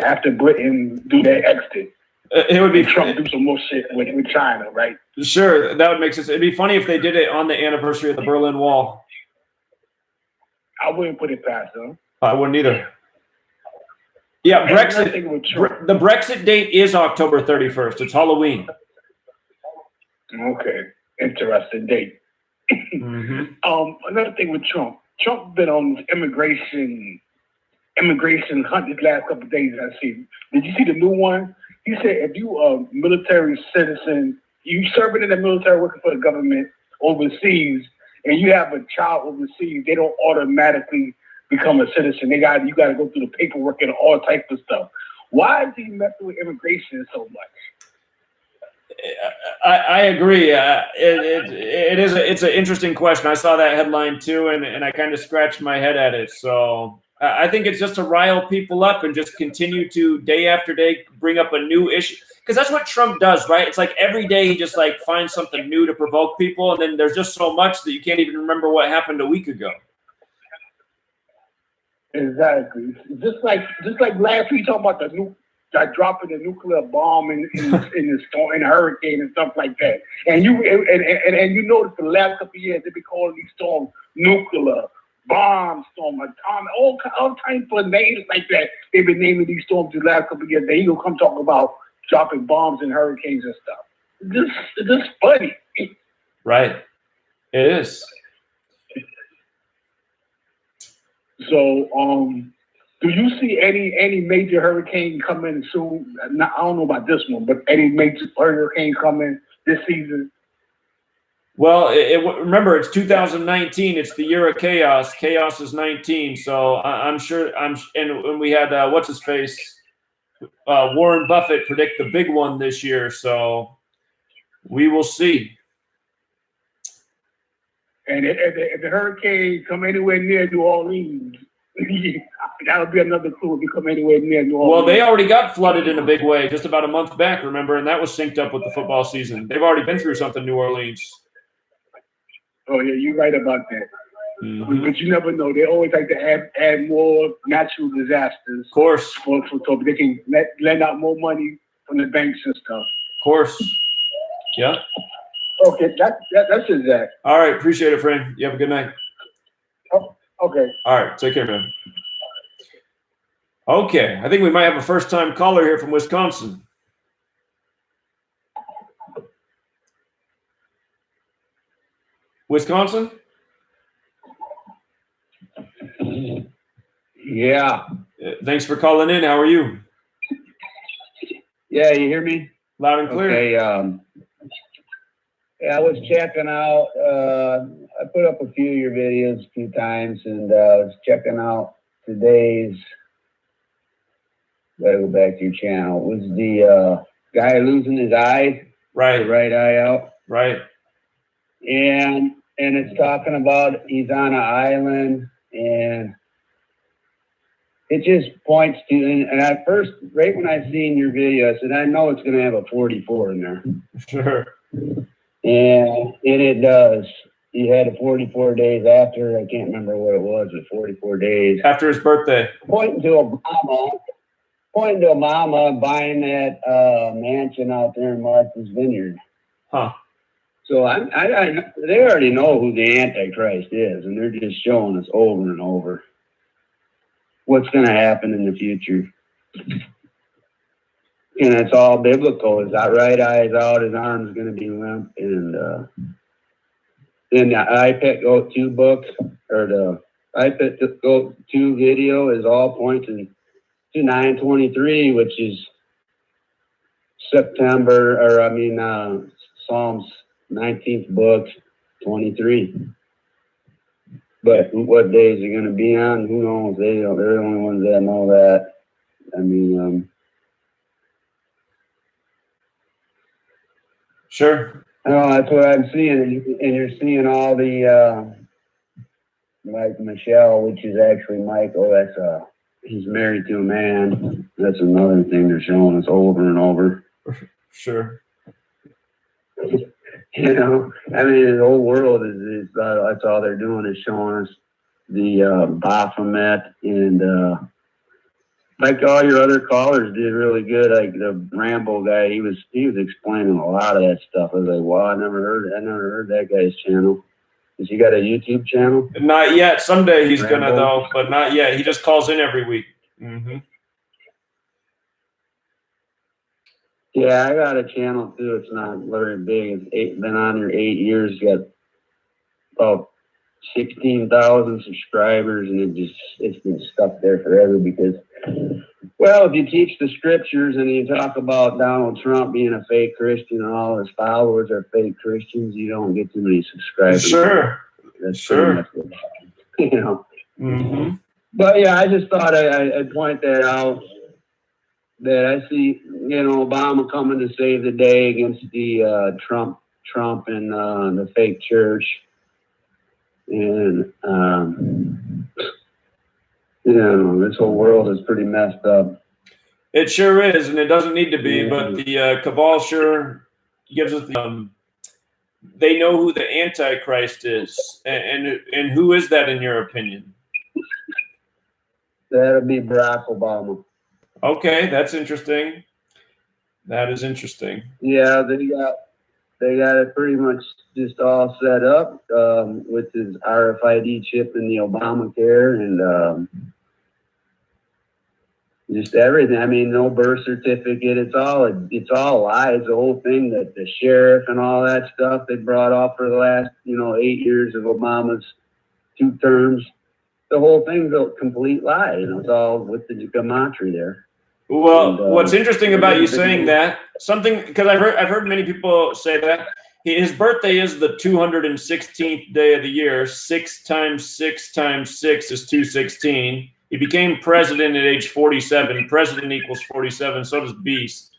After Britain do their exit. It would be Trump do some more shit with China, right? Sure, that would make sense. It'd be funny if they did it on the anniversary of the Berlin Wall. I wouldn't put it past them. I wouldn't either. Yeah, Brexit. The Brexit date is October 31st. It's Halloween. Okay, interesting date. Mm-hmm. Another thing with Trump. Trump been on this immigration hunt these last couple of days. I see. Did you see the new one? He said if you a military citizen, you serving in the military, working for the government overseas, and you have a child overseas, they don't automatically become a citizen. You got to go through the paperwork and all types of stuff. Why is he messing with immigration so much? I agree. It's an interesting question. I saw that headline too, and I kind of scratched my head at it. So I think it's just to rile people up and just continue to day after day bring up a new issue, because that's what Trump does, right? It's like every day he just like finds something new to provoke people, and then there's just so much that you can't even remember what happened a week ago. Exactly. Just like last week, talking about dropping the nuclear bomb in the storm, in a hurricane and stuff like that. And you notice for the last couple of years they've been calling these storms nuclear bomb storm, all kinds of names like that. They've been naming these storms the last couple of years. They will come talk about dropping bombs and hurricanes and stuff. It's just funny. Right. It is. So, do you see any major hurricane coming soon? I don't know about this one, but any major hurricane coming this season? Well, remember, it's 2019. It's the year of chaos. Chaos is 19. So I'm sure. And we had what's his face, Warren Buffett predict the big one this year. So we will see. And if the hurricane come anywhere near New Orleans, that would be another clue if you come anywhere near New Orleans. Well, they already got flooded in a big way just about a month back, remember? And that was synced up with the football season. They've already been through something, New Orleans. Oh, yeah, you're right about that. Mm-hmm. But you never know. They always like to add more natural disasters. Of course. So they can lend out more money from the banks and stuff. Of course. Yeah. Okay, that's it, Zach. All right, appreciate it, friend. You have a good night. Oh, okay. All right, take care, man. Okay, I think we might have a first-time caller here from Wisconsin. Wisconsin? Yeah. Thanks for calling in. How are you? Yeah, you hear me? Loud and clear. Okay. Yeah, I was checking out. I put up a few of your videos a few times, and I was checking out today's. Gotta go back to your channel. It was the guy losing his eye, right? The right eye out, right? And it's talking about he's on an island, and it just points to. And at first, right when I seen your video, I said, I know it's going to have a 44 in there. Sure. And it does. He had it 44 days after. I can't remember what it was, but 44 days after his birthday. Pointing to Obama buying that mansion out there in Martha's Vineyard. Huh. So they already know who the Antichrist is, and they're just showing us over and over what's going to happen in the future. And it's all biblical. His right eye is out, his arm's going to be limp, and then the iPad Go 2 book, or the iPad Go 2 video is all pointing to 923, which is Psalms 19th book, 23. But what days are going to be on, who knows? They're the only ones that know that. I mean, sure. No, that's what I'm seeing, and you're seeing all the like Michelle, which is actually Michael. That's he's married to a man. That's another thing they're showing us over and over. Sure. You know, I mean, the whole world is that's all they're doing is showing us the Baphomet, and like all your other callers did really good. Like the Rambo guy, he was explaining a lot of that stuff. I was like, wow, I never heard that guy's channel. Has he got a YouTube channel? Not yet. Someday he's Rambo? gonna though, but not yet. He just calls in every week. Mm-hmm. Yeah, I got a channel too. It's not very big. It's been on here 8 years. Got about 16,000 subscribers, and it's been stuck there forever because, well, if you teach the scriptures and you talk about Donald Trump being a fake Christian and all his followers are fake Christians, you don't get too many subscribers. Sure. That's sure. You know. Mm-hmm. But yeah, I just thought I'd point that out. That I see, you know, Obama coming to save the day against the Trump and the fake church, and you know, this whole world is pretty messed up. It sure is, and it doesn't need to be. But the cabal sure gives us the. They know who the Antichrist is, and who is that in your opinion? That'll be Barack Obama. Okay, that's interesting. That is interesting. Yeah, they got it pretty much just all set up with his RFID chip in the Obamacare and just everything. I mean, no birth certificate. It's all lies. The whole thing that the sheriff and all that stuff they brought off for the last 8 years of Obama's 2 terms. The whole thing's a complete lie. It's all with the Gematria there. Well, what's interesting about you saying that, because I've heard many people say that his birthday is the 216th day of the year. 6 times 6 times 6 is 216. He became president at age 47. President equals 47. So does beast.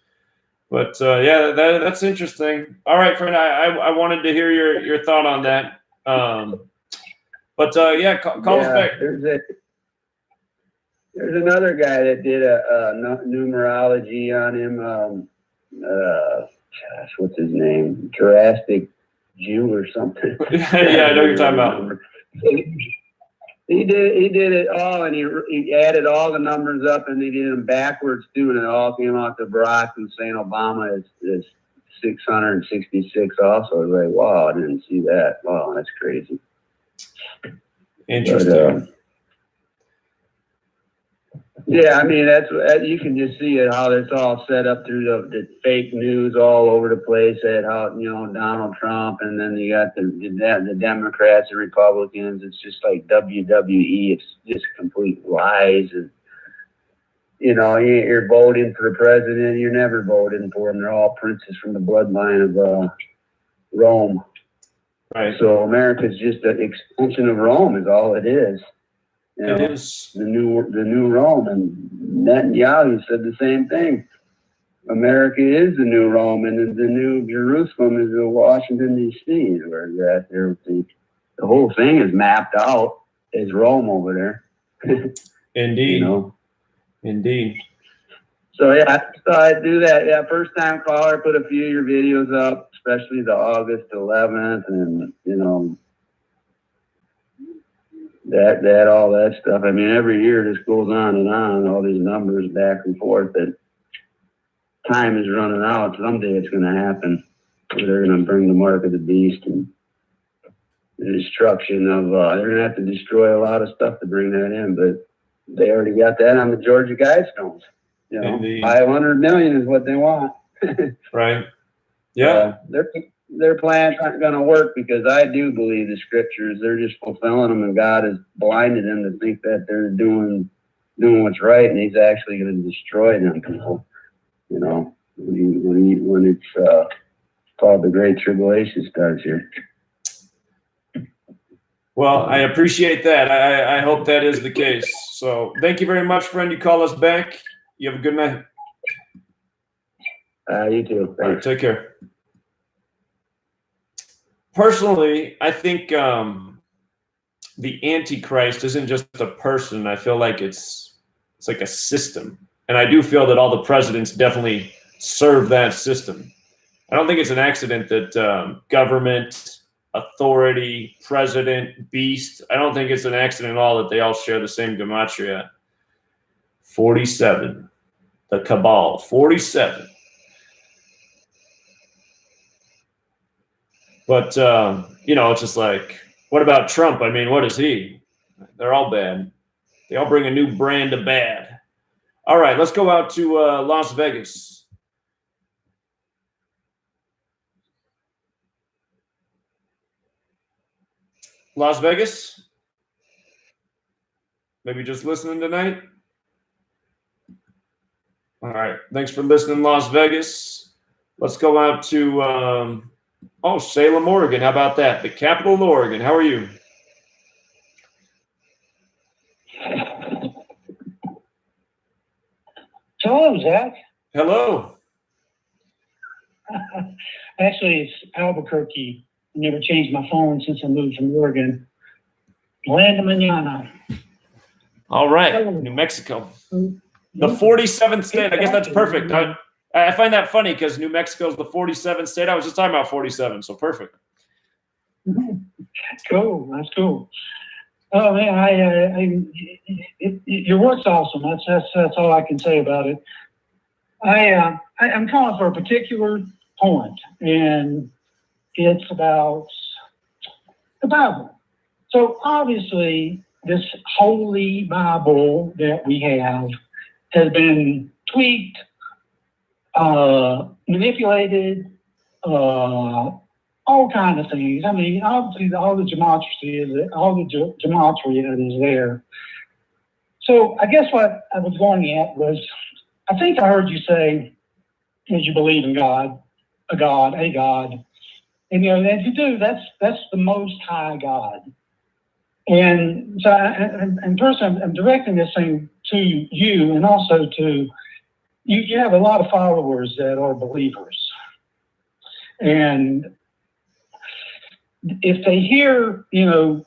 But yeah, that's interesting. All right, friend, I wanted to hear your thought on that. But yeah, call us back. There's another guy that did a numerology on him. Gosh, what's his name? Jurassic Jew or something. Yeah, I know what you're talking about. He did it all, and he added all the numbers up, and he did them backwards too, and it all came out to Barack and saying Obama is 666 also. I was like, wow, I didn't see that. Wow, that's crazy. Interesting. But, yeah, I mean, you can just see it, how it's all set up through the fake news all over the place at how, Donald Trump, and then you got the Democrats and Republicans. It's just like WWE. It's just complete lies. And you know, you're voting for the president. You're never voting for them. They're all princes from the bloodline of Rome. Right. So America's just an extension of Rome, is all it is. You know, it is the new Rome, and Netanyahu said the same thing. America is the new Rome, and the new Jerusalem is Washington D.C. where they're at there. The whole thing is mapped out as Rome over there. Indeed. You know? Indeed. So yeah, so I do that. Yeah, first time caller, put a few of your videos up, especially the August 11th, and you know that all that stuff. I mean, every year this goes on and on, all these numbers back and forth. That time is running out. Someday it's going to happen. They're going to bring the mark of the beast and the destruction of. They're going to have to destroy a lot of stuff to bring that in, but they already got that on the Georgia Guidestones. You know, Indeed. 500 million is what they want. Right. Yeah. Their plans aren't going to work because I do believe the scriptures. They're just fulfilling them, and God has blinded them to think that they're doing what's right, and He's actually going to destroy them people. You know, when it's called the Great Tribulation starts here. Well, I appreciate that. I hope that is the case. So thank you very much, friend. You call us back. You have a good night. You too. All right, take care. Personally, I think the Antichrist isn't just a person. I feel like it's like a system. And I do feel that all the presidents definitely serve that system. I don't think it's an accident that government, authority, president, beast, I don't think it's an accident at all that they all share the same Gematria. 47. The Cabal, 47. But, you know, it's just like, what about Trump? I mean, what is he? They're all bad. They all bring a new brand of bad. All right, let's go out to Las Vegas. Las Vegas? Maybe just listening tonight? All right, thanks for listening, Las Vegas. Let's go out to, Salem, Oregon. How about that? The capital of Oregon. How are you? Hello, Zach. Hello. Actually, it's Albuquerque. I never changed my phone since I moved from Oregon. Land of Manana. All right, New Mexico. The 47th state. I guess that's perfect. I find that funny because New Mexico is the 47th state. I was just talking about 47, so perfect. Cool. That's cool. Oh man, your work's awesome. That's all I can say about it. I'm calling for a particular point, and it's about the Bible. So obviously, this holy Bible that we have has been tweaked, manipulated, all kinds of things. I mean, obviously, all the gematria is there. So I guess what I was going at was, I think I heard you say that you believe in God, a God, and you know, if you do, that's the Most High God. And so, and first, I'm directing this thing to you, and also to you. You have a lot of followers that are believers, and if they hear, you know,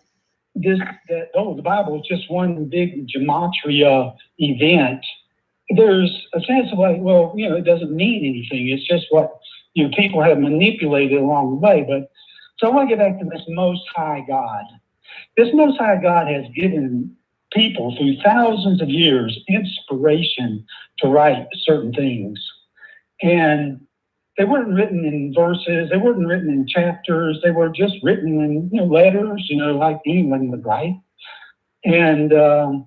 the Bible is just one big gematria event, there's a sense of like, well, you know, it doesn't mean anything. It's just what, you know, people have manipulated along the way. But so I want to get back to this Most High God. This Most High God has given people through thousands of years inspiration to write certain things. And they weren't written in verses, they weren't written in chapters, they were just written in, you know, letters, you know, like anyone would write. And of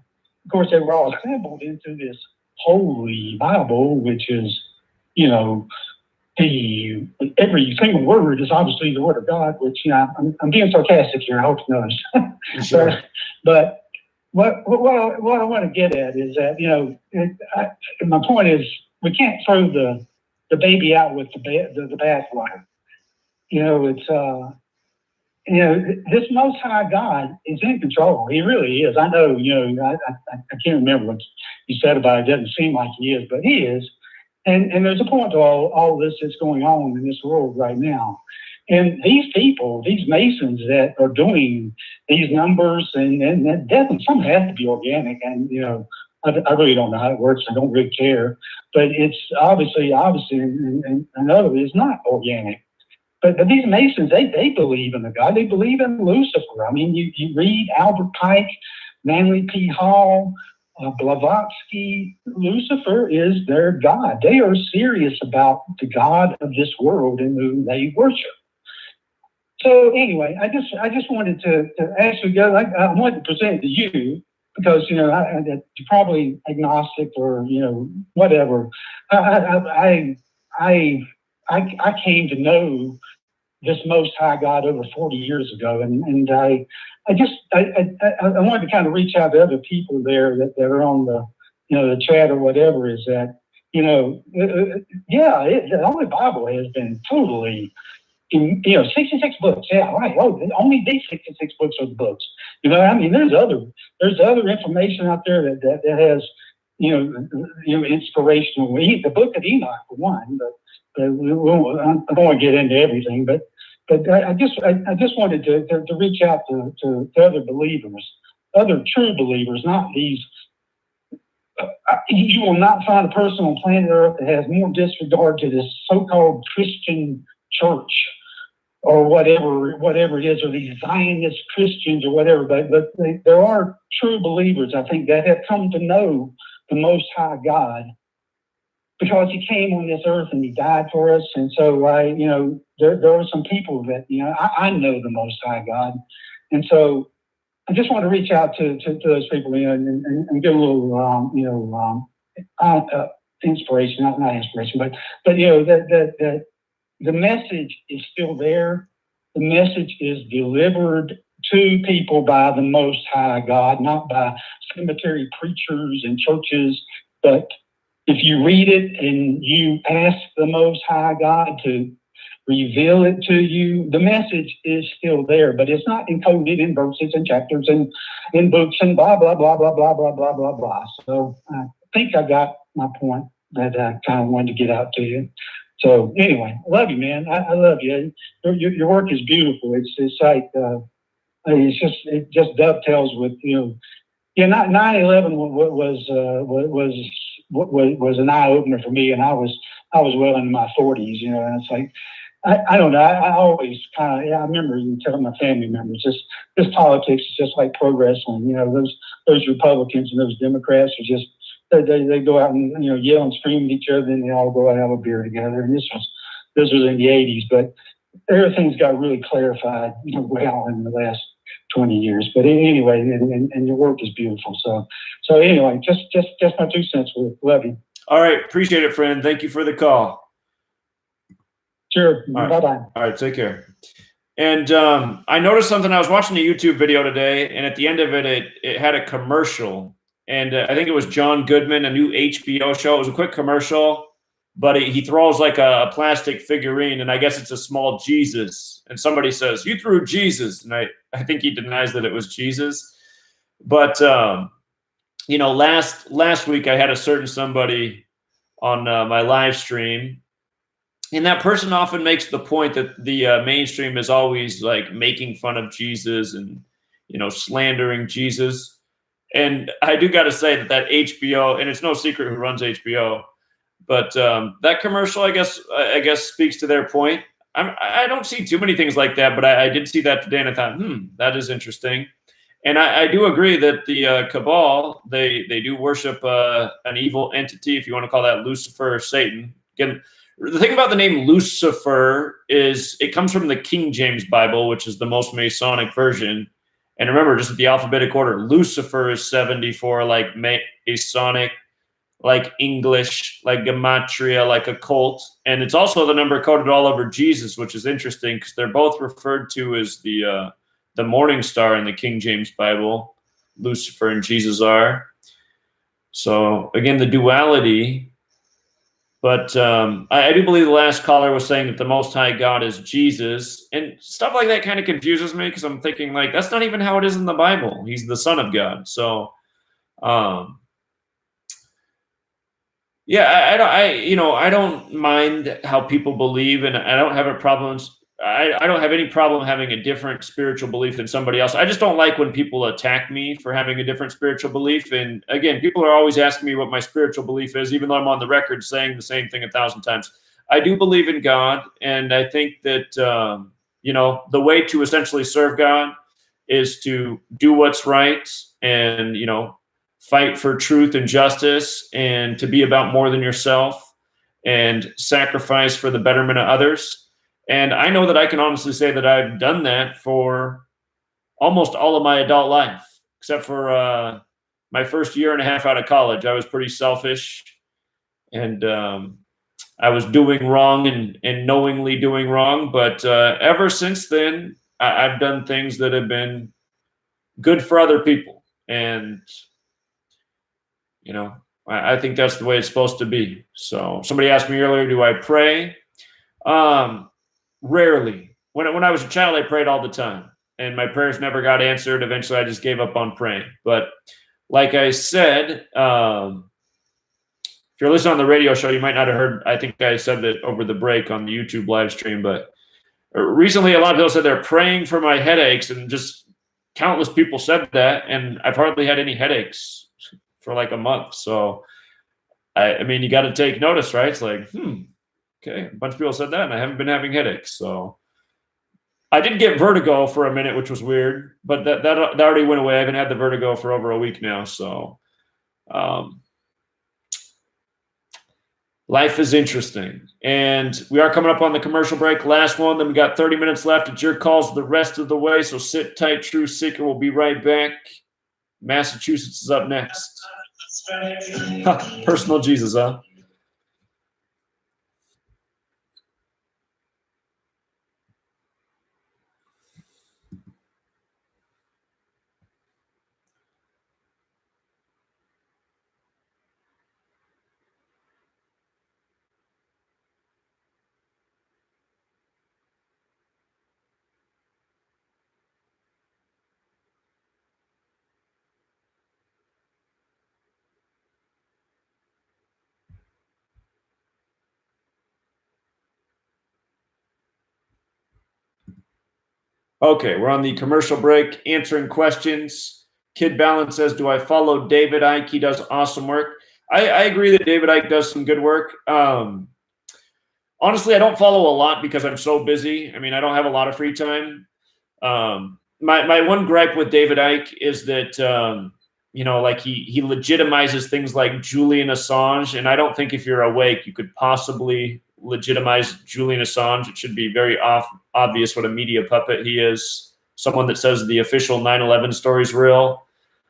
course, they were all assembled into this holy Bible, which is, you know, every single word is obviously the word of God, which, you know, I'm being sarcastic here, I hope you notice. Sure. but what I want to get at is that, you know, my point is we can't throw the baby out with the bathwater. You know, it's you know, this Most High God is in control. He really is. I know, you know, I can't remember what you said about it. It doesn't seem like he is, but he is. And there's a point to all this that's going on in this world right now. And these people, these Masons that are doing these numbers and definitely some have to be organic. And, you know, I really don't know how it works. I don't really care. But it's obviously, and another is not organic. But these Masons, they believe in the God. They believe in Lucifer. I mean, you read Albert Pike, Manly P. Hall, Blavatsky. Lucifer is their God. They are serious about the God of this world and who they worship. So anyway, I just wanted to ask you guys. I wanted to present it to you because, you know, you're probably agnostic or, you know, whatever. I came to know this Most High God over 40 years ago, and I wanted to kind of reach out to other people there that are on the, you know, the chat or whatever. Is that, you know, the Holy Bible has been totally, you know, 66 books. Yeah, right. Oh, only these 66 books are the books. You know, I mean, there's other information out there that has, you know, inspirational. The Book of Enoch for one, but I don't want to get into everything. But I just wanted to reach out to other believers, other true believers, not these. You will not find a person on planet Earth that has more disregard to this so-called Christian church or whatever it is, or these Zionist Christians or whatever. But there are true believers, I think, that have come to know the Most High God because he came on this earth and he died for us. And so you know, there are some people that, you know, I know the Most High God. And so I just want to reach out to those people, you know, and get a little, you know, inspiration, not inspiration, but you know, that the message is still there. The message is delivered to people by the Most High God, not by cemetery preachers and churches. But if you read it and you ask the Most High God to reveal it to you, the message is still there, but it's not encoded in verses and chapters and in books and blah, blah, blah, blah, blah, blah, blah, blah, blah. So I think I got my point that I kind of wanted to get out to you. So anyway, I love you, man. I love you. Your work is beautiful. It's like, it just dovetails with, you know, yeah, 9/11 was an eye opener for me, and I was well into my 40s, you know, and it's like, I don't know. I always kind of, I remember even telling my family members, this politics is just like pro wrestling. You know, those Republicans and those Democrats are just, they go out and, you know, yell and scream at each other, and they all go out and have a beer together. And this was in the 80s, but everything's got really clarified, you know, well in the last 20 years. But anyway, and your work is beautiful. So anyway, just my 2 cents worth. Love you. All right. Appreciate it, friend. Thank you for the call. Sure. All right. Bye-bye. All right. Take care. And I noticed something. I was watching a YouTube video today, and at the end of it, it had a commercial. And I think it was John Goodman, a new HBO show. It was a quick commercial, but he throws like a plastic figurine, and I guess it's a small Jesus. And somebody says, "You threw Jesus." And I think he denies that it was Jesus. But, you know, last week I had a certain somebody on my live stream, and that person often makes the point that the mainstream is always like making fun of Jesus and, you know, slandering Jesus. And I do got to say that HBO, and it's no secret who runs HBO, but that commercial, I guess speaks to their point. I don't see too many things like that, but I did see that today, and I thought, that is interesting. And I do agree that the cabal, they do worship an evil entity, if you want to call that Lucifer or Satan. Again, the thing about the name Lucifer is it comes from the King James Bible, which is the most Masonic version. And remember, just at the alphabetic order, Lucifer is 74, like Masonic, like English, like Gematria, like occult. And it's also the number coded all over Jesus, which is interesting because they're both referred to as the morning star in the King James Bible. Lucifer and Jesus are. So again, the duality. But I do believe the last caller was saying that the Most High God is Jesus, and stuff like that kind of confuses me because I'm thinking like that's not even how it is in the Bible. He's the Son of God. So, yeah, I don't mind how people believe, and I don't have a problem. I don't have any problem having a different spiritual belief than somebody else. I just don't like when people attack me for having a different spiritual belief. And again, people are always asking me what my spiritual belief is, even though I'm on the record saying the same thing 1,000 times. I do believe in God, and I think that the way to essentially serve God is to do what's right, and fight for truth and justice, and to be about more than yourself, and sacrifice for the betterment of others. And I know that I can honestly say that I've done that for almost all of my adult life, except for my first year and a half out of college. I was pretty selfish, and I was doing wrong and knowingly doing wrong. But ever since then, I've done things that have been good for other people. And, I think that's the way it's supposed to be. So somebody asked me earlier, do I pray? Rarely. When I was a child, I prayed all the time, and my prayers never got answered. Eventually, I just gave up on praying. But like I said, if you're listening on the radio show, you might not have heard. I think I said that over the break on the YouTube live stream. But recently, a lot of people said they're praying for my headaches, and just countless people said that, and I've hardly had any headaches for like a month. So, I mean, you got to take notice, right? It's like, okay, a bunch of people said that, and I haven't been having headaches. So I did get vertigo for a minute, which was weird, but that already went away. I haven't had the vertigo for over a week now. So life is interesting. And we are coming up on the commercial break. Last one, then we got 30 minutes left. It's your calls the rest of the way. So sit tight, True Seeker. We'll be right back. Massachusetts is up next. Personal Jesus, huh? Okay, we're on the commercial break, answering questions. Kid Balance says, do I follow David Icke? He does awesome work. I agree that David Icke does some good work. Honestly, I don't follow a lot because I'm so busy. I mean, I don't have a lot of free time. My one gripe with David Icke is that, like he legitimizes things like Julian Assange. And I don't think if you're awake, you could possibly legitimize Julian Assange. It should be very obvious what a media puppet he is. Someone that says the official 9/11 story is real.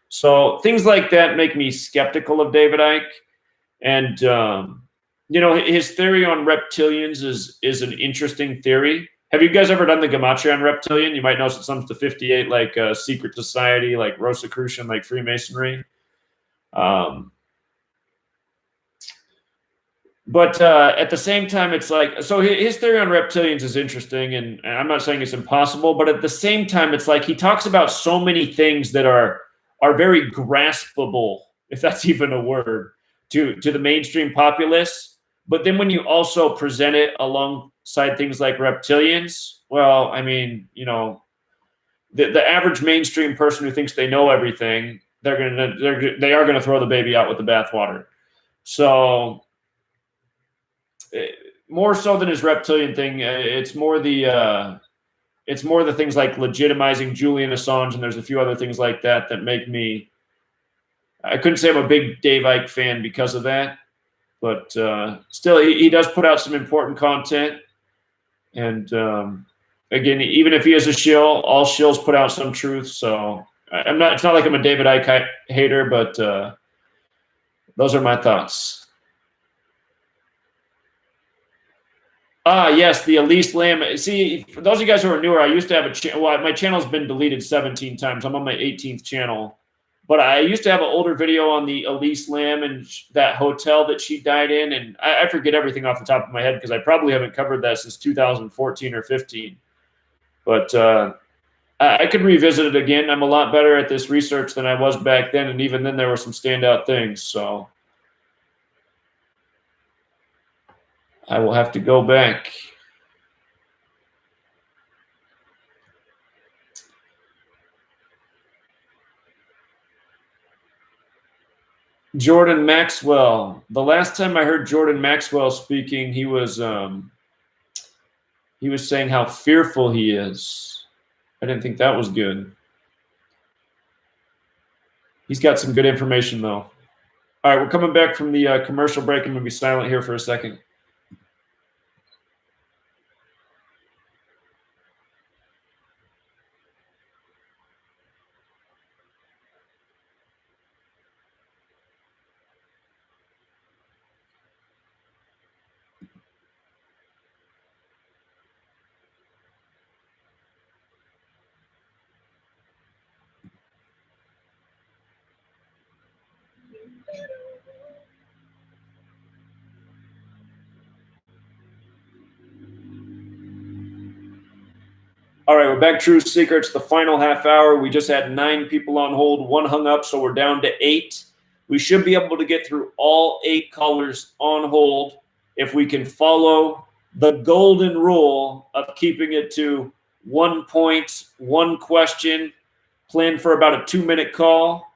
So things like that make me skeptical of David Icke. And, his theory on reptilians is an interesting theory. Have you guys ever done the Gematria on reptilian? You might notice it sums to 58, like secret society, like Rosicrucian, like Freemasonry. But at the same time, it's like, so his theory on reptilians is interesting, and I'm not saying it's impossible, but at the same time, it's like he talks about so many things that are very graspable, if that's even a word, to the mainstream populace. But then when you also present it alongside things like reptilians, well, I mean, the average mainstream person who thinks they know everything, they are gonna throw the baby out with the bathwater. So more so than his reptilian thing, it's more the things like legitimizing Julian Assange, and there's a few other things like that make me. I couldn't say I'm a big Dave Icke fan because of that, but still, he does put out some important content. And again, even if he is a shill, all shills put out some truth. So it's not like I'm a David Icke hater, but those are my thoughts. Yes, the Elise Lamb. See, for those of you guys who are newer, I used to have a channel. Well, my channel's been deleted 17 times. I'm on my 18th channel. But I used to have an older video on the Elise Lam and that hotel that she died in, and I forget everything off the top of my head because I probably haven't covered that since 2014 or 15. But I could revisit it again. I'm a lot better at this research than I was back then, and even then there were some standout things. So I will have to go back. Jordan Maxwell. The last time I heard Jordan Maxwell speaking, he was saying how fearful he is. I didn't think that was good. He's got some good information, though. All right, we're coming back from the commercial break. I'm going to be silent here for a second. All right, we're back. Truth Secrets, the final half hour. We just had 9 people on hold, 1 hung up, so we're down to 8. We should be able to get through all 8 callers on hold if we can follow the golden rule of keeping it to 1 point, 1 question, plan for about a 2-minute call,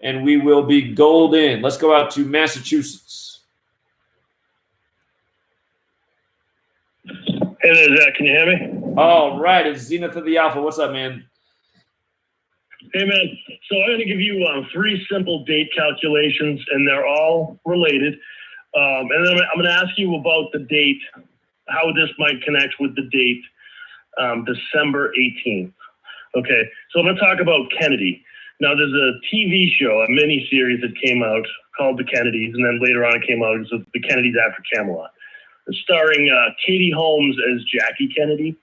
and we will be golden. Let's go out to Massachusetts. Hey there, Zach. Can you hear me? All right, it's Zenith of the Alpha. What's up, man? Hey, man. So I'm going to give you 3 simple date calculations, and they're all related. And then I'm going to ask you about the date, how this might connect with the date, December 18th. Okay, so I'm going to talk about Kennedy. Now, there's a TV show, a mini-series that came out called The Kennedys, and then later on it came out as The Kennedys After Camelot, starring Katie Holmes as Jackie Kennedy.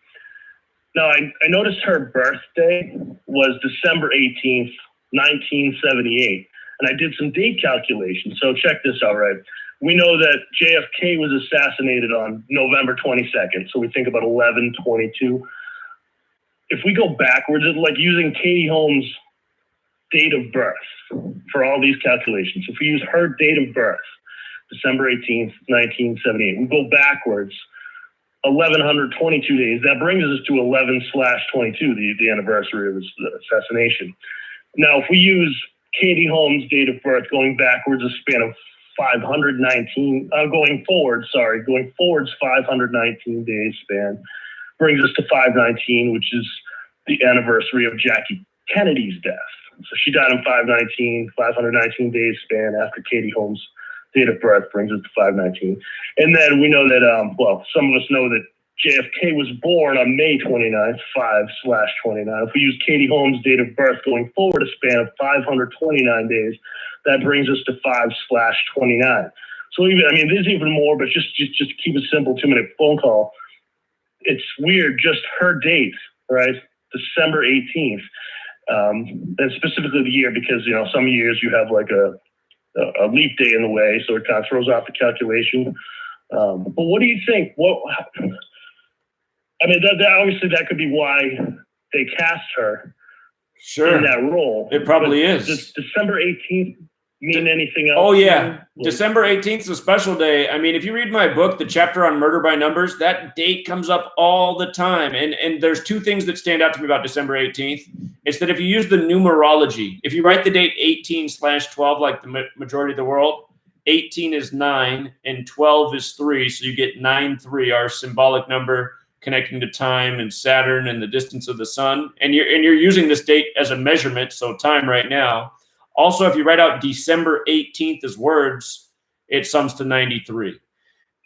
Now, I noticed her birthday was December 18th, 1978, and I did some date calculations. So check this out, right? We know that JFK was assassinated on November 22nd, so we think about 11/22. If we go backwards, like using Katie Holmes' date of birth for all these calculations, if we use her date of birth, December 18th, 1978, we go backwards 1,122 days. That brings us to 11/22, the anniversary of his assassination. Now, if we use Katie Holmes' date of birth going backwards a span of 519, going forwards 519 days span, brings us to 519, which is the anniversary of Jackie Kennedy's death. So she died on 519 days span after Katie Holmes' date of birth brings us to 519. And then we know that, some of us know that JFK was born on May 29th, 5/29. If we use Katie Holmes' date of birth going forward a span of 529 days, that brings us to 5/29. So even, there's even more, but just keep it simple, 2-minute phone call. It's weird, just her date, right? December 18th, and specifically the year, because, some years you have like a leap day in the way, so it kind of throws off the calculation. But what do you think? That obviously that could be why they cast her in that role. It probably is. Does December 18th mean anything else? Oh, yeah. December 18th is a special day. If you read my book, the chapter on murder by numbers, that date comes up all the time. And there's 2 things that stand out to me about December 18th. It's that if you use the numerology, if you write the date 18/12, like the majority of the world, 18 is 9 and 12 is 3. So you get 9-3, our symbolic number connecting to time and Saturn and the distance of the sun. And you're using this date as a measurement, so time right now. Also, if you write out December 18th as words, it sums to 93.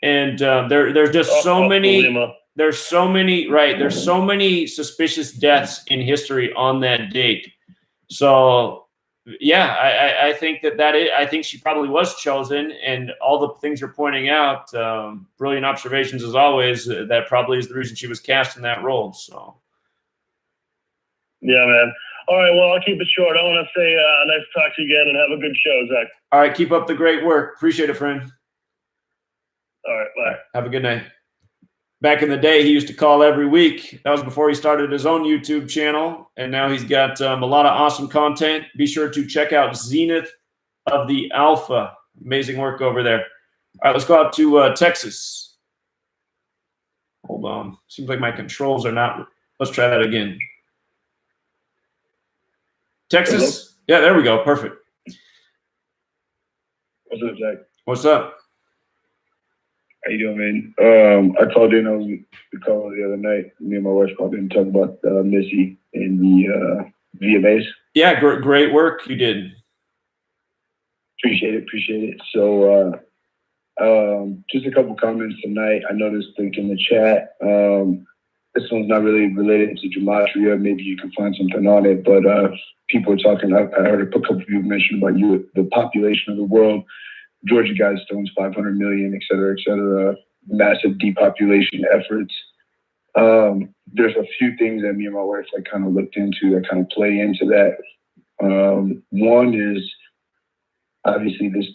And there's just so many. There's so many, right? There's so many suspicious deaths in history on that date. So, yeah, I think I think she probably was chosen, and all the things you're pointing out, brilliant observations as always. That probably is the reason she was cast in that role. So, yeah, man. All right, well, I'll keep it short. I want to say nice to talk to you again and have a good show, Zach. All right, keep up the great work. Appreciate it, friend. All right, bye. Have a good night. Back in the day, he used to call every week. That was before he started his own YouTube channel, and now he's got a lot of awesome content. Be sure to check out Zenith of the Alpha. Amazing work over there. All right, let's go out to Texas. Hold on. Seems like my controls are not. Let's try that again. Texas? Hello? Yeah, there we go. Perfect. What's up, Zach? What's up? How you doing, man? I called in. I was calling the other night. Me and my wife called in and talked about Missy and the VMAs. Yeah, great work you did. Appreciate it. So, just a couple comments tonight. I noticed like in the chat. This one's not really related to Gematria. Maybe you can find something on it. But people are talking. I heard a couple of people mention about the population of the world. Georgia Guidestone's 500 million, et cetera, massive depopulation efforts. There's a few things that me and my wife kind of looked into that kind of play into that. One is obviously this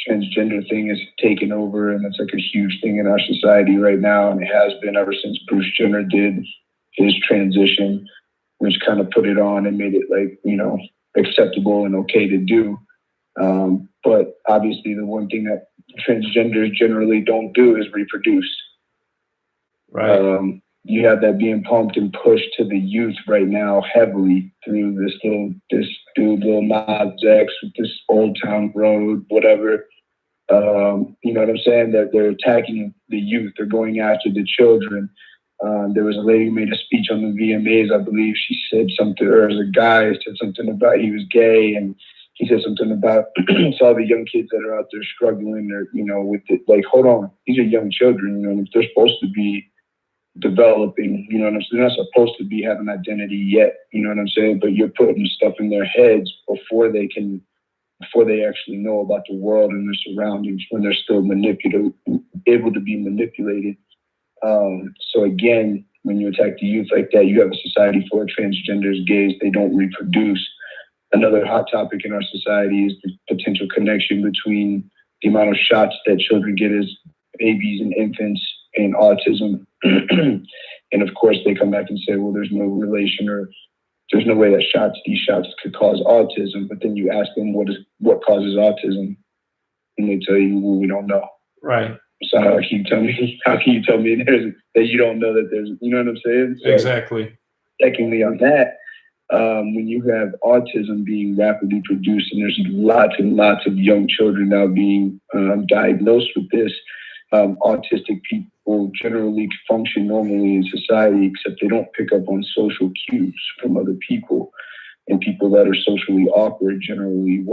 transgender thing is taken over, and it's like a huge thing in our society right now, and it has been ever since Bruce Jenner did his transition, which kind of put it on and made it acceptable and okay to do. But obviously the one thing that transgenders generally don't do is reproduce. Right. You have that being pumped and pushed to the youth right now heavily through this dude, Lil Nas X, with this Old Town Road, whatever. You know what I'm saying? That they're attacking the youth. They're going after the children. There was a lady who made a speech on the VMAs, I believe. She said something, or as a guy said something about he was gay, and he said something about all the young kids that are out there struggling, or with it. Like, hold on, these are young children. And if they're supposed to be developing, what I'm saying, they're not supposed to be having identity yet. You know what I'm saying? But you're putting stuff in their heads before they actually know about the world and their surroundings, when they're still able to be manipulated. So again, when you attack the youth like that, you have a society full of transgenders, gays. They don't reproduce. Another hot topic in our society is the potential connection between the amount of shots that children get as babies and infants and autism. And of course, they come back and say, well, there's no relation, or there's no way that these shots could cause autism. But then you ask them what causes autism, and they tell you, well, we don't know. Right. So how can you tell me that you don't know that there's, you know what I'm saying? So, exactly. Secondly, on that, when you have autism being rapidly produced, and there's lots and lots of young children now being diagnosed with this, autistic people generally function normally in society, except they don't pick up on social cues from other people. And people that are socially awkward generally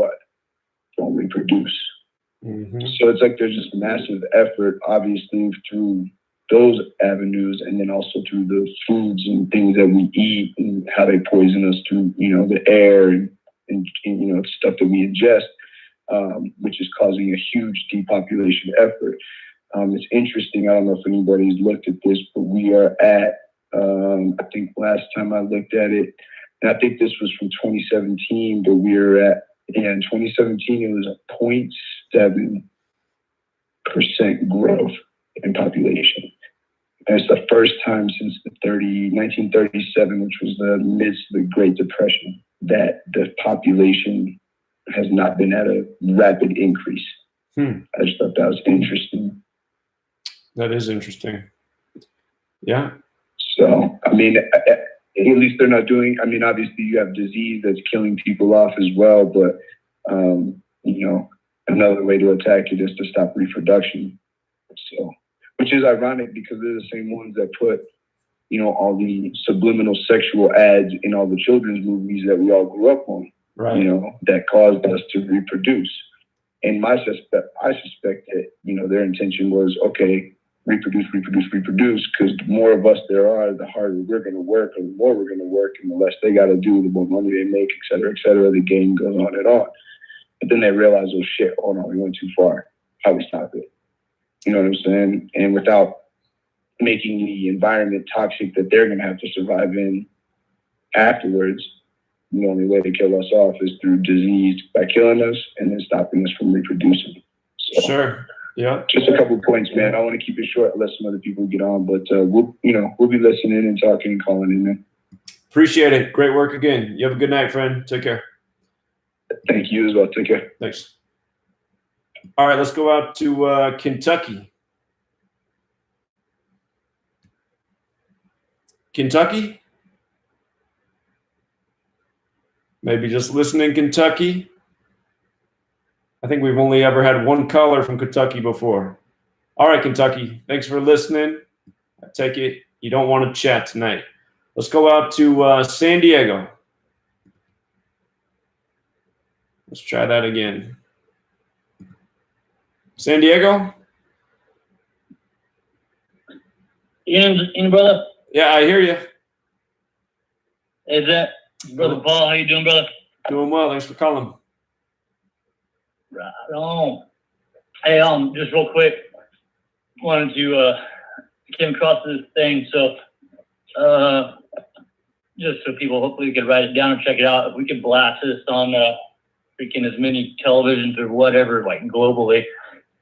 don't reproduce. Mm-hmm. So it's like there's this massive effort, obviously, through those avenues, and then also through the foods and things that we eat and how they poison us through, the air and stuff that we ingest, which is causing a huge depopulation effort. It's interesting. I don't know if anybody's looked at this, but we are at, I think last time I looked at it, and I think this was from 2017, but we are at, in 2017, it was a 0.7% growth in population. And it's the first time since 1937, which was the midst of the Great Depression, that the population has not been at a rapid increase. I just thought that was interesting. That is interesting. Yeah. So, I mean, at least they're not doing, I mean, obviously you have disease that's killing people off as well, but, another way to attack it is to stop reproduction. So, which is ironic because they're the same ones that put, all the subliminal sexual ads in all the children's movies that we all grew up on, right? That caused us to reproduce. And I suspect that, their intention was, okay, reproduce, because the more of us there are, the harder we're going to work, and the more we're going to work, and the less they got to do, the more money they make, et cetera, the game goes on and on. But then they realize, oh shit, hold on, we went too far. How do we stop it? You know what I'm saying? And without making the environment toxic that they're going to have to survive in afterwards, the only way to kill us off is through disease by killing us and then stopping us from reproducing. So, sure. Yeah. Just a couple points, man. I want to keep it short, let some other people get on, but we'll be listening and talking and calling in, man. Appreciate it. Great work again. You have a good night, friend. Take care. Thank you as well. Take care. Thanks. All right, let's go out to Kentucky. Kentucky? Maybe just listening, Kentucky. I think we've only ever had one caller from Kentucky before. All right, Kentucky, thanks for listening. I take it you don't want to chat tonight. Let's go out to San Diego. Let's try that again. San Diego? In brother? Yeah, I hear you. Is that Brother Paul? How you doing, brother? Doing well. Thanks for calling. Right on. Hey, just real quick, wanted to came across this thing, so just so people hopefully could write it down and check it out. If we could blast this on freaking as many televisions or whatever, like globally.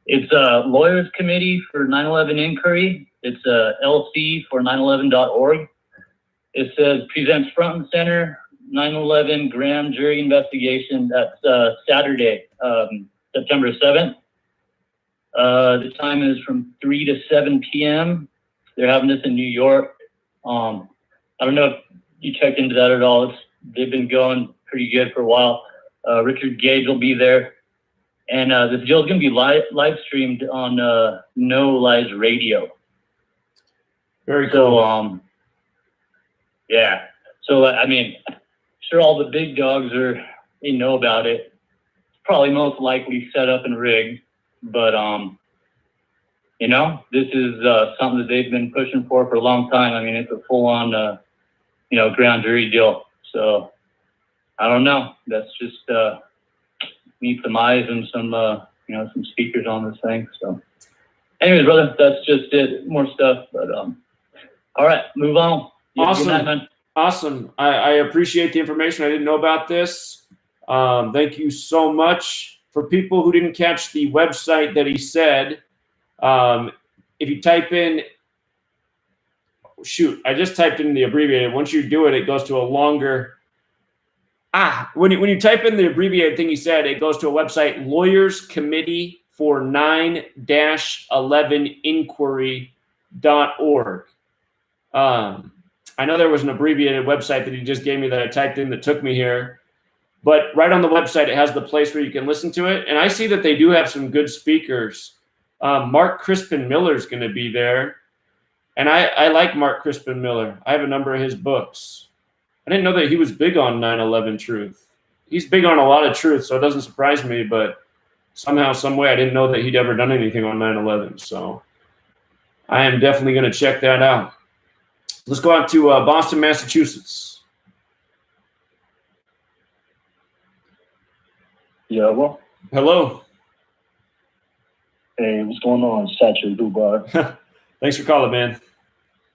It's a Lawyers Committee for 9/11 Inquiry. It's LC for 9/11.org. It says presents front and center 9/11 grand jury investigation. That's Saturday, September 7th. The time is from 3 to 7 p.m. They're having this in New York. I don't know if you checked into that at all. They've been going pretty good for a while. Richard Gage will be there. And this deal is going to be live streamed on No Lies Radio. Very cool. So, yeah. So, I mean, sure, all the big dogs they know about it. Probably most likely set up and rigged. But, this is something that they've been pushing for a long time. I mean, it's a full-on, grand jury deal. So, I don't know. That's just need some eyes and some, some speakers on this thing. So, anyways, brother, that's just it. More stuff, but all right, move on. Awesome. Good night, man. Awesome. I appreciate the information. I didn't know about this. Thank you so much. For people who didn't catch the website that he said, if you type in, I just typed in the abbreviated. Once you do it, it goes to a longer. When you type in the abbreviated thing he said, it goes to a website, Lawyers Committee for 9/11 Inquiry.org. I know there was an abbreviated website that he just gave me that I typed in that took me here. But right on the website, it has the place where you can listen to it. And I see that they do have some good speakers. Mark Crispin Miller is going to be there. And I like Mark Crispin Miller. I have a number of his books. I didn't know that he was big on 9/11 truth. He's big on a lot of truth, so it doesn't surprise me. But somehow, some way, I didn't know that he'd ever done anything on 9/11. So I am definitely going to check that out. Let's go out to Boston, Massachusetts. Yeah, well. Hello. Hey, what's going on, Satchel Dubai? Thanks for calling, man.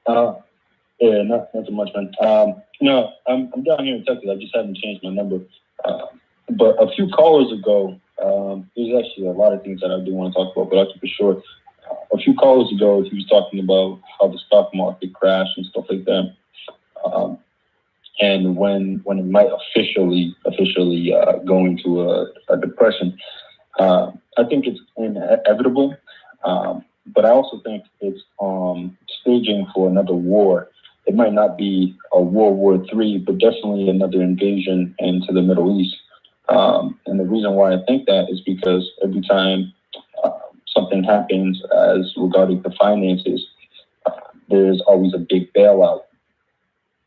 Yeah, not too much, man. No, I'm down here in Texas. I just haven't changed my number. But a few callers ago, there's actually a lot of things that I do want to talk about, but I'll keep it short. A few callers ago, he was talking about how the stock market crashed and stuff like that. And when it might officially go into a depression. I think it's inevitable, but I also think it's staging for another war. It might not be a World War III, but definitely another invasion into the Middle East. And the reason why I think that is because every time something happens as regarding the finances, there's always a big bailout.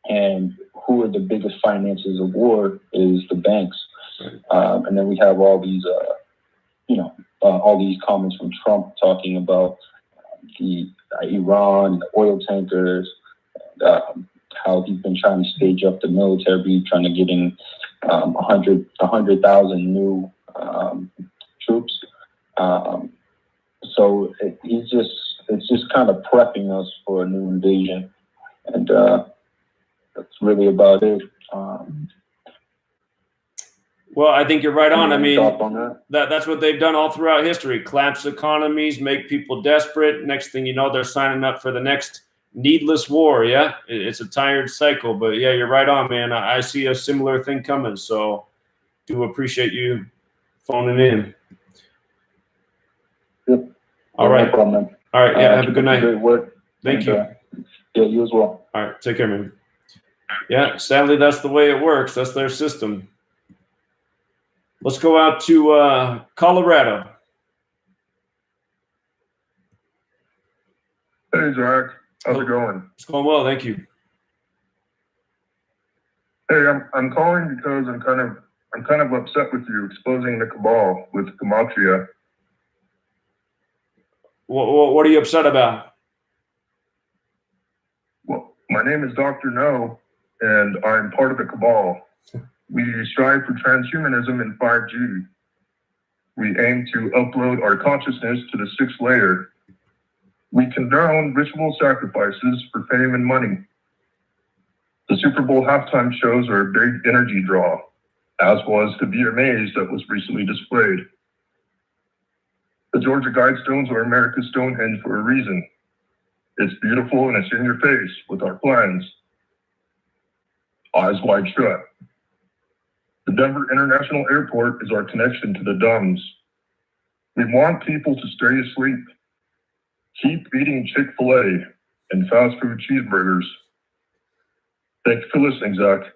And who are the biggest finances of war is the banks. And then we have all these, all these comments from Trump talking about the Iran, the oil tankers, how he's been trying to stage up the military, trying to get in 100,000 new troops. So it's just kind of prepping us for a new invasion. And that's really about it. Well, I think you're right on. I mean, thoughts on that? that's what they've done all throughout history. Collapse economies, make people desperate. Next thing you know, they're signing up for the next needless war. Yeah, it's a tired cycle. But yeah, you're right on, man. I see a similar thing coming. So do appreciate you phoning in. Yep. All right. No problem, man. All right. Yeah, have a keep good up the night. Great work. Thank And, you. Yeah, you as well. All right. Take care, man. Yeah, sadly, that's the way it works. That's their system. Let's go out to Colorado. Hey, Zach. How's it going? It's going well, thank you. Hey, I'm calling because I'm kind of upset with you exposing the cabal with Gematria. What are you upset about? Well, my name is Dr. No, and I'm part of the cabal. We strive for transhumanism in 5G. We aim to upload our consciousness to the 6th layer. We condone ritual sacrifices for fame and money. The Super Bowl halftime shows are a big energy draw, as was the VMAs that was recently displayed. The Georgia Guidestones are America's Stonehenge for a reason. It's beautiful and it's in your face with our plans. Eyes wide shut. The Denver International Airport is our connection to the dumbs. We want people to stay asleep. Keep eating Chick-fil-A and fast food cheeseburgers. Thanks for listening, Zach.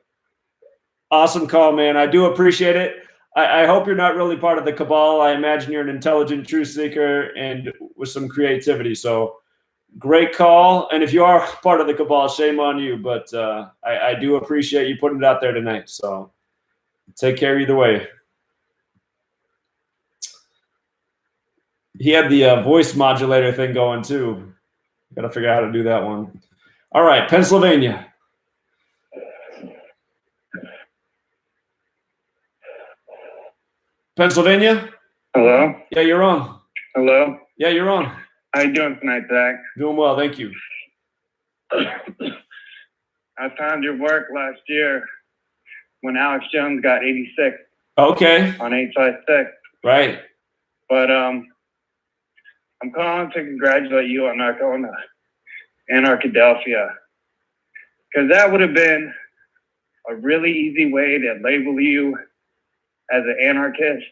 Awesome call, man. I do appreciate it. I hope you're not really part of the cabal. I imagine you're an intelligent truth seeker and with some creativity. So great call. And if you are part of the cabal, shame on you. But I do appreciate you putting it out there tonight. So take care either way. He had the voice modulator thing going too. Got to figure out how to do that one. All right, Pennsylvania. Pennsylvania? Hello? Yeah, you're on. Hello? Yeah, you're on. How you doing tonight, Zach? Doing well, thank you. I found your work last year when Alex Jones got 86. Okay. On 856. Right. But I'm calling to congratulate you on not going to Anarchadelphia. Because that would have been a really easy way to label you as an anarchist.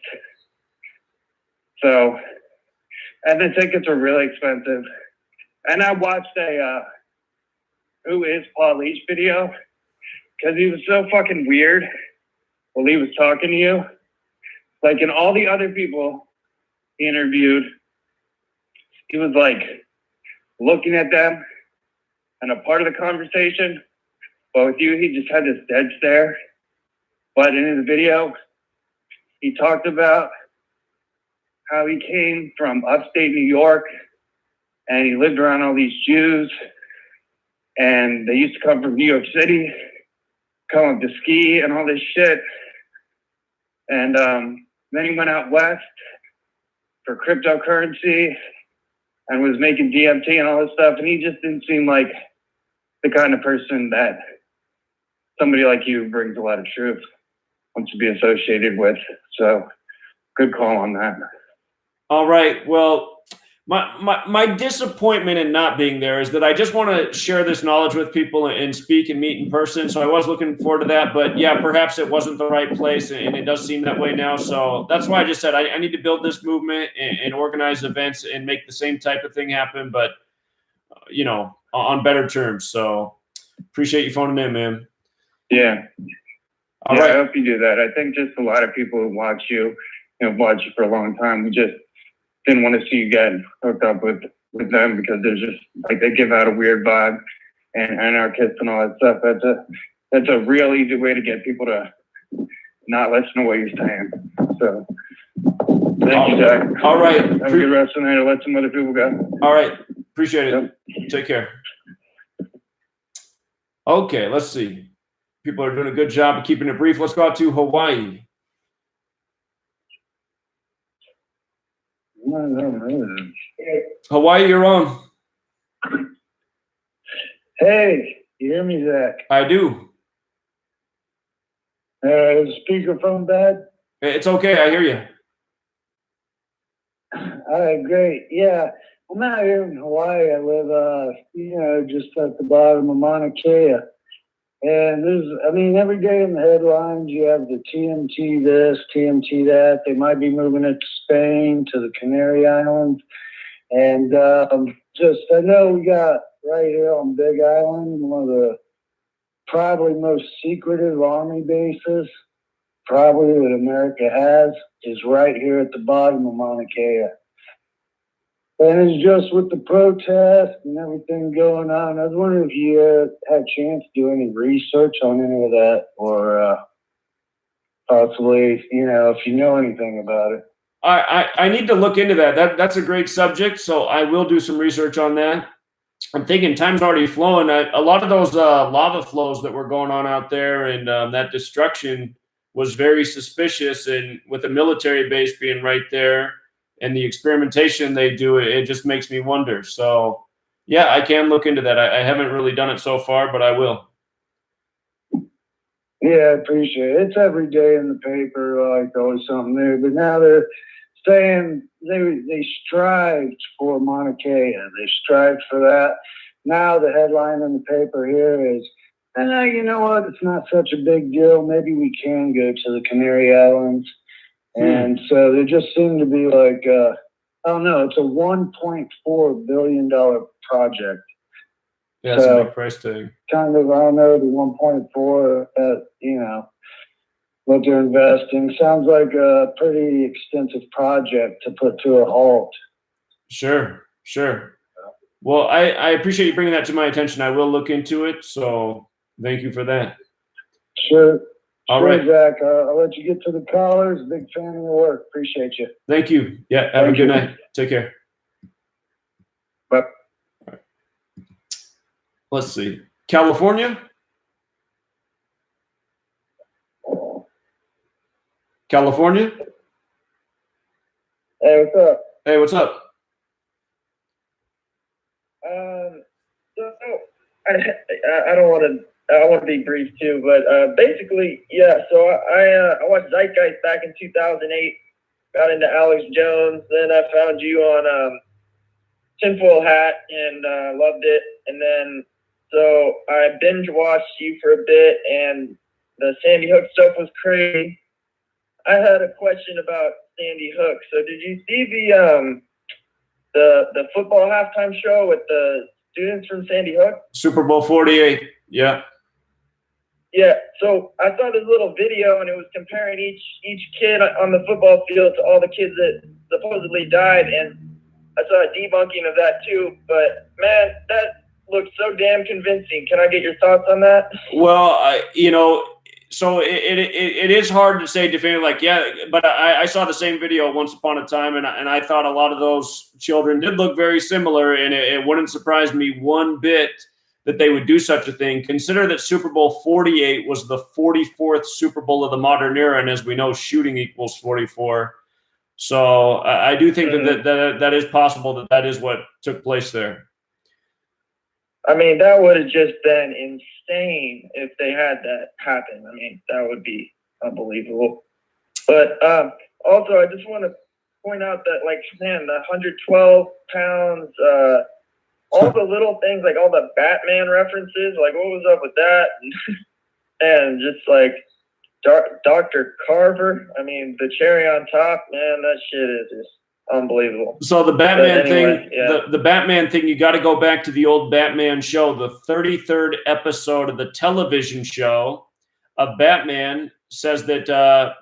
So, and the tickets are really expensive. And I watched a Who Is Paul Leach video because he was so fucking weird while he was talking to you. Like, and all the other people he interviewed, he was like looking at them and a part of the conversation. But with you, he just had this dead stare. But in his video, he talked about how he came from upstate New York and he lived around all these Jews and they used to come from New York City, come up to ski and all this shit. And then he went out west for cryptocurrency and was making DMT and all this stuff. And he just didn't seem like the kind of person that somebody like you brings a lot of truth, wants to be associated with. So good call on that. All right. Well, my disappointment in not being there is that I just want to share this knowledge with people and speak and meet in person. So I was looking forward to that. But yeah, perhaps it wasn't the right place. And it does seem that way now. So that's why I just said I need to build this movement and organize events and make the same type of thing happen. But, you know, on better terms. So appreciate you phoning in, man. Yeah. All right. I hope you do that. I think just a lot of people who watch you, watch you for a long time, we just didn't want to see you get hooked up with them because they're just like they give out a weird vibe and anarchists and all that stuff. That's a real easy way to get people to not listen to what you're saying. So thank you, Jack. All right. Have a good rest of the night. I'll let some other people go. All right. Appreciate it. Yep. Take care. Okay, let's see. People are doing a good job of keeping it brief. Let's go out to Hawaii. Hawaii, you're on. Hey, you hear me, Zach? I do. Is the speakerphone bad? It's okay. I hear you. All right, great. Yeah, I'm out here in Hawaii. I live, just at the bottom of Mauna Kea. And every day in the headlines, you have the TMT this, TMT that. They might be moving it to Spain, to the Canary Islands. And I know we got right here on Big Island, one of the probably most secretive Army bases, probably that America has, is right here at the bottom of Mauna Kea. And it's just with the protest and everything going on. I was wondering if you had a chance to do any research on any of that, or possibly, if you know anything about it. I need to look into that. That's a great subject, so I will do some research on that. I'm thinking time's already flowing. A lot of those lava flows that were going on out there and that destruction was very suspicious. And with the military base being right there and the experimentation they do, it just makes me wonder. So, yeah, I can look into that. I haven't really done it so far, but I will. Yeah, I appreciate it. It's every day in the paper, like always something new. But now they're saying they strived for Mauna Kea. They strived for that. Now the headline in the paper here is, you know what? It's not such a big deal. Maybe we can go to the Canary Islands. And so they just seem to be like, I don't know, it's a $1.4 billion project. Yeah, that's a big price tag. Kind of, I don't know, the 1.4, what they're investing. Sounds like a pretty extensive project to put to a halt. Sure. Well, I appreciate you bringing that to my attention. I will look into it. So thank you for that. Sure. All right, Zach. I'll let you get to the callers. Big fan of your work. Appreciate you. Thank you. Yeah. Have a good night. Take care. Bye. Right. Let's see. California. Hey, what's up? Hey, what's up? I don't want to. I want to be brief too, but basically, yeah. So I watched Zeitgeist back in 2008. Got into Alex Jones. Then I found you on Tinfoil Hat and loved it. And then so I binge watched you for a bit, and the Sandy Hook stuff was crazy. I had a question about Sandy Hook. So did you see the football halftime show with the students from Sandy Hook? Super Bowl 48. Yeah. Yeah. So I saw this little video, and it was comparing each kid on the football field to all the kids that supposedly died, and I saw a debunking of that too. But man, that looks so damn convincing. Can I get your thoughts on that? Well, so it is hard to say definitively, like, yeah, but I saw the same video once upon a time, and I thought a lot of those children did look very similar, and it wouldn't surprise me one bit that they would do such a thing. Consider that Super Bowl 48 was the 44th Super Bowl of the modern era, and as we know, shooting equals 44. So I do think that is possible that is what took place there. I mean, that would have just been insane if they had that happen. I mean, that would be unbelievable. But also, I just want to point out that, like, man, the 112 pounds, all the little things, like all the Batman references, like what was up with that? And just like Dr. Carver, I mean, the cherry on top, man, that shit is just unbelievable. So the Batman thing, the Batman thing, you got to go back to the old Batman show, the 33rd episode of the television show of Batman says that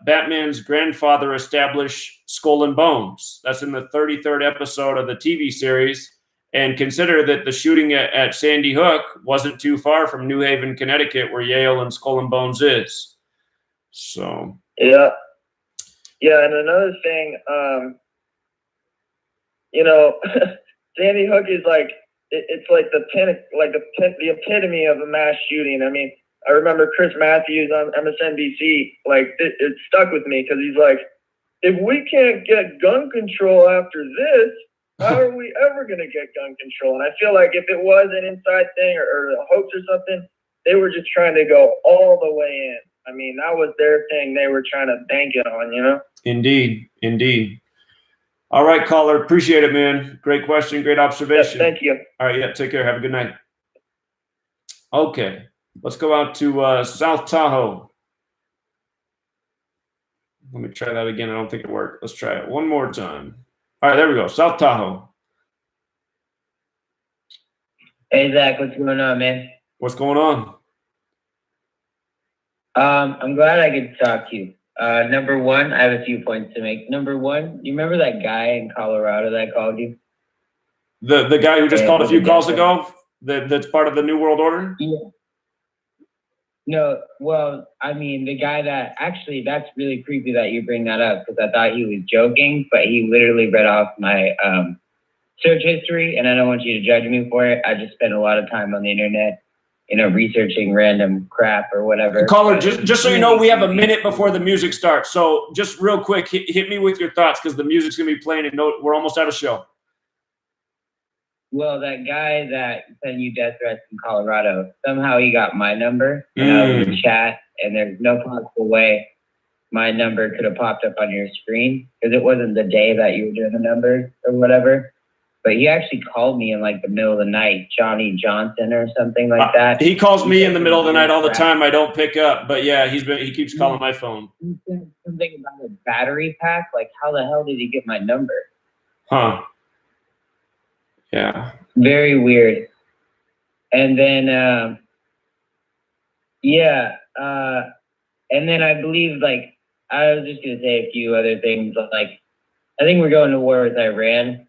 Batman's grandfather established Skull and Bones. That's in the 33rd episode of the TV series. And consider that the shooting at Sandy Hook wasn't too far from New Haven, Connecticut, where Yale and Skull and Bones is. So yeah, and another thing, Sandy Hook is like it's like the epitome of a mass shooting. I mean, I remember Chris Matthews on MSNBC, like it stuck with me because he's like, if we can't get gun control after this, how are we ever going to get gun control? And I feel like if it was an inside thing or a hoax or something, they were just trying to go all the way in. I mean, that was their thing. They were trying to bank it on, you know? Indeed. Indeed. All right, caller. Appreciate it, man. Great question. Great observation. Yes, thank you. All right. Yeah. Take care. Have a good night. Okay. Let's go out to South Tahoe. Let me try that again. I don't think it worked. Let's try it one more time. All right. There we go. South Tahoe. Hey, Zach. What's going on, man? What's going on? I'm glad I could talk to you. Number one, I have a few points to make. Number one, you remember that guy in Colorado that called you? The guy who just called a few calls ago? That's part of the New World Order? Yeah. No, well, I mean, the guy that actually, that's really creepy that you bring that up because I thought he was joking, but he literally read off my search history, and I don't want you to judge me for it. I just spent a lot of time on the internet, researching random crap or whatever. Caller, just so you know, we have a minute before the music starts. So just real quick, hit me with your thoughts because the music's going to be playing and we're almost out of show. Well, that guy that sent you death threats in Colorado, somehow he got my number and I was in chat, and there's no possible way my number could have popped up on your screen because it wasn't the day that you were doing the numbers or whatever. But he actually called me in like the middle of the night, Johnny Johnson or something like that. He calls me in the middle of the night all the time. I don't pick up, but yeah, he keeps calling my phone. He said something about a battery pack. Like, how the hell did he get my number? Huh. Yeah. Very weird. And then, and then I believe, like, I was just going to say a few other things. Like, I think we're going to war with Iran.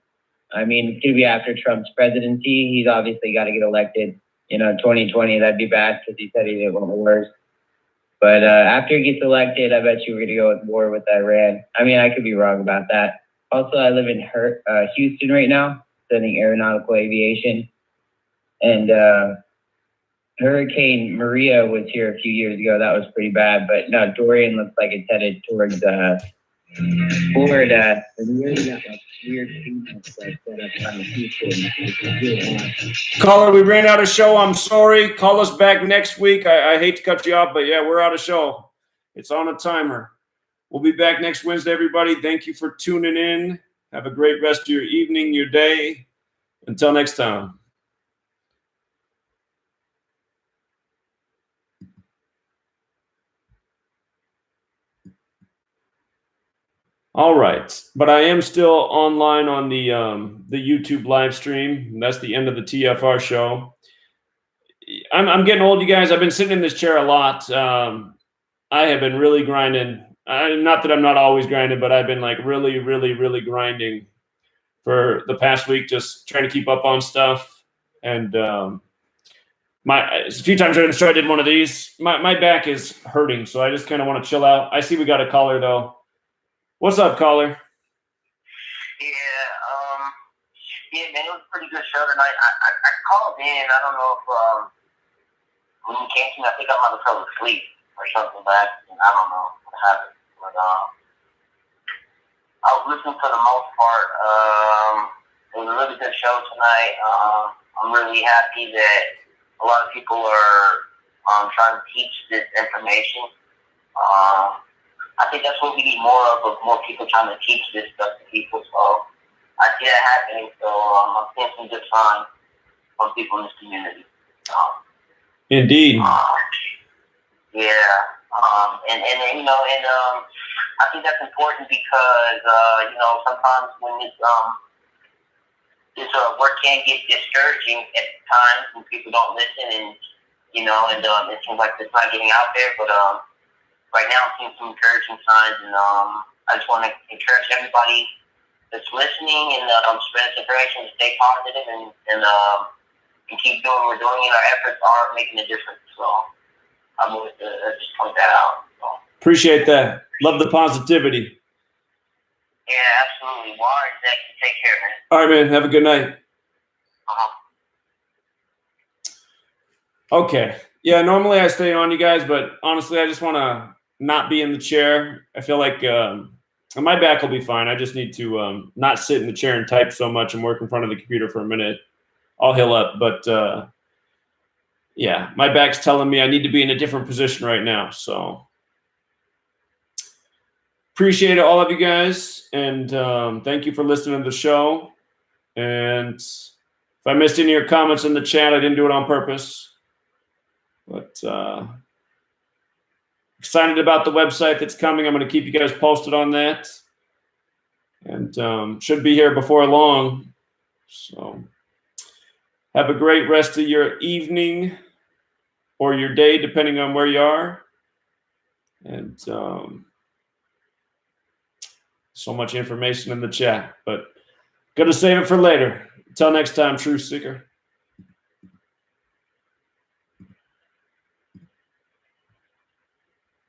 I mean, it's going to be after Trump's presidency. He's obviously got to get elected. 2020, that'd be bad because he said he didn't want wars. But after he gets elected, I bet you we're going to go with war with Iran. I mean, I could be wrong about that. Also, I live in Houston right now, studying aeronautical aviation. And Hurricane Maria was here a few years ago. That was pretty bad. But no, Dorian looks like it's headed towards Florida. Caller, we ran out of show. I'm sorry. Call us back next week. I hate to cut you off, but yeah, we're out of show. It's on a timer. We'll be back next Wednesday, everybody. Thank you for tuning in. Have a great rest of your evening, your day. Until next time. All right, but I am still online on the YouTube live stream. That's the end of the TFR show. I'm getting old, you guys. I've been sitting in this chair a lot. I have been really grinding. Not that I'm not always grinding, but I've been like really, really, really grinding for the past week, just trying to keep up on stuff. And a few times I did one of these. My back is hurting, so I just kind of want to chill out. I see we got a caller though. What's up, caller? Yeah, man, it was a pretty good show tonight. I called in. I don't know if when you came to me, I think I might have fell asleep or something back. And I don't know what happened. But I was listening for the most part. It was a really good show tonight. I'm really happy that a lot of people are trying to teach this information. I think that's what we need more of more people trying to teach this stuff to people. So I see that happening. So I'm seeing some good signs from people in this community. Indeed. I think that's important because sometimes when this work can get discouraging at times when people don't listen, and it seems like it's not getting out there, but right now I'm seeing some encouraging signs, and I just want to encourage everybody that's listening and spread this information to stay positive and keep doing what we're doing, and our efforts are making a difference. So I'm going to just point that out. So. Appreciate that. Love the positivity. Yeah, absolutely. Warren, Zach, you take care, man. All right, man. Have a good night. Okay. Yeah, normally I stay on, you guys, but honestly, I just want to not be in the chair. I feel like my back will be fine. I just need to not sit in the chair and type so much and work in front of the computer for a minute. I'll heal up. But yeah, my back's telling me I need to be in a different position right now. So appreciate it, all of you guys, and thank you for listening to the show. And if I missed any of your comments in the chat, I didn't do it on purpose. But excited about the website that's coming. I'm going to keep you guys posted on that. And should be here before long. So have a great rest of your evening or your day, depending on where you are. And so much information in the chat, but gonna save it for later. Until next time, Truth Seeker.